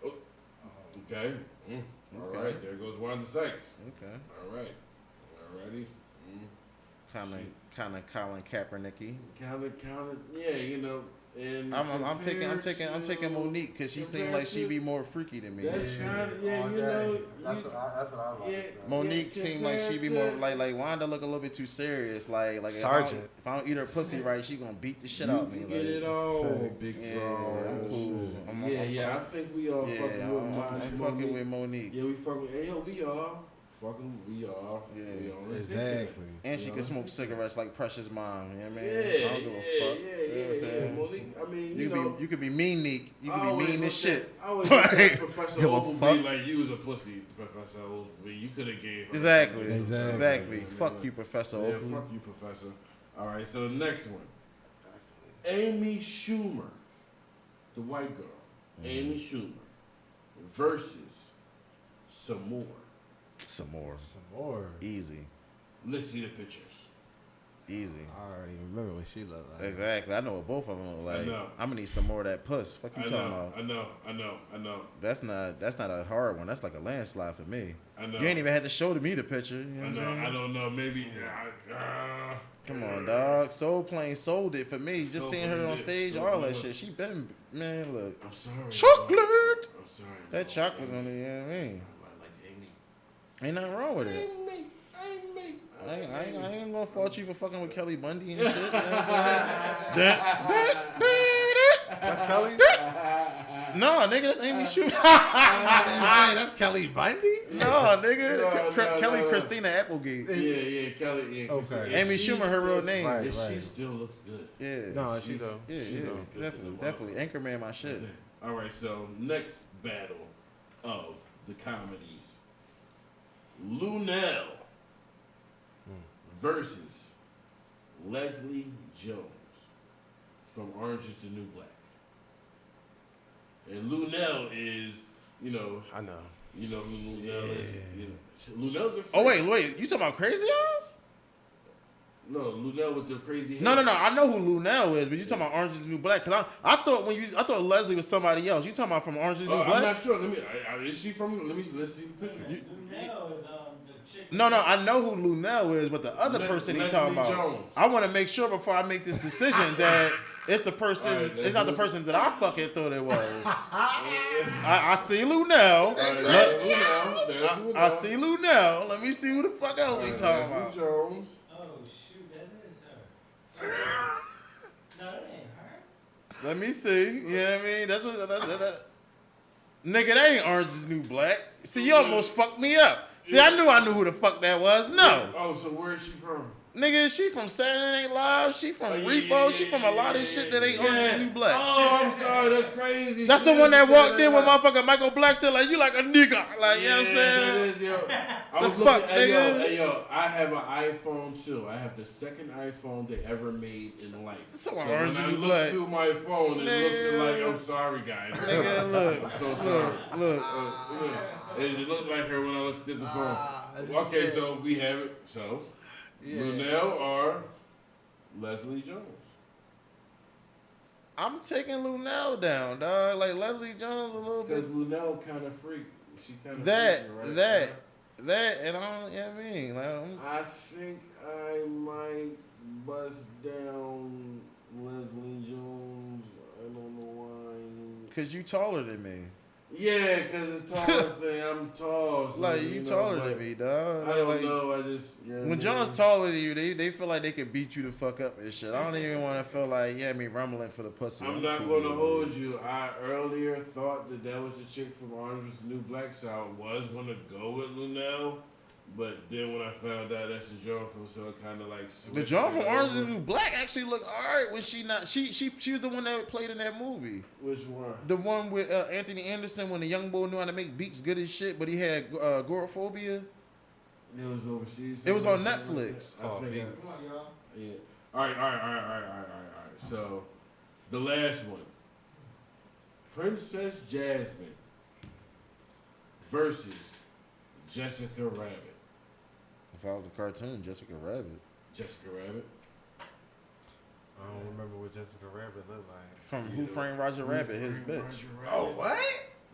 Oh, okay. All Okay. right. There goes Wanda Sykes. Okay. All right. All righty. kind of Colin Kaepernicky. Yeah, you know. And I'm taking Monique because she seemed like she be more freaky than me. That's kind of, yeah, you know. That's what I like. Yeah, Monique seemed like she be more like Wanda look a little bit too serious. Like Sergeant. If I don't eat her pussy right, she gonna beat the shit out of me. Get it all, big bro. I'm cool. I think we all fucking with Monique. I'm fucking with Monique. Yeah, we fucking. Hey, yo, we are. Fucking, we are. Yeah, exactly. And she can smoke cigarettes like Precious Mom. You know what I mean? Yeah, I don't give a fuck. Yeah. Monique, I mean, you could be mean, Neek. You could be mean as shit. I always Professor Ogleby like you was a pussy, Professor Ogleby. You could have gave her. Exactly. Fuck you, Professor Ogleby. Yeah, fuck you, Professor. All right, so the next one. Amy Schumer, the white girl. Amy Schumer versus some more. Some more. Easy. Let's see the pictures. Easy. I already remember what she looked like. Exactly. I know what both of them look like. I know. I'm gonna need some more of that puss. Fuck you talking about? I know. That's not a hard one. That's like a landslide for me. I know. You ain't even had to show me the picture. You know what I'm saying? I don't know. Maybe. Come on, dog. Soul Plane sold it for me. Just seeing her on stage, all that shit. She been, man, look. I'm sorry. Chocolate. I'm sorry. That chocolate on it, you know what I mean? Ain't nothing wrong with it. I ain't gonna fault you for fucking with Kelly Bundy and shit. You know what I'm saying? That's Kelly? No, nigga, that's Amy Schumer. That's Kelly Bundy? No, nigga. Kelly Christina Applegate. Yeah, Kelly. Yeah, okay. Amy Schumer, her real name. Right. She still looks good. Yeah. No, she though. Yeah. Definitely. Anchorman, my shit. All right, so next battle of the comedies. Lunel versus Leslie Jones from Orange is the New Black. And Lunel is, you know. I know. You know who Lunel is. You know, Lunel's a freak. Oh, wait. You talking about Crazy Eyes? No, Lunel with the crazy hair. No. I know who Lunel is, but you talking about Orange is the New Black? Because I thought Leslie was somebody else. You talking about from Orange is the New Black? I'm not sure. Is she from? Let's see the picture. Lunel is the chick. No, I know who Lunel is, but the other person he talking about. Jones. I want to make sure before I make this decision that it's the person. Right, it's not the person that I fucking thought it was. I see Lunel. I see Lunel. Let me see who the fuck else we talking about. Jones. No, that ain't her. Let me see. You know what I mean? That's what that. Nigga, that ain't Orange is the New Black. See, you almost fucked me up. See, I knew who the fuck that was. No. Oh, so where is she from? Nigga, she from Saturday Night Live. She from Repo. She from a lot of shit that ain't Orange is the New Black. Oh, I'm sorry. That's crazy. That's the one that walked in with motherfucking Michael Blackson like, you like a nigga. Like, you know what I'm saying? The fuck, nigga? Hey, yo, I have an iPhone too. I have the second iPhone they ever made in life. So when Orange I is the New looked Black. through my phone, it looked like, I'm sorry, guys. Nigga, look. I'm so sorry. Look. It looked like her when I looked at the phone. Okay, so we have it. So, Lunel or Leslie Jones? I'm taking Lunel down, dog. Like Leslie Jones a little bit. Because Lunel kind of freak. She kind of that, and I don't, you know what I mean? Like, I think I might bust down Leslie Jones. I don't know why. Because you taller than me. Yeah, because it's taller thing. I'm tall. So, like, you taller than me, dog. I don't like, know. I just... Yeah, when John's taller than you, they feel like they can beat you the fuck up and shit. I don't even want to feel like, rumbling for the pussy. I'm not going to hold you. I earlier thought that was the chick from Orange is the New Black, so I was going to go with Lunel. But then when I found out that's the John from, so it kind of like the John from Orange is the New Black actually looked alright when she was the one that played in that movie. Which one? The one with Anthony Anderson when the young boy knew how to make beats good as shit, but he had agoraphobia. It was overseas. It was on Netflix. I think. Come on, y'all. Yeah. All right. So the last one, Princess Jasmine versus Jessica Rabbit. If I was a cartoon, Jessica Rabbit. Jessica Rabbit. I don't remember what Jessica Rabbit looked like. From Who Framed Roger Rabbit, his bitch. Oh, what?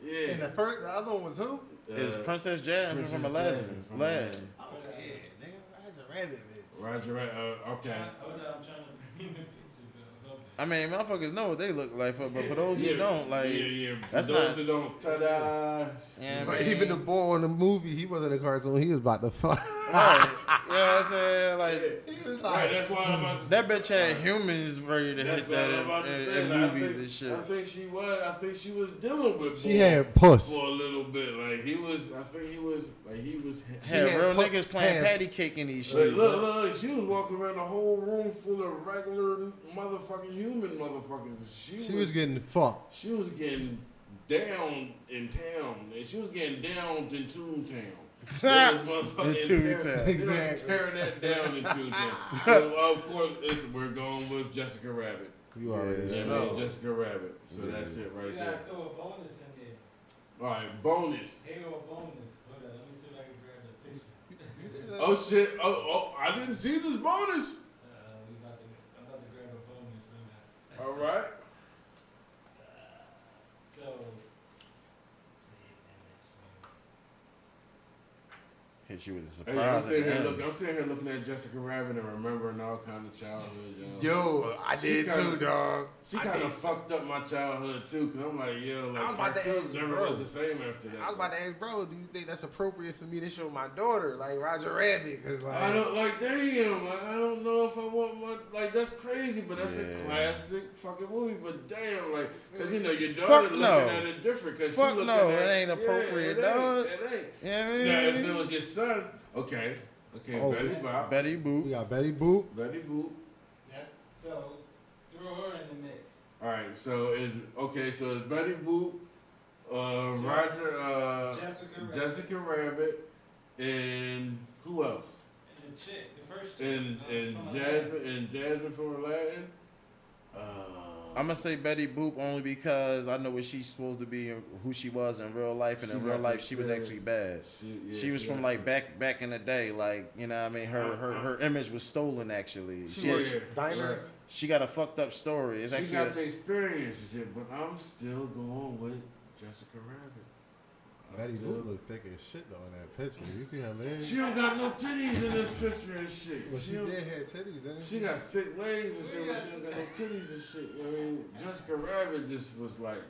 Yeah. And the other one was who? It's Princess Jasmine from Aladdin. Oh, yeah, nigga. Roger Rabbit, bitch. Roger, okay. I'm trying to bring the pictures of I mean, motherfuckers know what they look like, but for those who don't, like, that's for not. those who don't, ta-da. Yeah, But man. even the boy in the movie, he wasn't a cartoon. He was about to fuck. Right. You know what I'm saying? Like, he was Right, like, that's why I'm about to that bitch had humans ready to That's hit what I'm that about to in say. Like, movies and shit. I think she was dealing with. She Bull had puss. for a little bit. Like he was. I think he was. Had real put- niggas playing had- patty cake in these Like, streets. look, she was walking around a whole room full of regular motherfucking human motherfuckers. she was getting fucked. She was getting down in town, and she was getting down in Toontown. In Toontown. Exactly. Tearing that down in Toontown. So of course, we're going with Jessica Rabbit. You already Yeah, know. man, Jessica Rabbit. So that's it right You there. gotta throw a bonus in there. All right, bonus. Hey, a bonus. Hold on, let me see if I can grab the picture. Oh shit! Oh, I didn't see this bonus. I'm about to grab a bonus on that. All right. So, Hit you with a Hey, surprise. I'm sitting here looking at Jessica Rabbit and remembering all kind of childhood. Yo, I did too, dog. She kind of fucked up my childhood too, cause I'm like, yo, I was like about to cartoons ask, never bro. was the same after that. I was about to ask, bro, do you think that's appropriate for me to show my daughter, like Roger Rabbit? Cause like, I don't like, damn, like I don't know if I want my, like that's crazy, but that's a classic fucking movie. But damn, like, cause you know your daughter looking at it different. Cause Fuck she looking no, at, it ain't appropriate, it dog. It ain't. You know what I mean? Now if it was your son, okay, Oh, Betty Boop. Betty Boop. we got Betty Boop. Betty Boop. that's, so throw her in the mix. All right, so it's Betty Boop, Roger, Jessica Rabbit, and who else? And the chick, the first chick. And Jasmine from Aladdin. I'm gonna say Betty Boop only because I know what she's supposed to be and who she was in real life, and in real life she was actually bad. She was from like back in the day, like, you know what I mean. Her image was stolen actually. She got a fucked up story. It's she actually got the experience and shit, but I'm still going with Jessica Rabbit. Betty Boop look thick as shit though in that picture. You see her legs? She don't got no titties in this picture and shit. Well, she did have titties, didn't she? got thick legs and shit, but she don't got no titties and shit. You know what I mean? Jessica Rabbit just was like,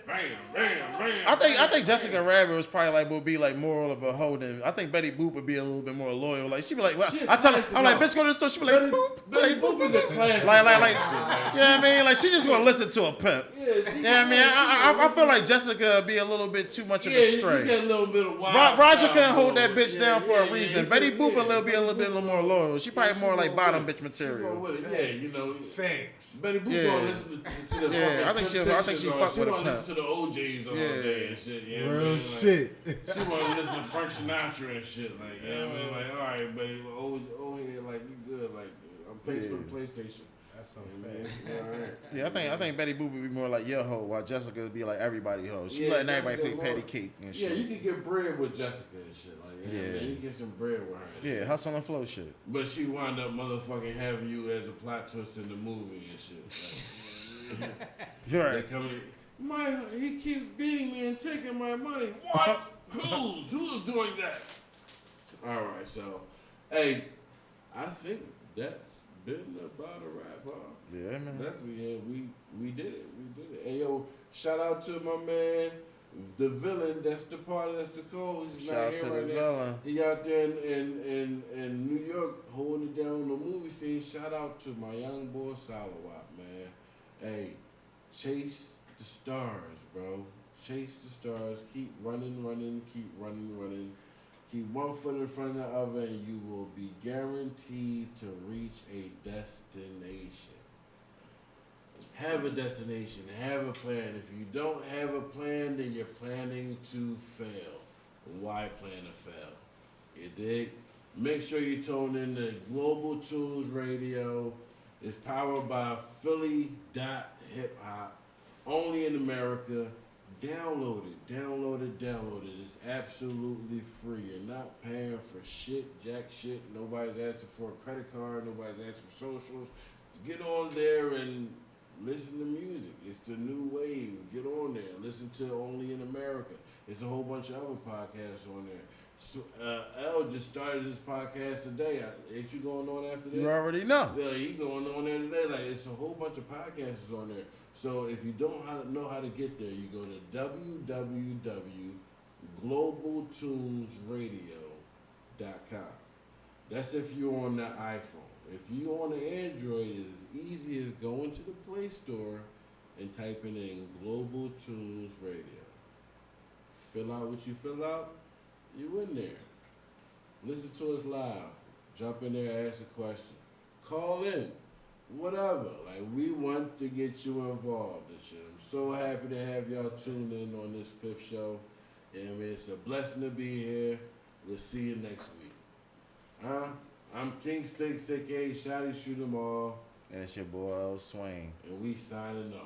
bam, bam, bam. I think Jessica Rabbit was probably like would be like more of a hoe than I think Betty Boop would be a little bit more loyal. Like she'd be like, well, I tell her, I'm like, bitch, go to the store. She'd be like, boop, Betty Boop is a classic. like, you know what I mean? Like she just gonna listen to a pimp. Yeah, You know what I mean? I feel like Jessica would be a little bit too much of a stray. You get a little bit of wild Roger style couldn't hold going. that bitch down for a reason. Betty Boop yeah. will be a little more loyal. She probably more like gonna bottom with bitch She material. going with it. Yeah, you know. Thanks. Betty Boop Yeah. gonna listen to the Yeah, fucking I think she Temptations, fuck or with a She wanna pimp. listen to the OJs all Yeah. day and shit. You know Real what I mean? shit. She wanna listen to Frank Sinatra and shit. Like, you know what I mean? Like, all right, Betty, oh yeah, like you good. Like, I'm thanks for the PlayStation. That's so Man, fast. all right. Yeah, I think Betty Boop would be more like your hoe, while Jessica would be like everybody hoe. She letting everybody Jessica play patty Lord. cake and Yeah, shit. you can get bread with Jessica and shit. Like, you know what I mean? You get some bread with her. and Yeah, shit. hustle and flow shit. But she wound up motherfucking having you as a plot twist in the movie and shit. Like, You're they right. come in, he keeps beating me and taking my money. What? Who's doing that? All right, so, hey, I think that's been about a wrap, huh? Yeah, man. We did it. Hey, yo, shout out to my man, the villain. That's the part. That's the code. He's Shout not out here to right the now. villain. He out there in New York holding it down on the movie scene. Shout out to my young boy Salawat, man. Hey, chase the stars, bro. Chase the stars. Keep running. Keep running. Keep one foot in front of the other, and you will be guaranteed to reach a destination. Have a destination. Have a plan. If you don't have a plan, then you're planning to fail. Why plan to fail? You dig? Make sure you tune in to Global Tunes Radio. It's powered by Philly.HipHop. Only in America. Download it. It's absolutely free. You're not paying for jack shit. Nobody's asking for a credit card. Nobody's asking for socials. Get on there and listen to music. It's the new wave. Get on there. Listen to Only in America. There's a whole bunch of other podcasts on there. So, L just started his podcast today. Ain't you going on after this? You already know. Yeah, he going on there today. Like, it's a whole bunch of podcasts on there. So if you don't know how to get there, you go to www.globaltunesradio.com. That's if you're on the iPhone. If you're on the Android, it's as easy as going to the Play Store and typing in Global Tunes Radio. Fill out what you fill out, you in there. Listen to us live. Jump in there, ask a question. Call in. Whatever. Like, we want to get you involved and shit. I'm so happy to have y'all tuned in on this 5th show. Yeah, I mean, it's a blessing to be here. We'll see you next week. I'm King Stakes, aka Shotty Shoot 'em All. And it's your boy L Swain. And we signing off.